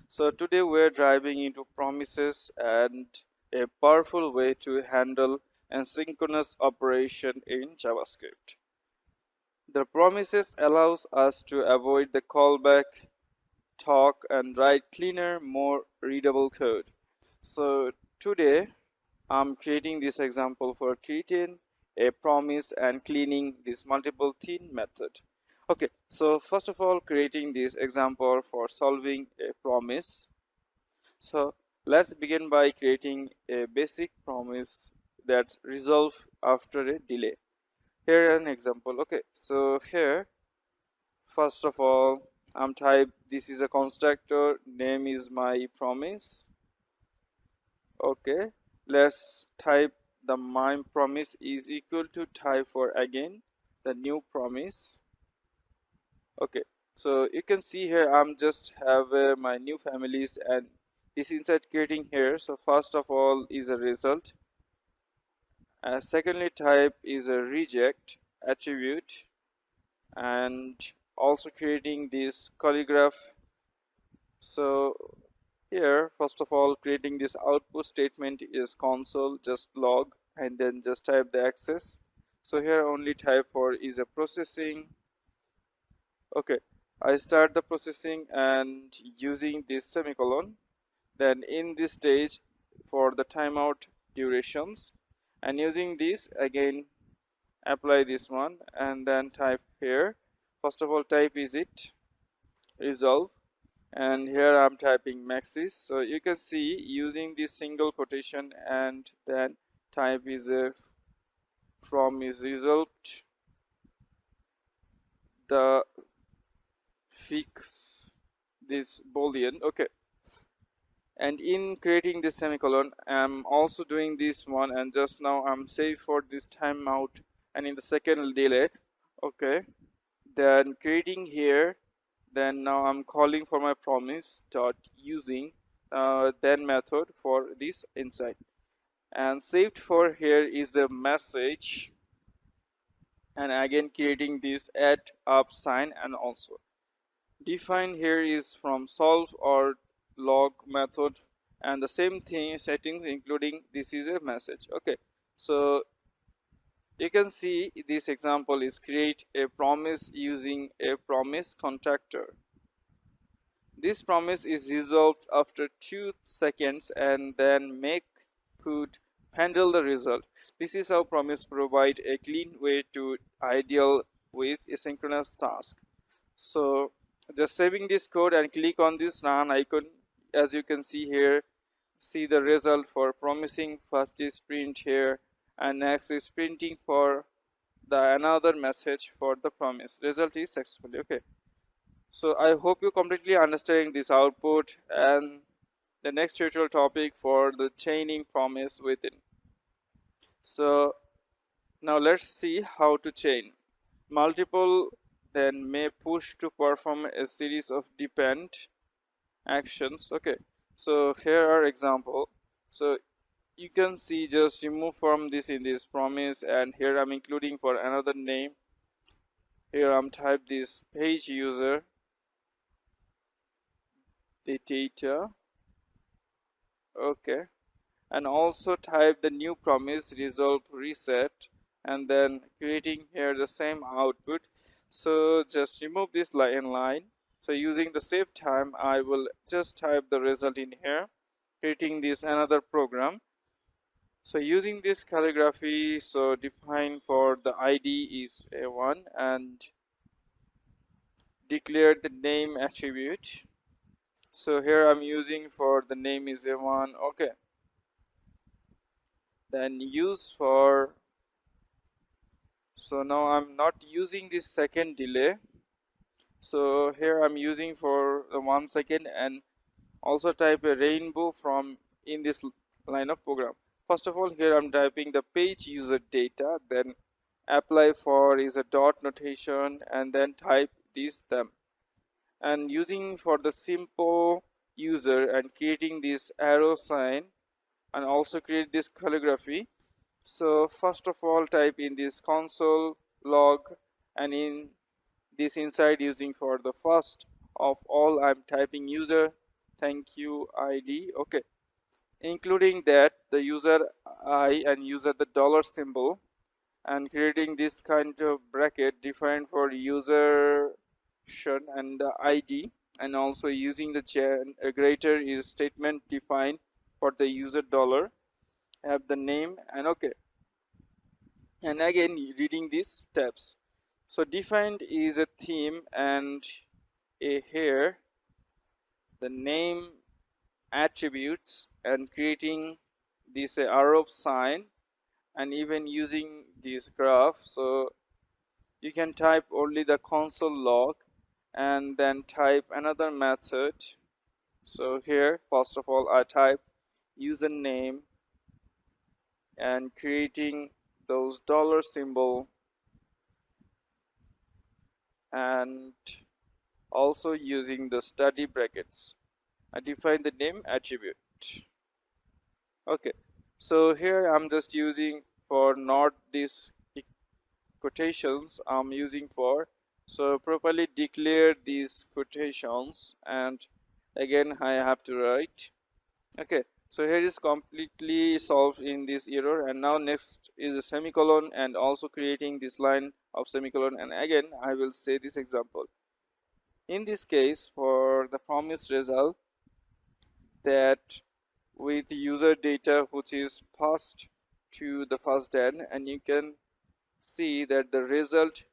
So today we're diving into promises and a powerful way to handle asynchronous operation in JavaScript. The promises allows us to avoid the callback talk and write cleaner, more readable code. So today I'm creating this example for creating a promise and cleaning this multiple thin method. Okay, so first of all, creating this example for solving a promise. So let's begin by creating a basic promise that's resolved after a delay. Here an example. Okay, so here first of all I'm type this is a constructor, name is my promise. Okay, let's type the my promise is equal to type for again the new promise. Okay, so you can see here I'm just have my new families, and this inside creating here. So first of all is a result, secondly type is a reject attribute, and also creating this calligraph. So here first of all creating this output statement is console, just log and then just type the access. So here only type for is a processing. Okay, I start the processing and using this semicolon, then in this stage for the timeout durations, and using this again apply this one and then type here. First of all type is it resolve, and here I'm typing maxis. So you can see using this single quotation and then type is a from is resolved the fix this boolean. Okay, and in creating this semicolon I'm also doing this one, and just now I'm save for this timeout and in the second delay. Okay, then creating here, then now I'm calling for my promise dot using then method for this inside, and saved for here is a message, and again creating this add up sign, and also define here is from solve or log method, and the same thing settings including this is a message. Okay, so you can see this example is create a promise using a promise constructor. This promise is resolved after 2 seconds and then make could handle the result. This is how promise provide a clean way to ideal with asynchronous task. So just saving this code and click on this run icon. As you can see here, see the result for promising. First is print here, and next is printing for the another message for the promise. Result is successfully. Okay, so I hope you completely understanding this output, and the next tutorial topic for the chaining promise within. So now let's see how to chain multiple, then may push to perform a series of depend actions. Okay, so here are example. So you can see just remove from this in this promise, and here I'm including for another name. Here I'm type this page user the data. Okay, and also type the new promise resolve reset, and then creating here the same output. So just remove this line. So using the save time, I will just type the result in here, creating this another program. So using this calligraphy, so define for the ID is a1 and declare the name attribute. So here I'm using for the name is a1. Okay, then use for, so now I'm not using this second delay, so here I'm using for the 1 second, and also type a rainbow from in this line of program. First of all, here I'm typing the page user data, then apply for is a dot notation, and then type this them, and using for the simple user and creating this arrow sign and also create this calligraphy. So first of all, type in this console log, and in this inside using for the first of all I'm typing user thank you ID. Okay, including that the user I and user the dollar symbol, and creating this kind of bracket defined for user and the ID, and also using the greater is statement defined for the user dollar, have the name, and okay, and again reading these steps. So defined is a theme and a here the name attributes, and creating this arrow sign, and even using this graph. So you can type only the console log and then type another method. So here first of all I type username and creating those dollar symbol, and also using the study brackets I define the name attribute. Okay, so here I'm just using for not this quotations I'm using for, so properly declare these quotations, and again I have to write. Okay, so here is completely solved in this error, and now next is a semicolon and also creating this line of semicolon, and again I will say this example. In this case for the promised result, that with user data which is passed to the first den, and you can see that the result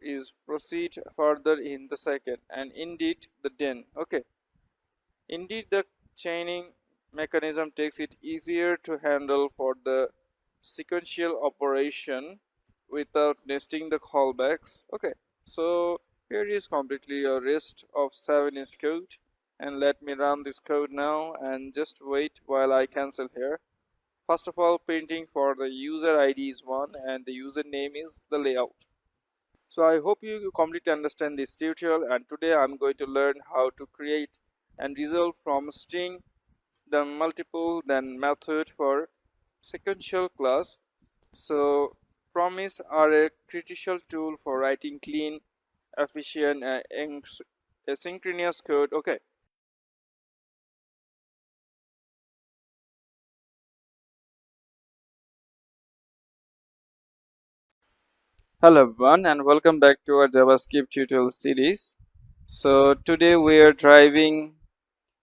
is proceed further in the second, and indeed the den. Okay, indeed the chaining mechanism takes it easier to handle for the sequential operation without nesting the callbacks. Okay, so here is completely a rest of 7 is code, and let me run this code now and just wait while I cancel here. First of all, printing for the user ID is 1 and the username is the layout. So I hope you completely understand this tutorial, and today I'm going to learn how to create and resolve from string the multiple then method for sequential class. So promise are a critical tool for writing clean, efficient and asynchronous code. Okay. Hello everyone, and welcome back to our JavaScript tutorial series. So today we are driving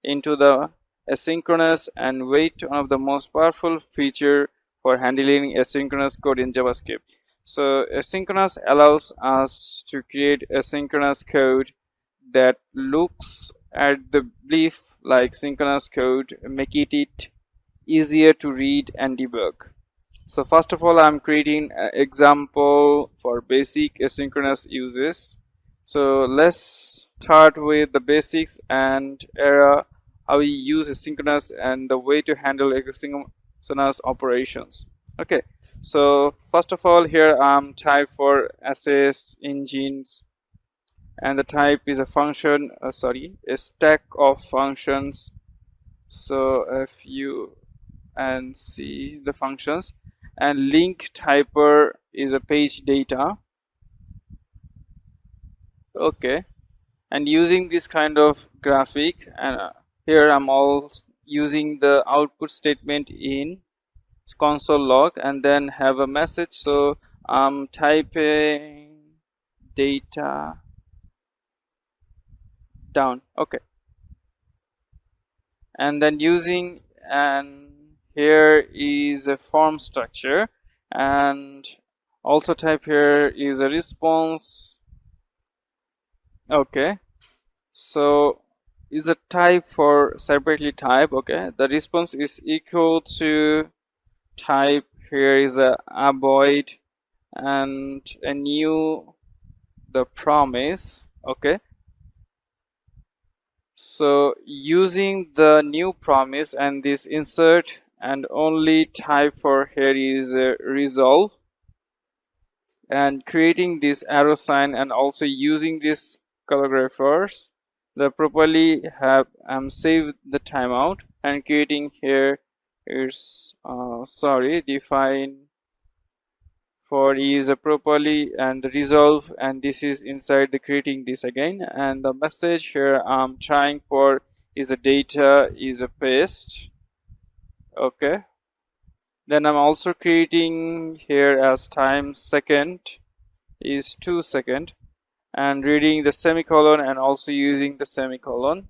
into the asynchronous and wait, one of the most powerful feature for handling asynchronous code in JavaScript. So asynchronous allows us to create asynchronous code that looks at the belief like synchronous code, make it easier to read and debug. So first of all, I'm creating an example for basic asynchronous uses. So let's start with the basics and era how we use asynchronous and the way to handle asynchronous operations. Okay, so first of all, here I'm type for SS engines, and the type is a function, a stack of functions. So if you and see the functions, and link typer is a page data. Okay, and using this kind of graphic, and here I'm also using the output statement in console log and then have a message. So I'm typing data down. Okay, and then using, and here is a form structure, and also type here is a response. Okay, so is a type for separately type. Okay, the response is equal to type, here is a avoid and a new the promise. Okay, so using the new promise and this insert, and only type for here is resolve, and creating this arrow sign, and also using this calligraphers, the properly have saved the timeout, and creating here is sorry, define for is properly and resolve, and this is inside the creating this again, and the message here I'm trying for is a data is a paste. Okay, then I'm also creating here as time second is 2 seconds, and reading the semicolon and also using the semicolon,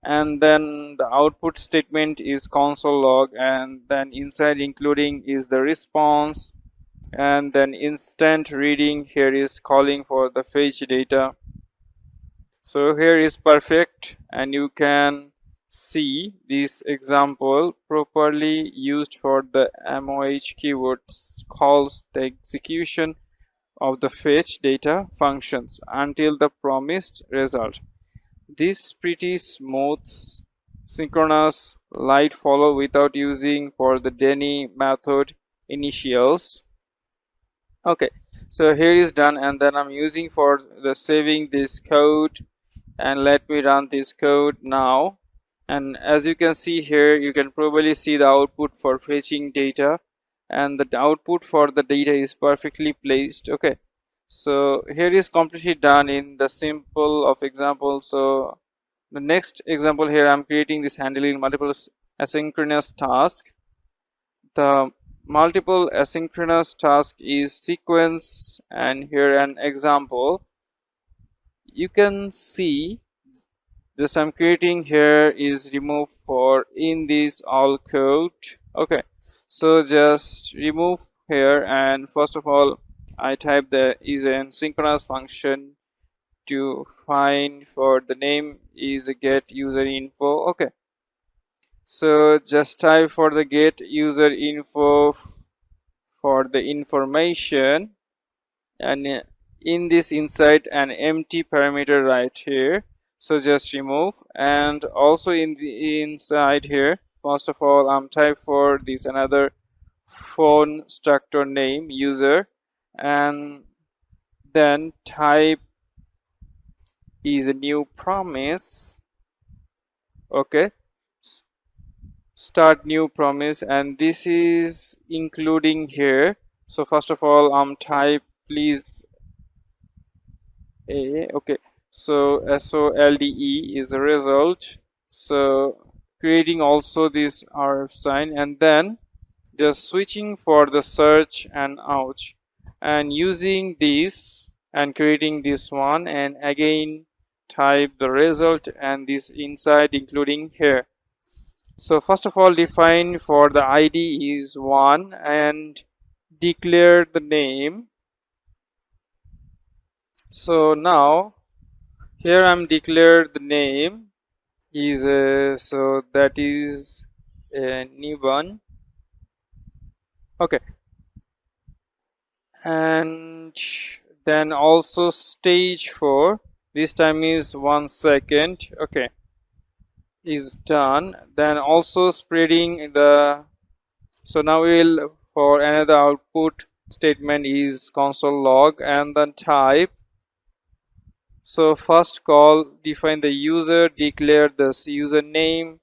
and then the output statement is console log, and then inside including is the response, and then instant reading here is calling for the fetch data. So here is perfect, and you can see this example properly used for the MOH keywords calls the execution of the fetch data functions until the promised result. This pretty smooth synchronous light follow without using for the Denny method initials. Okay, so here is done, and then I'm using for the saving this code, and let me run this code now. And as you can see here, you can probably see the output for fetching data, and the output for the data is perfectly placed. Okay, so here is completely done in the simple of example. So the next example here, I'm creating this handling multiple asynchronous task. The multiple asynchronous task is sequence, and here an example you can see, just I'm creating here is remove for in this all code. Okay, so just remove here, and first of all I type the is an synchronous function to find for the name is a get user info. Okay, so just type for the get user info for the information, and in this inside an empty parameter right here, so just remove, and also in the inside here first of all I'm type for this another phone structure name user, and then type is a new promise. Okay, start new promise, and this is including here. So first of all I'm type please a. Okay, so solde is a result, so creating also this R sign, and then just switching for the search and ouch, and using this and creating this one, and again type the result and this inside including here. So first of all define for the ID is 1 and declare the name. So now here I'm declared the name is so that is a new one. Okay, and then also stage 4 this time is 1 second. Okay, is done. Then also spreading the, so now we'll for another output statement is console log, and then type. So first call define the user, declare this username.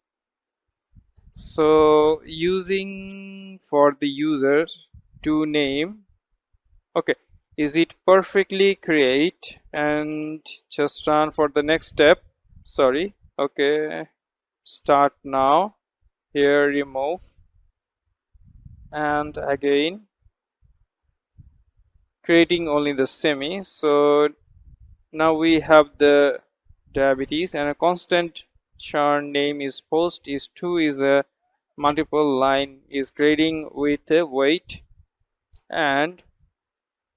So using for the user to name. Okay, is it perfectly create, and just run for the next step. Sorry. Okay, start now. Here remove. and again creating only the semi. So now we have the diabetes, and a constant char name is post is 2 is a multiple line is grading with a weight, and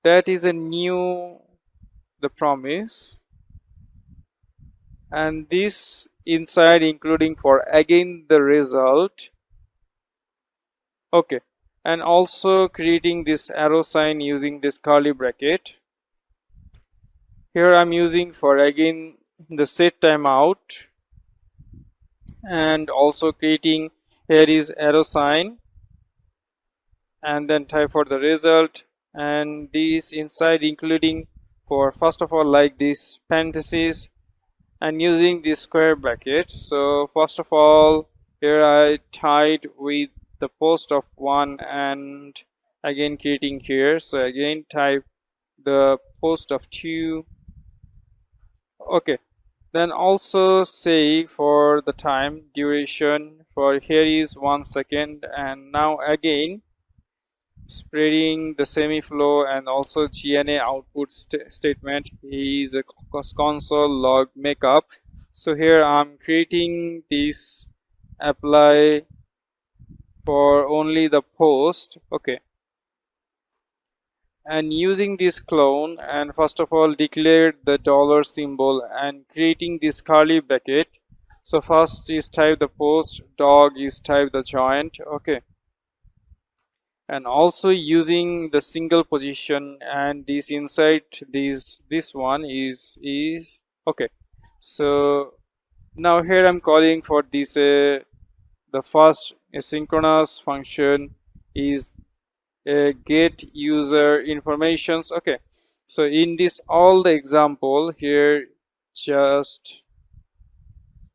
that is a new the promise, and this inside including for again the result. Okay, and also creating this arrow sign using this curly bracket. Here I'm using for again the set timeout, and also creating here is arrow sign and then type for the result, and this inside including for first of all like this parenthesis and using this square bracket. So first of all here I tied with the post of 1 and again creating here, so again type the post of 2. Okay, then also say for the time duration for here is 1 second, and now again spreading the semi-flow and also GNA output statement is a console log makeup. So here I'm creating this apply for only the post. Okay, and using this clone, and first of all declare the dollar symbol and creating this curly bracket. So first is type the post, dog is type the joint. Okay, and also using the single position, and this inside this one is okay. So now here I'm calling for this the first asynchronous function is get user informations. Okay, so in this all the example here just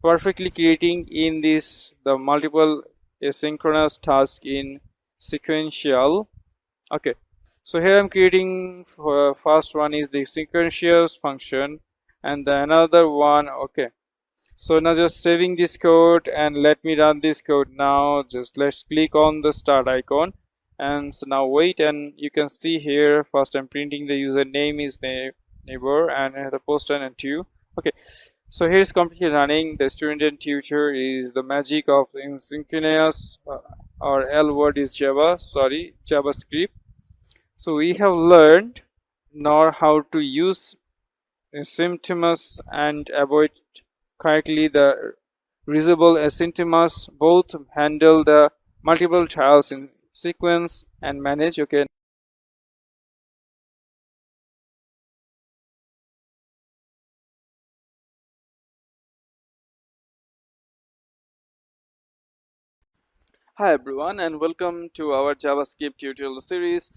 perfectly creating in this the multiple asynchronous task in sequential. Okay, so here I'm creating for first one is the sequential function and the another one. Okay, so now just saving this code and let me run this code now. Just let's click on the start icon, and so now wait, and you can see here first I'm printing the username is neighbor and the post and 2. Okay, so here's completely running. The student and tutor is the magic of asynchronous or L word is JavaScript. So we have learned now how to use asynchronous and avoid correctly the reusable asynchronous, both handle the multiple trials in sequence and manage. Okay, hi everyone and welcome to our JavaScript tutorial series.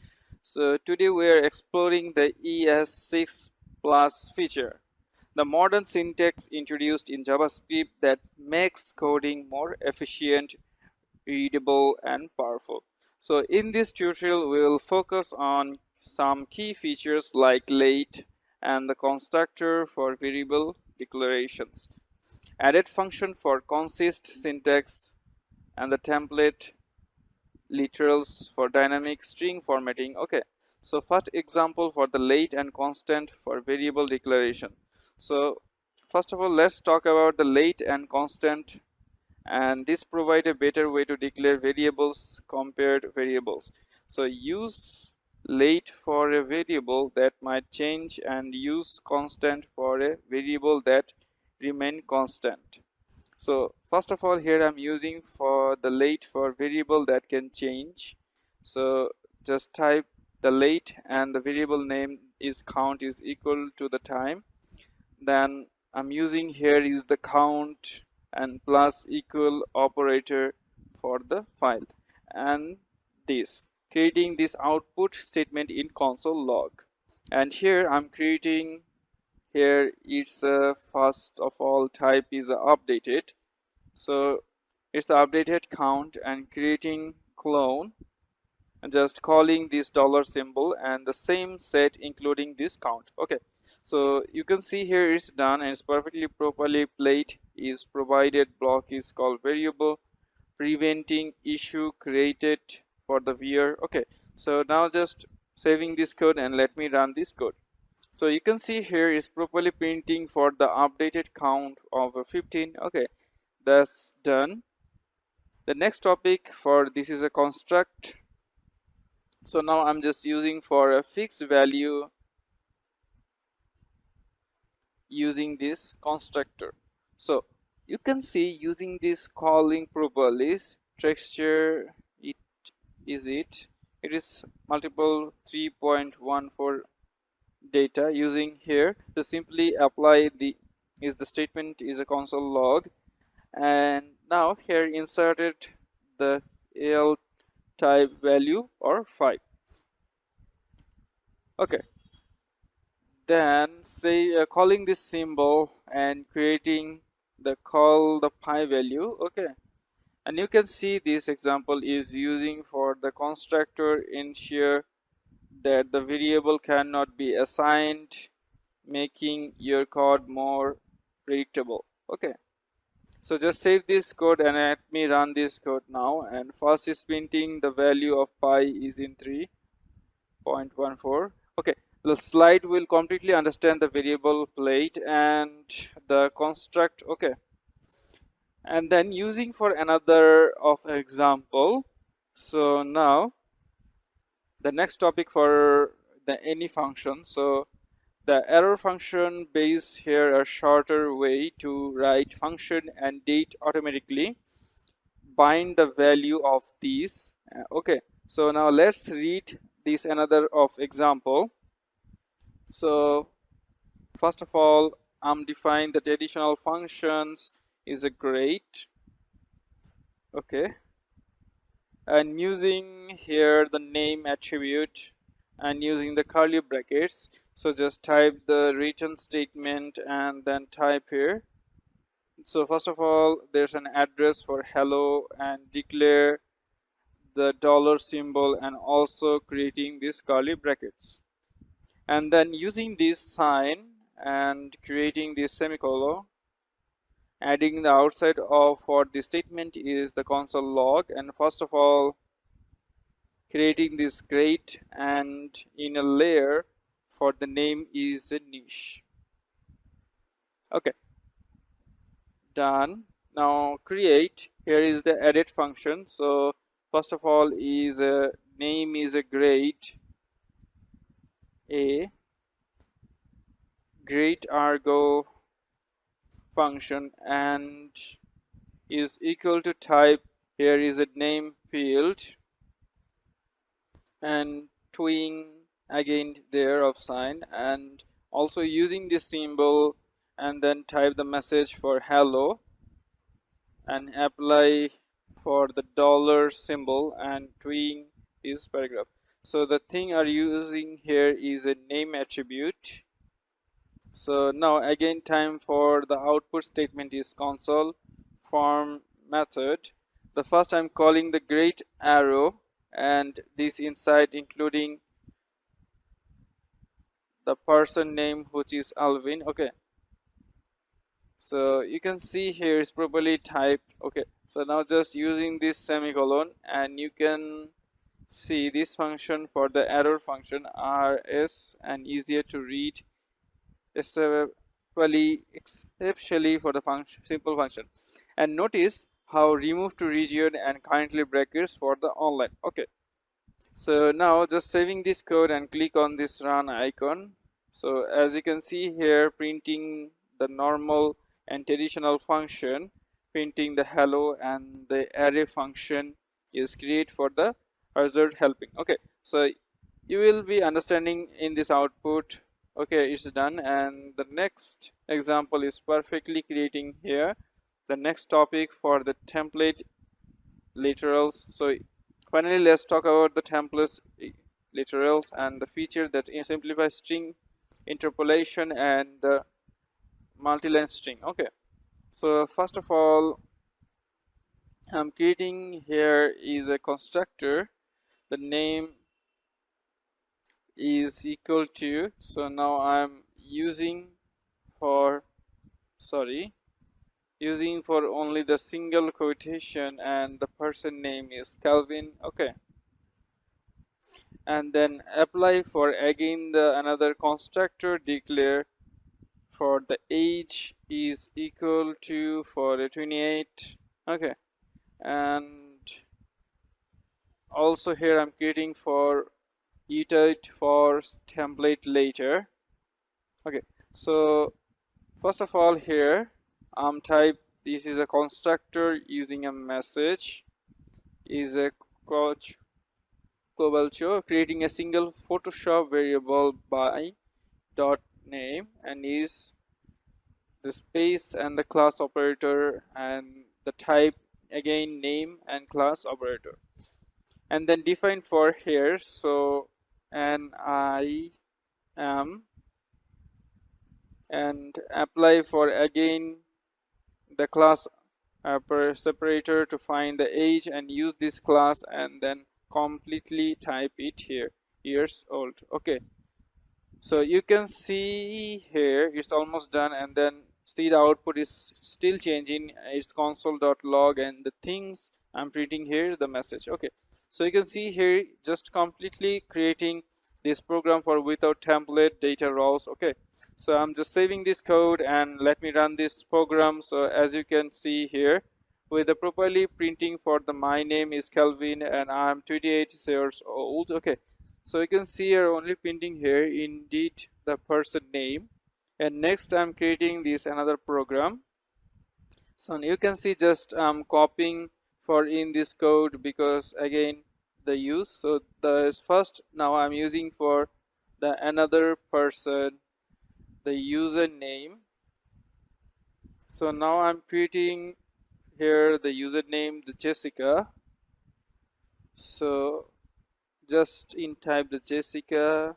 So today we are exploring the ES6 plus feature, the modern syntax introduced in JavaScript that makes coding more efficient, readable and powerful. So in this tutorial we will focus on some key features like late and the constructor for variable declarations, added function for consist syntax, and the template literals for dynamic string formatting. Okay, so first example for the late and constant for variable declaration. So first of all let's talk about the late and constant, and this provide a better way to declare variables compared variables. So use late for a variable that might change and use constant for a variable that remain constant. So first of all here I'm using for the late for variable that can change. So just type the late and the variable name is count is equal to the time. Then I'm using here is the count and plus equal operator for the file, and this creating this output statement in console log. And here I'm creating here it's first of all type is updated, so it's the updated count and creating clone and just calling this dollar symbol and the same set including this count. Okay, so you can see here it's done and it's perfectly properly plate is provided block is called variable preventing issue created for the viewer. Okay, so now just saving this code and let me run this code. So you can see here is properly printing for the updated count of 15. Okay, that's done. The next topic for this is a construct. So now I'm just using for a fixed value using this constructor. So you can see using this calling properly texture it is multiple 3.14 data using here to simply apply the statement is a console log, and now here inserted the al type value or 5. Okay, then say calling this symbol and creating the call the pi value. Okay, and you can see this example is using for the constructor ensure that the variable cannot be assigned, making your code more predictable. Okay, so just save this code and let me run this code now. And first is printing the value of pi is in 3.14. okay, the slide will completely understand the variable plate and the construct. Okay, and then using for another of example. So now the next topic for the any function. So the error function base here a shorter way to write function and date automatically bind the value of these. Okay, so now let's read this another of example. So first of all, I'm define that additional functions is a great. Okay, and using here the name attribute and using the curly brackets. So just type the return statement and then type here. So first of all, there's an address for hello and declare the dollar symbol and also creating these curly brackets, and then using this sign and creating this semicolon, adding the outside of for the statement is the console log, and first of all creating this grade and in a layer for the name is a niche. Okay, done. Now create, here is the edit function. So first of all is a name is a grade argo function and is equal to type, here is a name field and twin again there of sign, and also using this symbol and then type the message for hello and apply for the dollar symbol and twin is paragraph. So the thing are using here is a name attribute. So now again time for the output statement is console form method. The first I'm calling the grade arrow and this inside including the person name which is Alvin. Okay, so you can see here is properly typed. Okay, so now just using this semicolon and you can see this function for the error function rs and easier to read, especially for the function simple function. And notice how remove to region and currently brackets for the online. Okay, so now just saving this code and click on this run icon. So as you can see here printing the normal and traditional function, printing the hello, and the array function is create for the hazard helping. Okay, so you will be understanding in this output. Okay, it's done, and the next example is perfectly creating here the next topic for the template literals. So finally let's talk about the templates literals and the feature that simplifies string interpolation and the multi-line string. Okay, so first of all I'm creating here is a constructor, the name is equal to, so now I'm using for using for only the single quotation and the person name is Calvin. Okay, and then apply for again the another constructor declare for the age is equal to for the 28. Okay, and also here I'm creating for iterate for template later. Okay, so first of all here type this is a constructor using a message is a coach global show creating a single Photoshop variable by dot name and is the space and the class operator and the type again name and class operator, and then define for here so and I am and apply for again the class separator to find the age and use this class and then completely type it here years old. Okay, so you can see here it's almost done, and then see the output is still changing. It's console.log and the things I'm printing here the message. Okay, so you can see here just completely creating this program for without template data rows. Okay, so I'm just saving this code and let me run this program. So as you can see here with the properly printing for the my name is Kelvin and I'm 28 years old. Okay, so you can see here only printing here indeed the person name, and next I'm creating this another program. So you can see just I'm copying for in this code because again the use. So the first now I'm using for the another person the username. So now I'm creating here the username the Jessica. So just in type the Jessica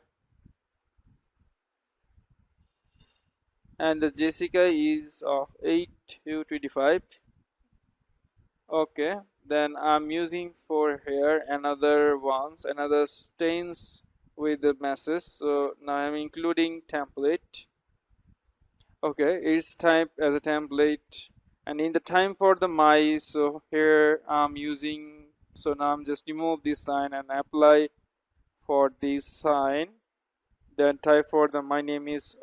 and the Jessica is of 8 to 25. Okay, then I'm using for here another ones another stains with the message. So now I'm including template. Okay, it's typed as a template, and in the time for the my, so here I'm using, so now I'm just remove this sign and apply for this sign, then type for the my name is.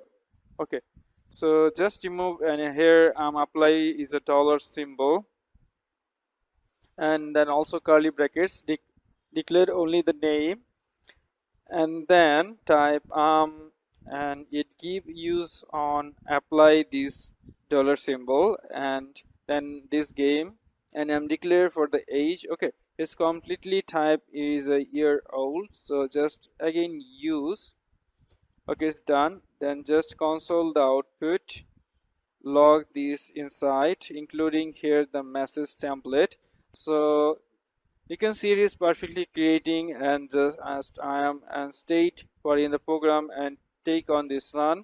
Okay, so just remove, and here apply is a dollar symbol, and then also curly brackets declare only the name, and then type and it give use on apply this dollar symbol, and then this game, and I'm declare for the age. Okay, it's completely type is a year old, so just again use. Okay, it's done. Then just console the output log this inside including here the message template. So you can see it is perfectly creating, and just as I am and state for in the program and take on this run.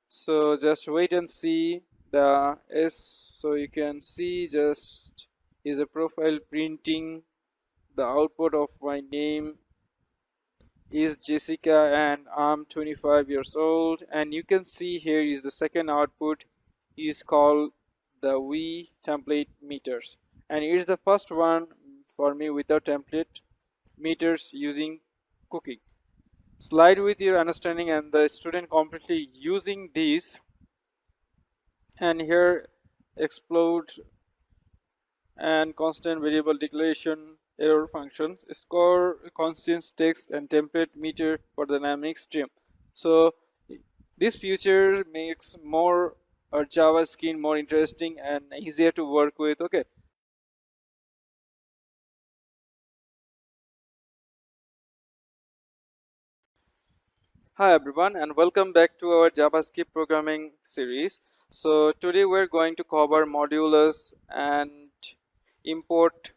So just wait and see the S. So you can see just is a profile printing the output of my name is Jessica and I'm 25 years old, and you can see here is the second output is called the V template meters, and it is the first one for me without template meters using cooking. Slide with your understanding and the student completely using this, and here explode and constant variable declaration error functions score constant text and template meter for the dynamic stream. So this feature makes more JavaScript more interesting and easier to work with. Okay, hi everyone and welcome back to our JavaScript programming series. So today we're going to cover modulus and import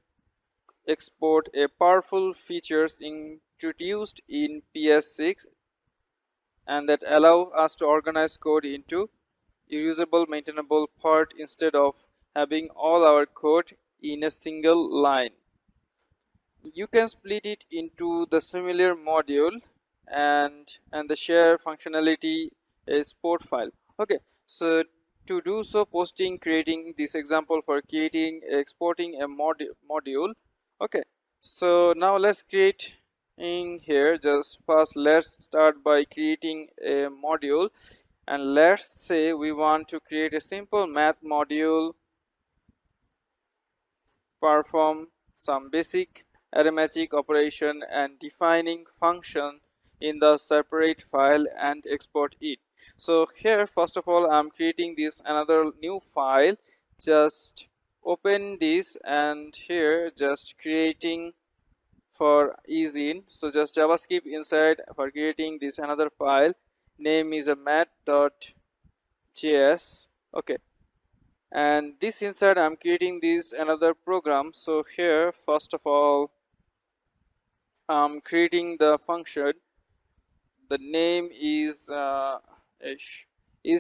export a powerful features introduced in PS6 and that allow us to organize code into reusable maintainable part instead of having all our code in a single line. You can split it into the similar module and the share functionality export file. Okay, so to do so, posting creating this example for creating exporting a module. Okay, so now let's create in here, just first let's start by creating a module, and let's say we want to create a simple math module, perform some basic arithmetic operation and defining function in the separate file and export it. So here first of all I'm creating this another new file. Just open this, and here just creating for ease in, so just JavaScript inside for creating this another file. Name is a math.js. okay, and this inside I'm creating this another program. So here first of all I'm creating the function. The name is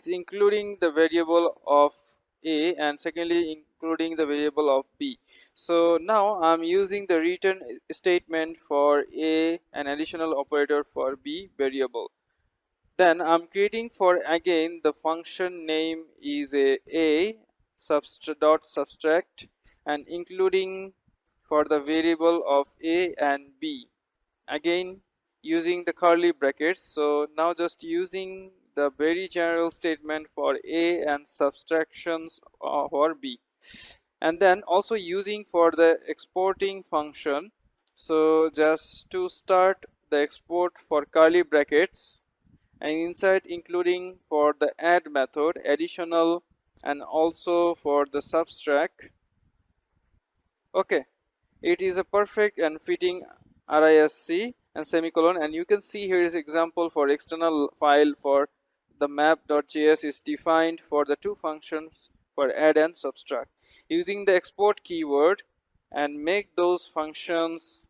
including the variable of a, and secondly including the variable of b. So now I'm using the return statement for a, an additional operator for b variable. Then I'm creating for again the function name is a dot subtract, and including for the variable of a and b, again using the curly brackets. So now just using the very general statement for a and subtractions for b, and then also using for the exporting function. So just to start the export for curly brackets, and inside including for the add method additional, and also for the subtract. okay, it is a perfect and fitting RISC and semicolon, and you can see here is example for external file for the map.js is defined for the two functions for add and subtract, using the export keyword and make those functions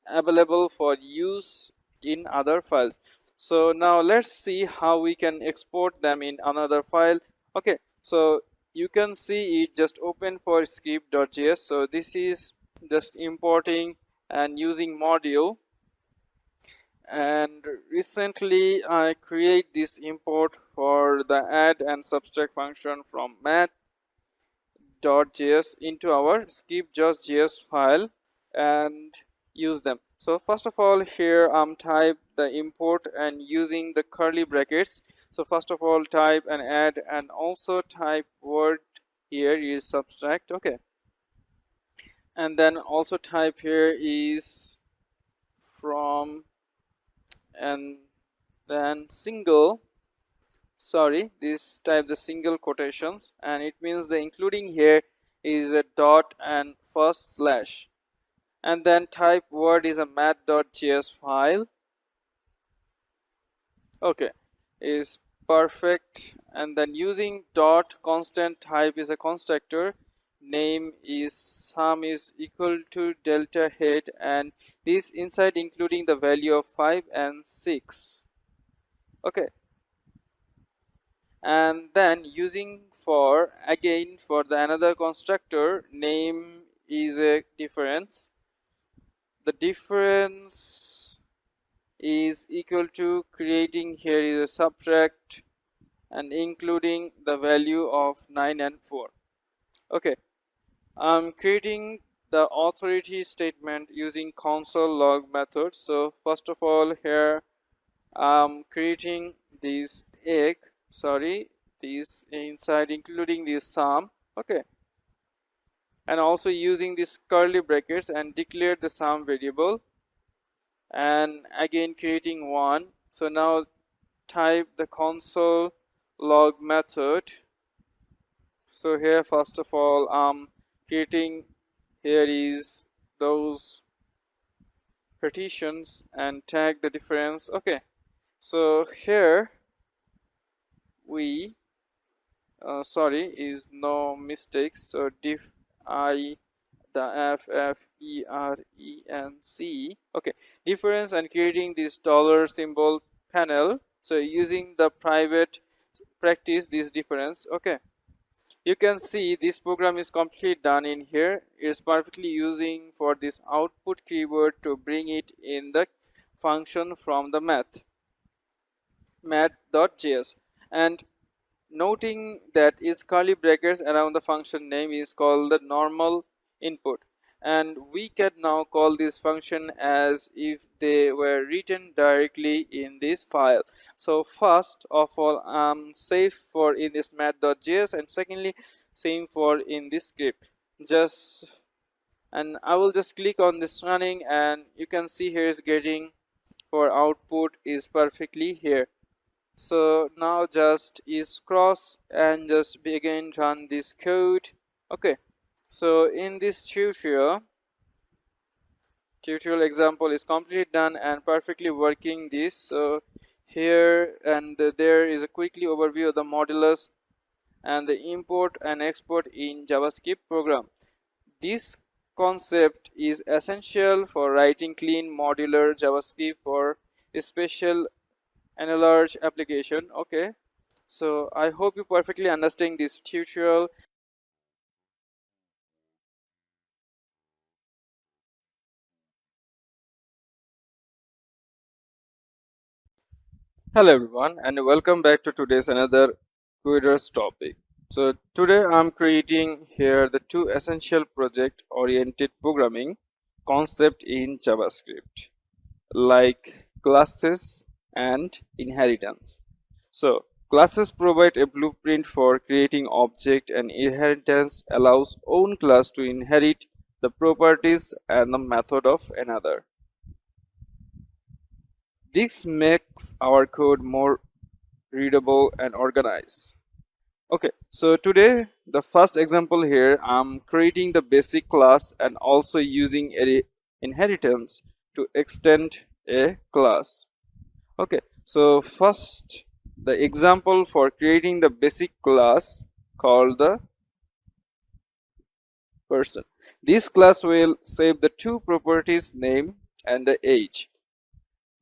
available for use in other files. So now let's see how we can export them in another file. okay, so you can see it just open for script.js. so this is just importing and using module, and recently I create this import for the add and subtract function from math.js into our script.js file and use them. So first of all here type the import and using the curly brackets. So first of all type and add, and also type word here is subtract. okay, and then also type here is from, and then single, sorry, this type the single quotations, and it means the including here is a dot and first slash, and then type word is a math.js file. okay, is perfect, and then using dot constant type is a constructor, name is sum is equal to delta head, and this inside including the value of 5 and 6. okay, and then using for again for the another constructor, name is a difference, the difference is equal to creating here is a subtract and including the value of 9 and 4. okay, I'm creating the authority statement using console log method. So first of all here I'm creating this egg, sorry, this inside including this sum. okay, and also using this curly brackets and declare the sum variable, and again creating one. So now type the console log method. So here first of all creating here is those partitions and tag the difference. okay, so here we sorry is no mistakes, so diff I the f f e r e n c. okay, difference and creating this dollar symbol panel, so using the private practice this difference. okay, you can see this program is completely done in here. It's perfectly using for this output keyword to bring it in the function from the math.js, and noting that is curly brackets around the function name is called the normal input, and we can now call this function as if they were written directly in this file. So first of all, safe for in this math.js, and secondly same for in this script. And I will just click on this running, and you can see here is getting for output is perfectly here. So now just is cross and just begin run this code. Okay, so in this tutorial example is completely done and perfectly working this. So here and there is a quickly overview of the modulus and the import and export in JavaScript program. This concept is essential for writing clean modular JavaScript for a special and a large application. Okay, so I hope you perfectly understand this tutorial. Hello everyone, and welcome back to today's another Twitters topic. So today I'm creating here the two essential project oriented programming concept in JavaScript, like classes and inheritance. So classes provide a blueprint for creating object, and inheritance allows own class to inherit the properties and the method of another. This makes our code more readable and organized. Okay, so today the first example here, I'm creating the basic class and also using a inheritance to extend a class. Okay, so first the example for creating the basic class called the person. This class will save the two properties, name and the age,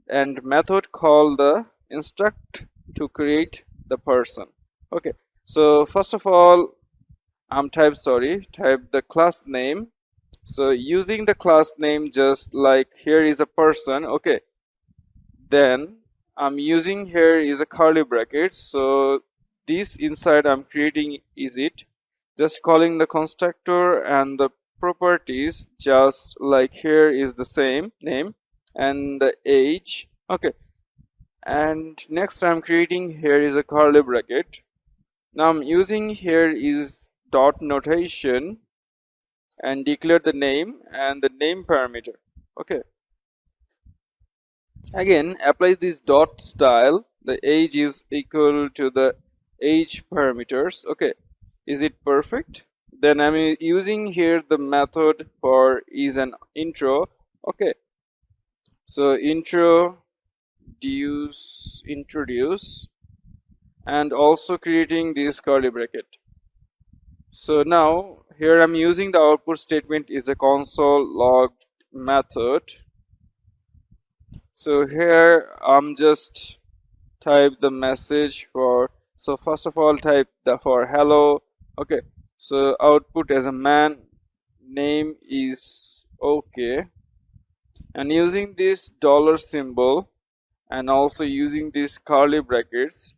and method called the instruct to create the person. Okay, so first of all type the class name. So using the class name, just like here is a person. Okay, then I'm using here is a curly bracket. So this inside I'm creating is it, just calling the constructor and the properties, just like here is the same name and the age. Okay, and next I'm creating here is a curly bracket. Now I'm using here is dot notation and declare the name and the name parameter. Okay, again apply this dot style, the age is equal to the age parameters. Okay, is it perfect? Then I'm using here the method for is an intro. Okay, so introduce and also creating this curly bracket. So now here I'm using the output statement is a console logged method. So here I'm just type the message for, so first of all type the for hello. Okay, so output as a man, name is okay, and using this dollar symbol and also using these curly brackets,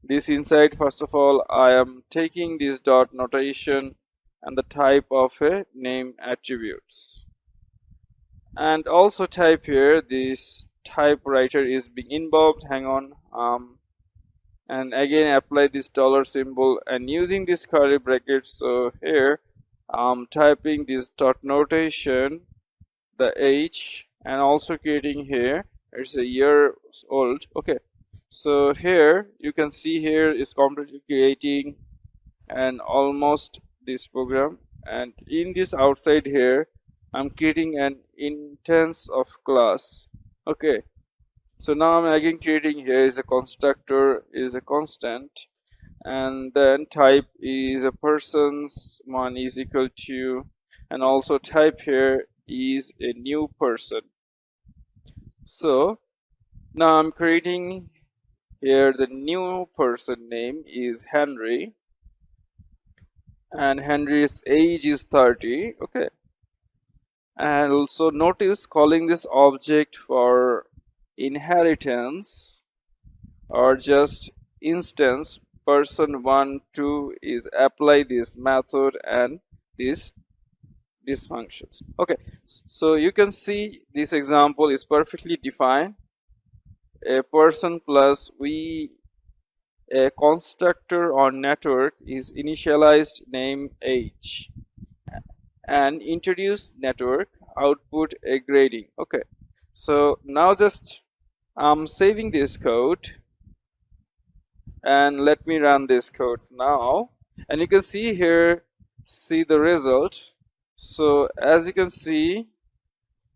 this inside first of all I am taking this dot notation and the type of a name attributes, and also type here this typewriter is being involved. Hang on, and again apply this dollar symbol and using this curly brackets. So here I'm typing this dot notation, the age, and also creating here it's a year old. Okay, so here you can see here is completely creating and almost this program, and in this outside here I'm creating an instance of class. Okay, so now I'm again creating here is a constructor is a constant, and then type is a person's one is equal to, and also type here is a new person. So now I'm creating here the new person name is Henry, and Henry's age is 30. Okay, and also notice calling this object for inheritance or just instance person 1 2 is apply this method and this these functions. Okay, so you can see this example is perfectly defined. A person plus a constructor on network is initialized name age and introduce network output a grading. Okay, so now just I'm saving this code and let me run this code now, and you can see here, see the result. So as you can see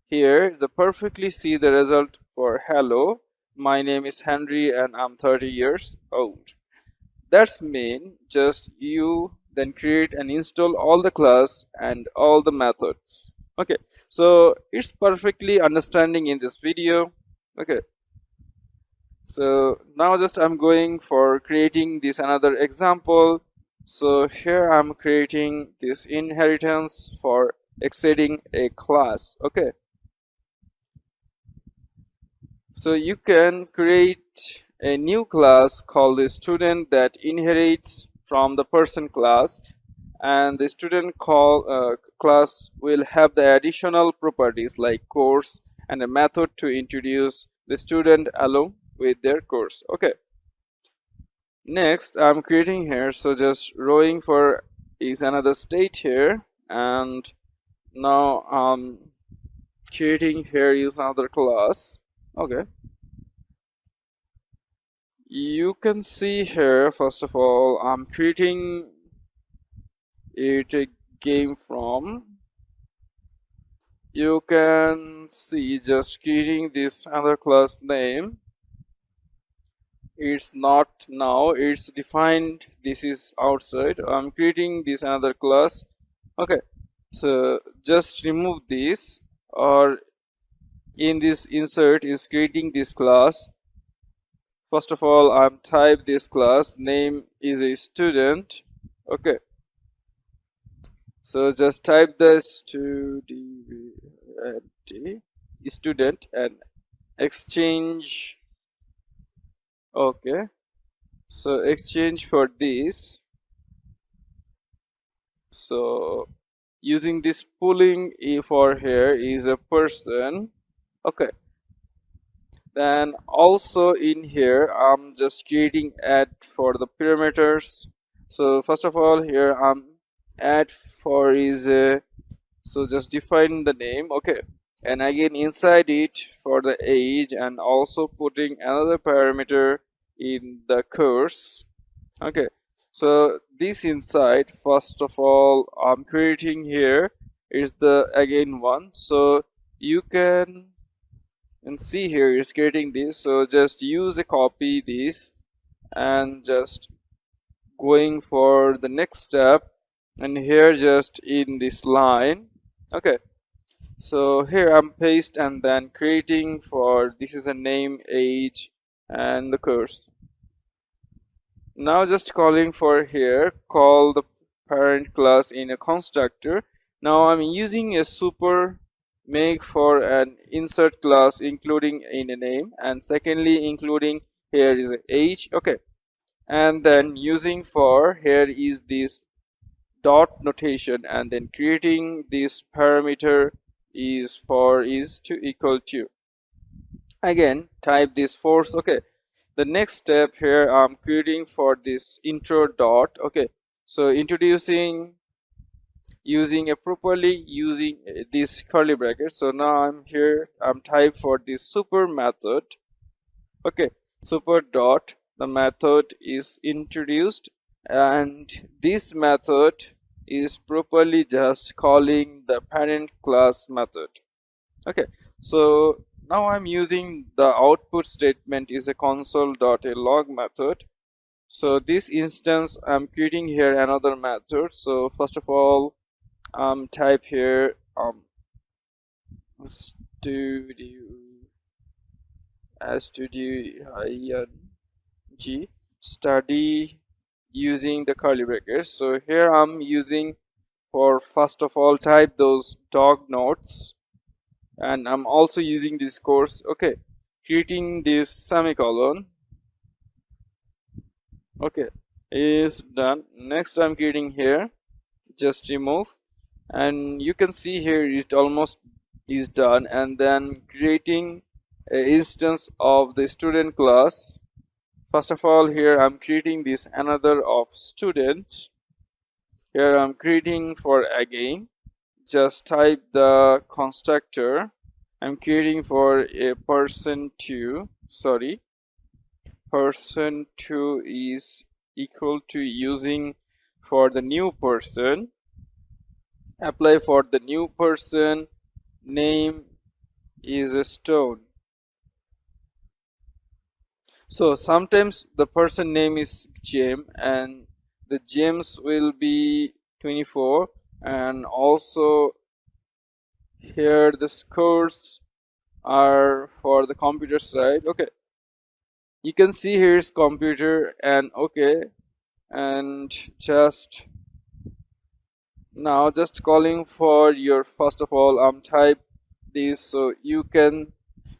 here, the perfectly see the result for hello, my name is Henry and I'm 30 years old. That's mean just you then create and install all the class and all the methods. Okay, so it's perfectly understanding in this video. Okay, so now just I'm going for creating this another example. So here I'm creating this inheritance for accessing a class. Okay, so you can create a new class called the student that inherits from the person class, and the student class will have the additional properties like course and a method to introduce the student along with their course. Okay, next I'm creating here, so just rowing for is another state here, and now I'm creating here is another class. Okay, you can see here, first of all I'm creating it a game from, you can see just creating this other class name. It's not now, it's defined, this is outside. I'm creating this another class. Okay, so just remove this, or in this insert is creating this class. First of all I'm type this class name is a student. Okay, so just type the student and exchange. Okay, so exchange for this. So using this pooling for here is a person. Okay, then also in here I'm just creating add for the parameters. So first of all here I'm add for is a, so just define the name. Okay, and again inside it for the age, and also putting another parameter in the course. Okay, so this inside, first of all I'm creating here is the again one, so you can and see here is creating this. So just use a copy this and just going for the next step, and here just in this line. Okay, so here I'm paste and then creating for this is a name age and the course. Now just calling for here, call the parent class in a constructor. Now I'm using a super make for an insert class including in a name, and secondly including here is a age. Okay, and then using for here is this dot notation, and then creating this parameter is for is to equal to, again type this force. Okay, the next step here I'm creating for this intro dot. Okay, so introducing using a properly using this curly bracket. So now I'm here, I'm type for this super method. Okay, super dot, the method is introduced, and this method is properly just calling the parent class method. Okay, so now I'm using the output statement is a console.log method. So this instance I'm creating here another method. So first of all type here studio ing study using the curly brackets. So here I'm using for first of all type those dog notes, and I'm also using this course. Okay, creating this semicolon. Okay, is done. Next I'm creating here, just remove, and you can see here it almost is done. And then creating an instance of the student class. First of all, here I'm creating this another of student. Here I'm creating for again, just type the constructor. I'm creating for a person2, sorry, person2 is equal to using for the new person, apply for the new person, name is a stone. So sometimes the person name is James and the James will be 24, and also here the scores are for the computer side. Okay, you can see here is computer, and okay, and just now just calling for your, first of all type this, so you can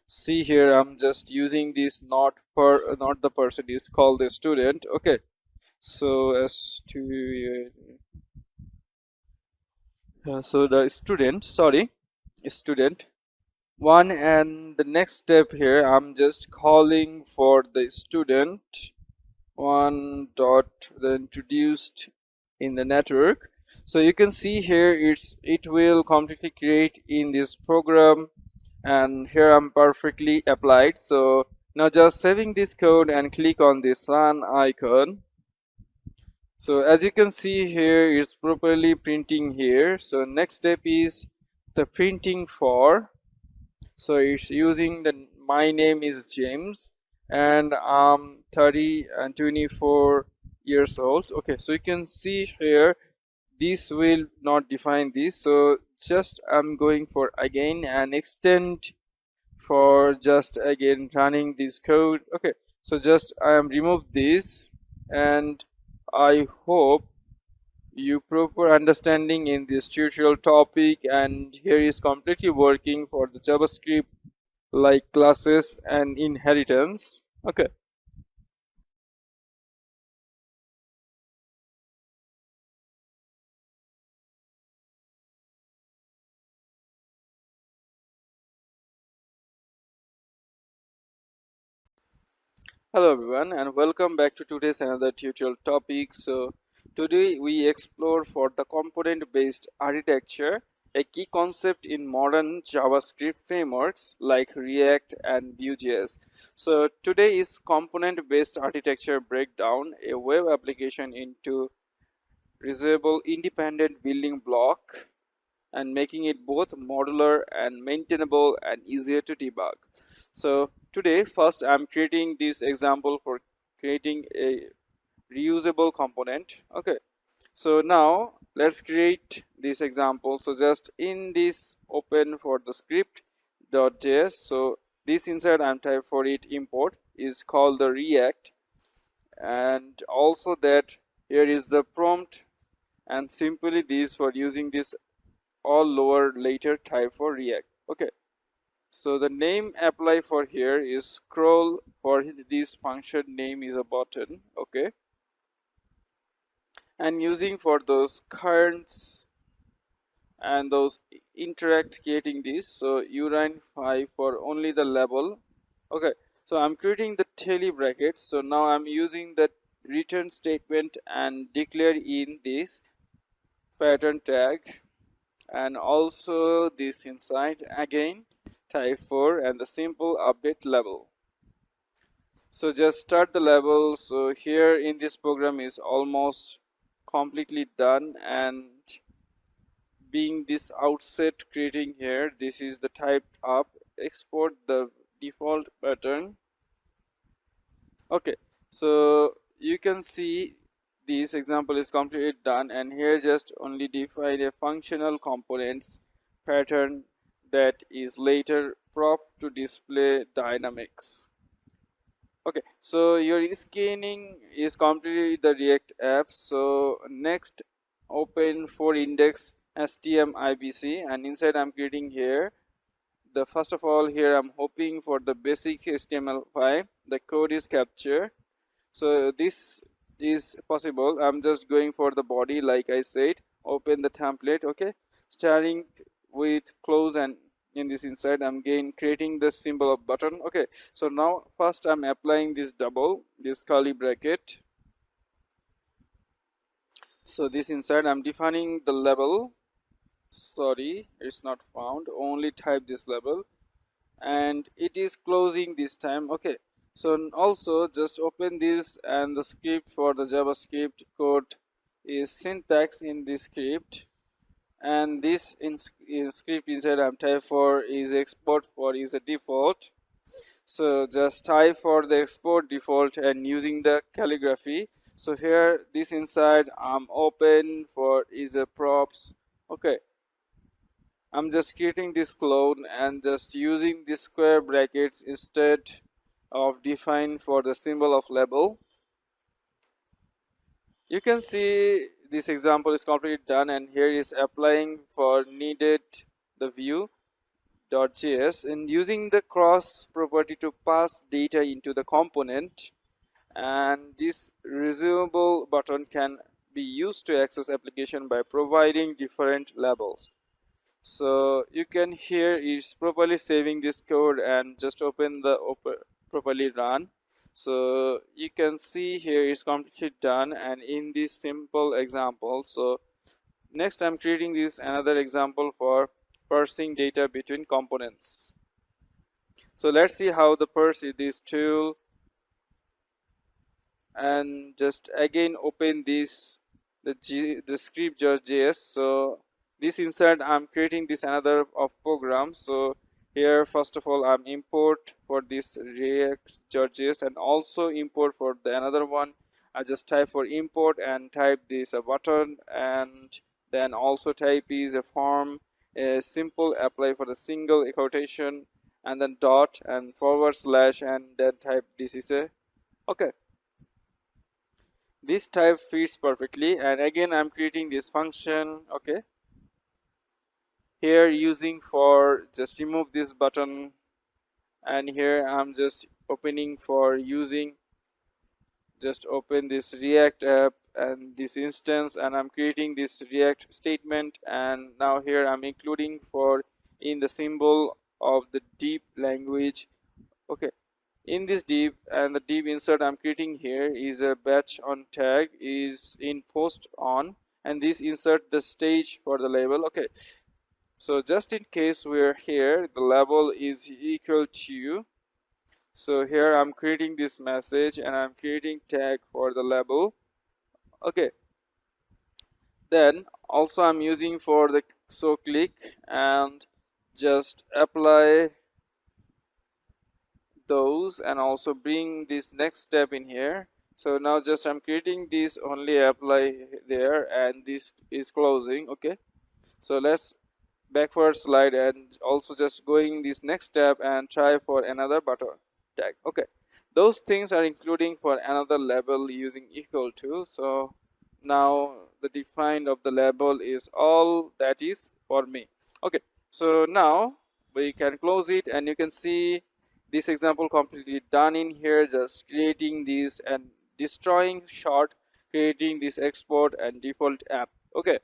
see here I'm just using this, not the person, is called the student. Okay, so as to so the student, sorry, student one, and the next step here I'm just calling for the student one dot the introduced in the network. So you can see here it will completely create in this program, and here I'm perfectly applied. So now just saving this code and click on this run icon. So as you can see here it's properly printing here. So next step is the printing for, so it's using the my name is James and I'm 30 and 24 years old. Okay, so you can see here this will not define this, so just I'm going for again and extend for just again running this code. Okay, so just I am remove this, and I hope you proper understanding in this tutorial topic, and here is completely working for the JavaScript like classes and inheritance. Okay, hello everyone and welcome back to today's another tutorial topic. So today we explore for the component based architecture, a key concept in modern JavaScript frameworks like React and Vue.js. So today is component based architecture breakdown, a web application into reusable independent building block and making it both modular and maintainable and easier to debug. So today first I'm creating this example for creating a reusable component. Okay, so now let's create this example. So just in this open for the script.js, so this inside I'm type for it import is called the React, and also that here is the prompt, and simply this for using this all lower later type for React. Okay, so the name apply for here is scroll, for this function name is a button. Okay, and using for those currents and those interact creating this, so urine 5 for only the level. Okay, so I'm creating the taily bracket, so now I'm using the return statement and declare in this pattern tag, and also this inside again type 4 and the simple update level. So just start the level. So here in this program is almost completely done, and being this outset creating here, this is the typed up, export the default pattern. Okay, so you can see this example is completely done, and here just only define a functional components pattern that is later propped to display dynamics. Okay, so your scanning is completely the React app. So next open for index HTML and inside I'm creating here the first of all here I'm hoping for the basic HTML5, the code is captured. So this is possible. I'm just going for the body like I said, open the template. Okay, starting with close, and in this inside I'm again creating the symbol of button. Okay, so now first I'm applying this this curly bracket. So this inside I'm defining the label. Sorry, it's not found, only type this label, and it is closing this time. Okay, so also just open this, and the script for the JavaScript code is syntax in this script, and this in script inside I'm type for is export for is a default. So just type for the export default and using the calligraphy. So here this inside I'm open for is a props. Okay, I'm just creating this clone and just using the square brackets instead of define for the symbol of label. You can see this example is completely done, and here is applying for needed the view .js and using the cross property to pass data into the component, and this resumeable button can be used to access application by providing different labels. So you can here is properly saving this code and just open the properly run. So you can see here is completely done, and in this simple example, so next I'm creating this another example for parsing data between components. So let's see how the parse this tool, and just again open this the script.js. So this inside I'm creating this another of program. So here first of all I'm import for this react.js and also import for the another one. I just type for import and type this a button, and then also type is a form, a simple apply for the single quotation, and then dot and forward slash, and then type this is a okay. This type fits perfectly, and again I'm creating this function. Okay, here using for just remove this button, and here I'm just opening for using just open this react app and this instance, and I'm creating this react statement, and now here I'm including for in the symbol of the deep language. Okay, in this div, and the div insert I'm creating here is a batch on tag is in post on, and this insert the stage for the label. Okay, so just in case we're here the label is equal to, so here I'm creating this message and I'm creating tag for the label. Okay, then also I'm using for the so click and just apply those and also bring this next step in here. So now just I'm creating this only apply there, and this is closing. Okay, so let's backward slide and also just going this next step and try for another button tag. Okay, those things are including for another label using equal to. So now the define of the label is all that is for me. Okay, so now we can close it, and you can see this example completely done in here, just creating this and destroying short, creating this export and default app. Okay,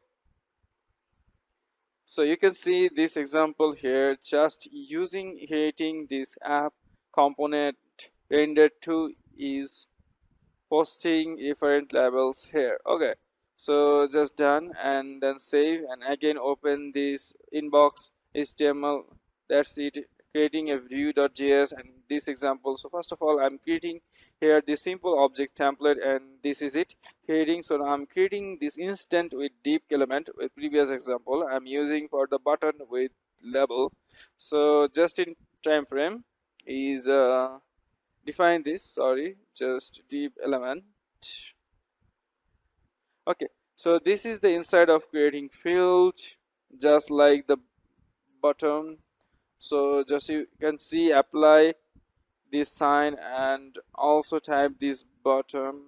so you can see this example here, just using creating this app component rendered to is posting different labels here. Okay, so just done, and then save and again open this inbox HTML. That's it, creating a view.js and this example. So first of all I'm creating here this simple object template, and this is it creating. So now I'm creating this instant with deep element with previous example I'm using for the button with label. So just in time frame is define this, sorry, just deep element. Okay, so this is the inside of creating field just like the button. So just you can see apply this sign and also type this button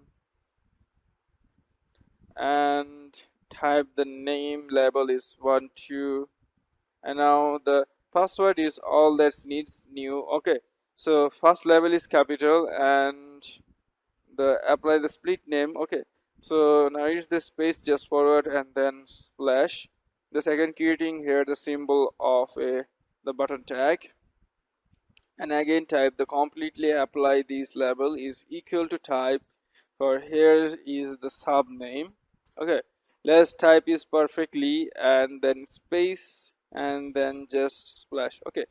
and type the name label is 1 2, and now the password is all that needs new. Okay, so first label is capital and the apply the split name. Okay, so now is the space just forward and then slash, the second creating here the symbol of the button tag, and again type the completely apply this label is equal to type for here is the sub name. Okay, let's type is perfectly and then space and then just splash. Okay,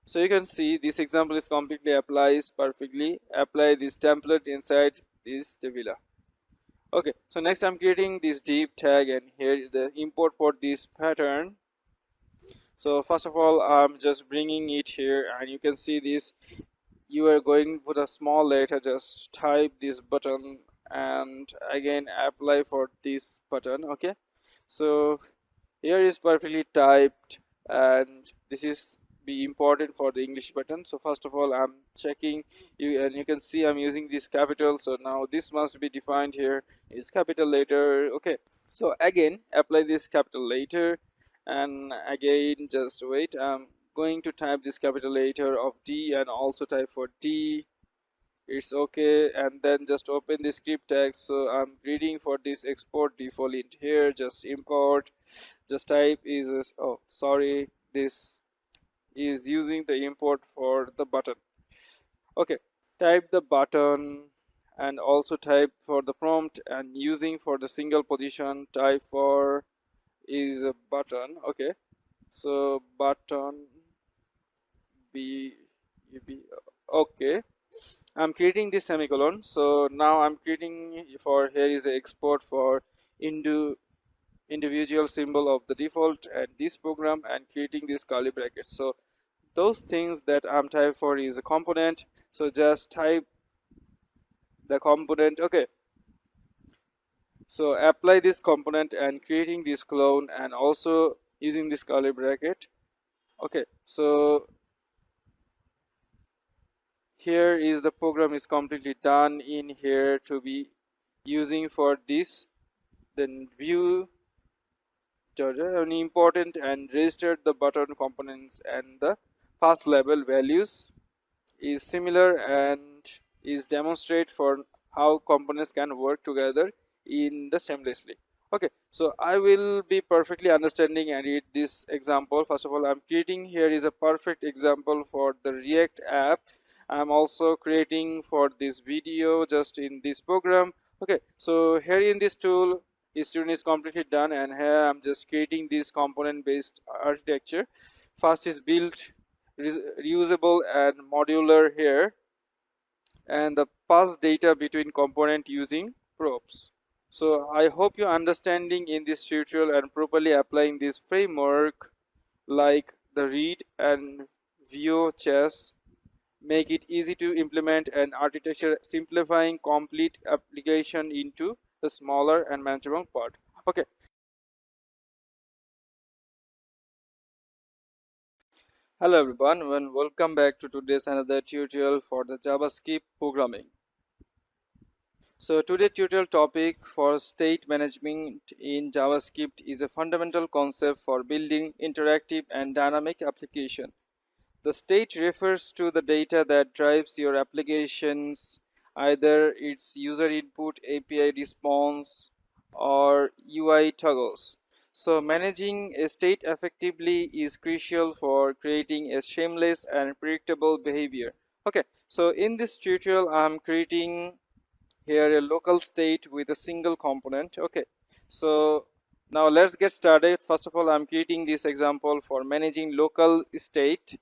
so you can see this example is completely applies perfectly. Apply this template inside this Devila. Okay, so next I'm creating this div tag and here the import for this pattern. So first of all I'm just bringing it here and you can see this. You are going to put a small letter, just type this button and again apply for this button. Okay, so here is perfectly typed and this is be important for the English button. So first of all I'm checking you and you can see I'm using this capital, so now this must be defined here is capital letter. Okay, so again apply this capital letter and again just wait, I'm going to type this capital letter of D and also type for D. It's okay, and then just open the script text. So I'm reading for this export default in here, just import, just type is oh sorry, this is using the import for the button. Okay, type the button and also type for the prompt and using for the single position type for is a button. Okay, so button b okay, I'm creating this semicolon. So now I'm creating for here is the export for individual symbol of the default and this program and creating this curly brackets. So those things that I'm type for is a component, so just type the component. Okay, so apply this component and creating this clone and also using this curly bracket. Okay, so here is the program is completely done in here to be using for this, then view an important and registered the button components and the pass label values is similar and is demonstrate for how components can work together in the seamlessly. Okay, so I will be perfectly understanding and read this example. First of all I'm creating here is a perfect example for the React app. I'm also creating for this video just in this program. Okay, so here in this tool student is completely done and here I'm just creating this component based architecture. First is built reusable and modular here and the pass data between component using props. So I hope you're understanding in this tutorial and properly applying this framework like the read and view chess make it easy to implement an architecture simplifying complete application into the smaller and manageable part. Okay, hello everyone and welcome back to today's another tutorial for the JavaScript programming. So today's tutorial topic for state management in JavaScript is a fundamental concept for building interactive and dynamic application. The state refers to the data that drives your applications, either its user input, API response, or UI toggles. So managing a state effectively is crucial for creating a shameless and predictable behavior. Okay, so in this tutorial I'm creating here a local state with a single component. Okay, so now let's get started. First of all I'm creating this example for managing local state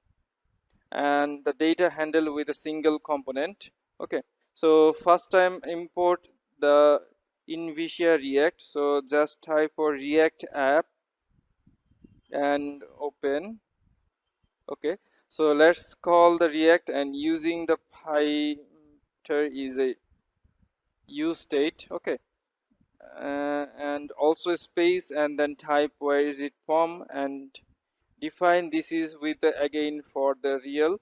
and the data handle with a single component. Okay, so first time import the InVisia React, so just type for React app and open. Okay, so let's call the React and using the pointer is a use state. Okay, and also space and then type where is it from and define this is with the again for the real.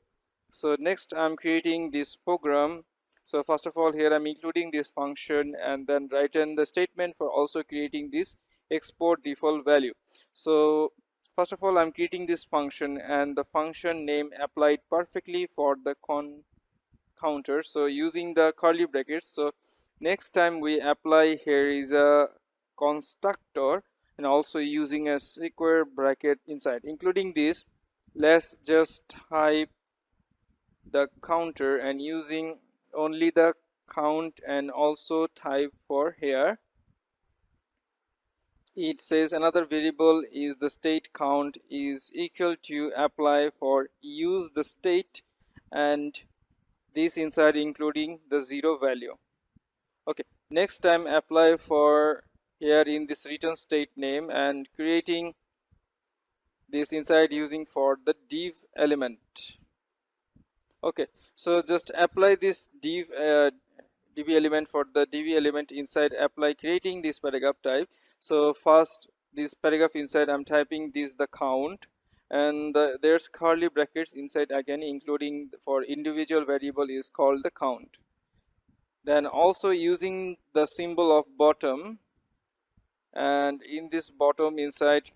So next I'm creating this program. So first of all here I'm including this function and then write in the statement for also creating this export default value. So first of all I'm creating this function and the function name applied perfectly for the counter, so using the curly brackets. So next time we apply here is a constructor and also using a square bracket inside. Including this, let's just type the counter and using only the count, and also type for here it says another variable is the state count is equal to apply for use the state, and this inside including the 0 value. Okay, next time apply for here in this return state name and creating this inside using for the div element. Okay, so just apply this div element for the div element inside, apply creating this paragraph type. So first this paragraph inside I'm typing this the count, and there's curly brackets inside again, including for individual variable is called the count. Then also using the symbol of bottom, and in this bottom inside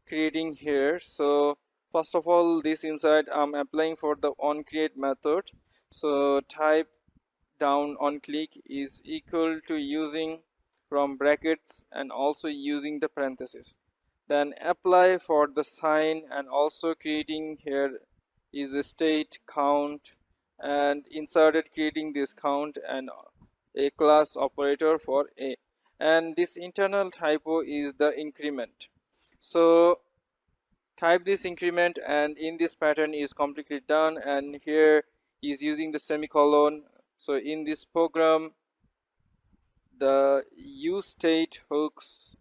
creating here. So first of all this inside I'm applying for the onCreate method. So type down on click is equal to using from brackets and also using the parenthesis. Then apply for the sign, and also creating here is a state count, and inserted creating this count and a class operator for a, and this internal typo is the increment. So type this increment, and in this pattern is completely done, and here is using the semicolon. So in this program the use state hooks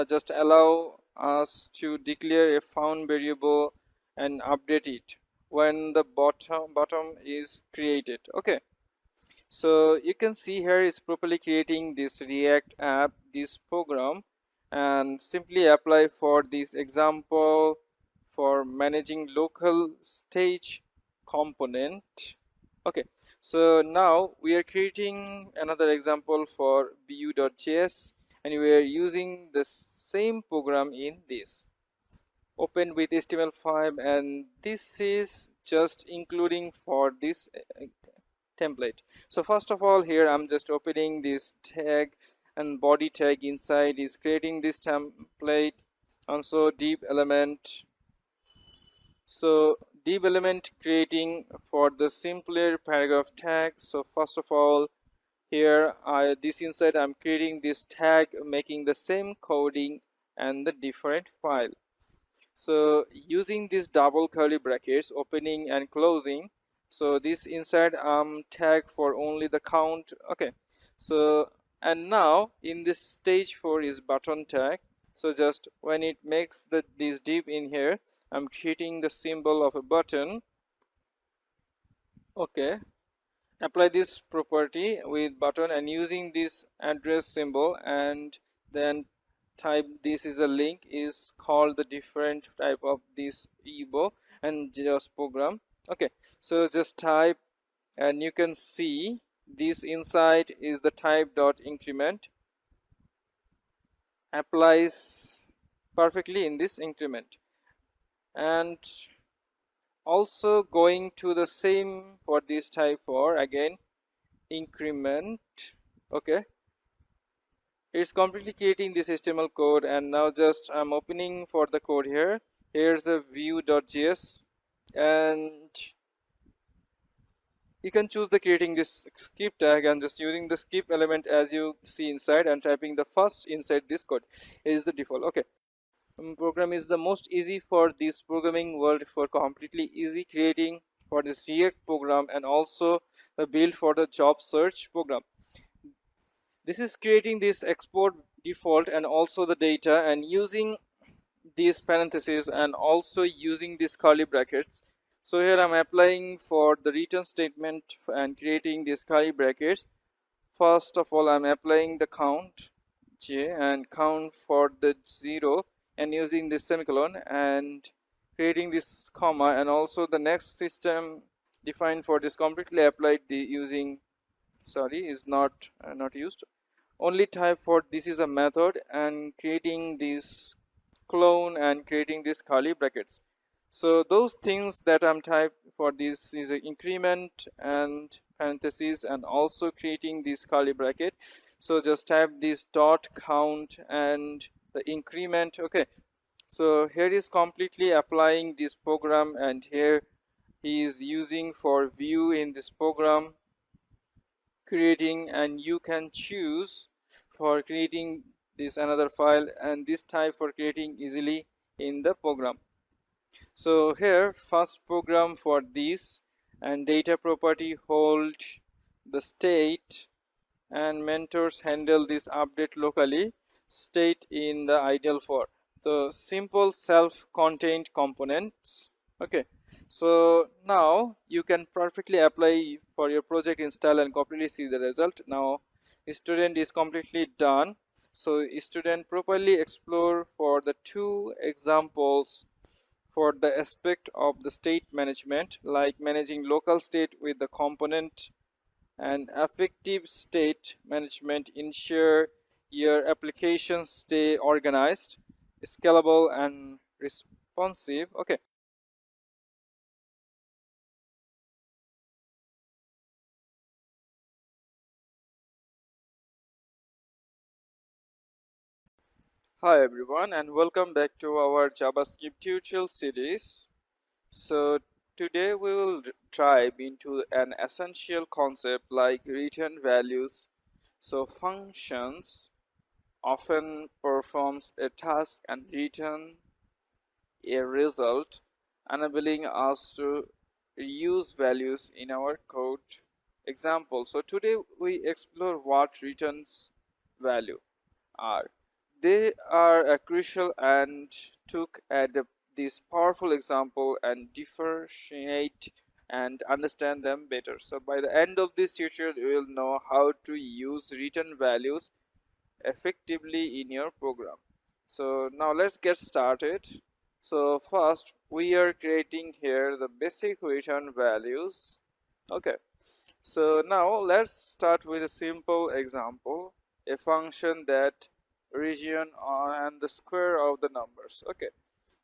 just allow us to declare a found variable and update it when the bottom is created. Okay, so you can see here is properly creating this React app, this program, and simply apply for this example for managing local stage component. Okay, so now we are creating another example for Vue.js, and we are using the same program in this. Open with HTML5, and this is just including for this template. So first of all here I'm just opening this tag, and body tag inside is creating this template, also div element. So div element creating for the simpler paragraph tag. So first of all here this inside I'm creating this tag, making the same coding and the different file. So using these double curly brackets opening and closing, so this inside tag for only the count. Okay, so and now in this stage 4 is button tag. So just when it makes this div in here, I'm creating the symbol of a button. Okay, apply this property with button and using this address symbol, and then type this is a link is called the different type of this EBO and just program. Okay, so just type, and you can see this inside is the type dot increment applies perfectly in this increment, and also going to the same for this type for again increment. Okay, it's completely creating this HTML code, and now just I'm opening for the code here. Here's the Vue.js, and you can choose the creating this skip tag and just using the skip element as you see inside and typing the first inside this code is the default. Okay, program is the most easy for this programming world, for completely easy creating for this React program, and also the build for the job search program. This is creating this export default and also the data, and using these parentheses and also using these curly brackets. So here I'm applying for the return statement and creating these curly brackets. First of all I'm applying the count j and count for the 0 and using this semicolon and creating this comma, and also the next system defined for this completely applied the using is not used, only type for this is a method and creating this clone and creating these curly brackets. So those things that I'm type for this is an increment and parentheses and also creating this curly bracket. So just type this dot count and the increment. Okay, so here is completely applying this program, and here he is using for view in this program creating, and you can choose for creating this another file and this type for creating easily in the program. So here first program for this, and data property hold the state, and mentors handle this update locally, state in the ideal for the simple self-contained components. Okay, so now you can perfectly apply for your project, install and completely see the result. Now student is completely done. So student properly explore for the two examples for the aspect of the state management, like managing local state with the component, and effective state management ensure your applications stay organized, scalable and responsive. Okay, hi everyone and welcome back to our JavaScript tutorial series. So today we will dive into an essential concept like return values. So functions often performs a task and return a result, enabling us to reuse values in our code example. So today we explore what returns value are. They are a crucial and took at this powerful example and differentiate and understand them better. So by the end of this tutorial, you will know how to use return values effectively in your program. So now let's get started. So first we are creating here the basic return values. Okay, so now let's start with a simple example, a function that region and the square of the numbers. Okay,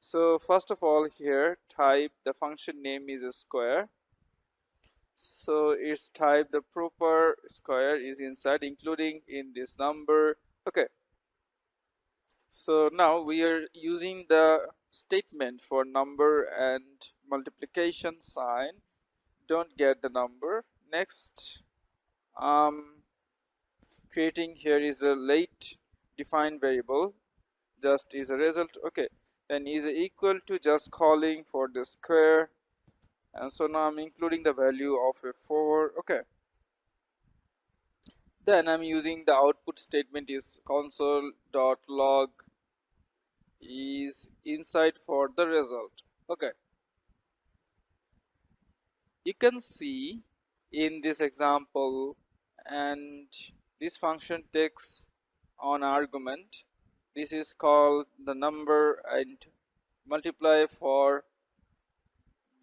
so first of all here type the function name is a square, so its type the proper square is inside including in this number. Okay, so now we are using the statement for number and multiplication sign, don't get the number. Next, creating here is a late defined variable, just is a result. Okay, then is equal to just calling for the square, and so now I'm including the value of a 4. Okay, then I'm using the output statement is console.log is inside for the result. Okay, you can see in this example, and this function takes on argument, this is called the number, and multiply for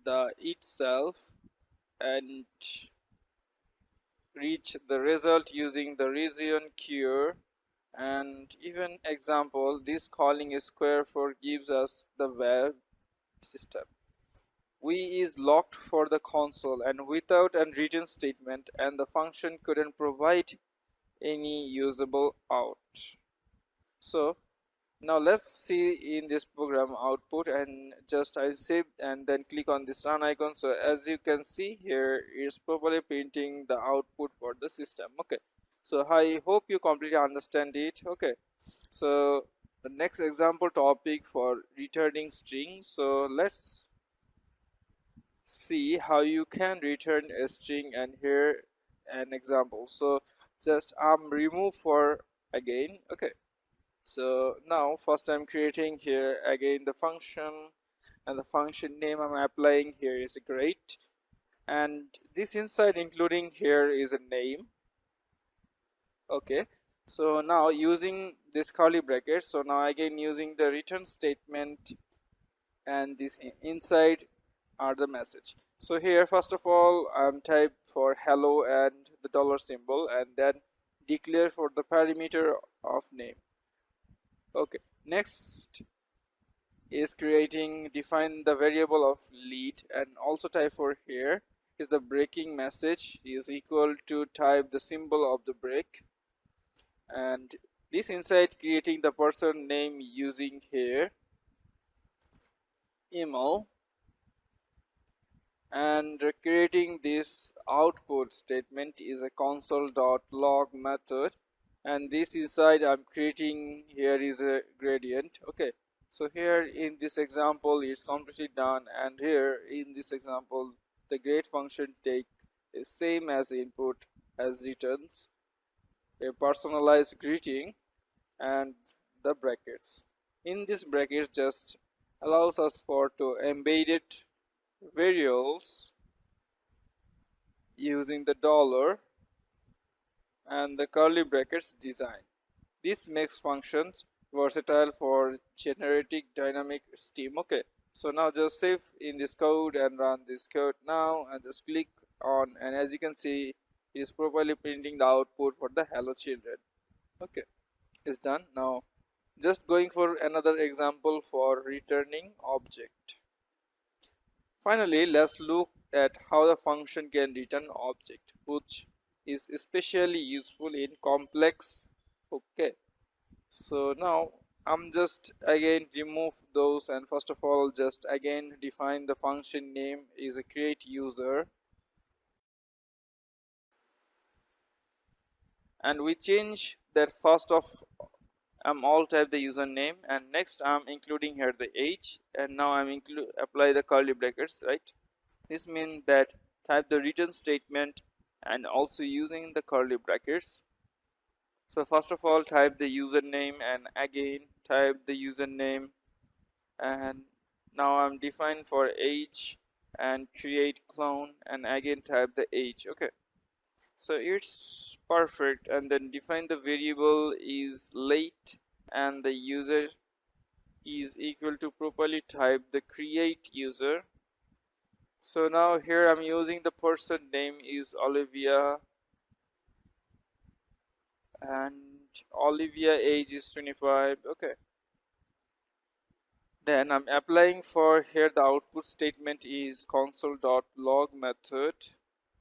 the itself and reach the result using the region cure. And even example, this calling a square for gives us the web system. We is locked for the console and without a return statement, and the function couldn't provide any usable out. So now let's see in this program output, and just I save and then click on this run icon. So as you can see here, it's probably printing the output for the system. Okay, so I hope you completely understand it. Okay, so the next example topic for returning string. So let's see how you can return a string, and here an example. So just remove for again. Okay, so now first I'm creating here again the function, and the function name I'm applying here is great, and this inside including here is a name. Okay, so now using this curly bracket, so now again using the return statement, and this inside are the message. So here first of all I'm type for hello and the dollar symbol, and then declare for the parameter of name. Okay, next is creating define the variable of lead, and also type for here is the breaking message is equal to type the symbol of the break. and this inside creating the person name using here email, and creating this output statement is a console.log method, and this inside I'm creating here is a gradient. Okay, so here in this example it's completely done, and here in this example the grade function take is same as input as returns a personalized greeting and the brackets. In this brackets just allows us for to embedded variables using the dollar and the curly brackets design. This makes functions versatile for generating dynamic stream. Okay, so now just save in this code and run this code now, and just click on, and as you can see it is properly printing the output for the hello children. Okay, it's done. Now just going for another example for returning object. Finally, let's look at how the function can return object, which is especially useful in complex. Okay, so now I'm just again remove those, and first of all just again define the function name is a create user, and we change that first of I'm all type the username, and next I'm including here the age, and now I'm apply the curly brackets, right? This means that type the return statement and also using the curly brackets. So first of all type the username, and again type the username, and now I'm define for age and create clone, and again type the age. Okay, so it's perfect, and then define the variable is late, and the user is equal to properly type the create user. So now here I'm using the person name is Olivia, and Olivia age is 25. Okay, then I'm applying for here the output statement is console.log method.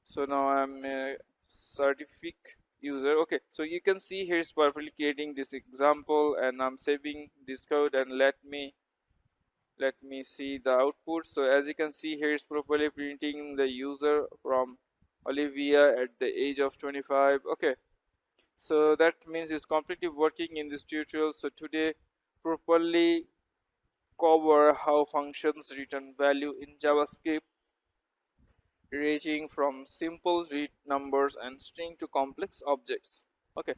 So now I'm a certificate user. Okay, so you can see here is perfectly creating this example, and I'm saving this code, and let me see the output. So as you can see here is properly printing the user from Olivia at the age of 25. Okay, so that means it's completely working in this tutorial. So today properly cover how functions return value in JavaScript, ranging from simple read numbers and string to complex objects. Okay.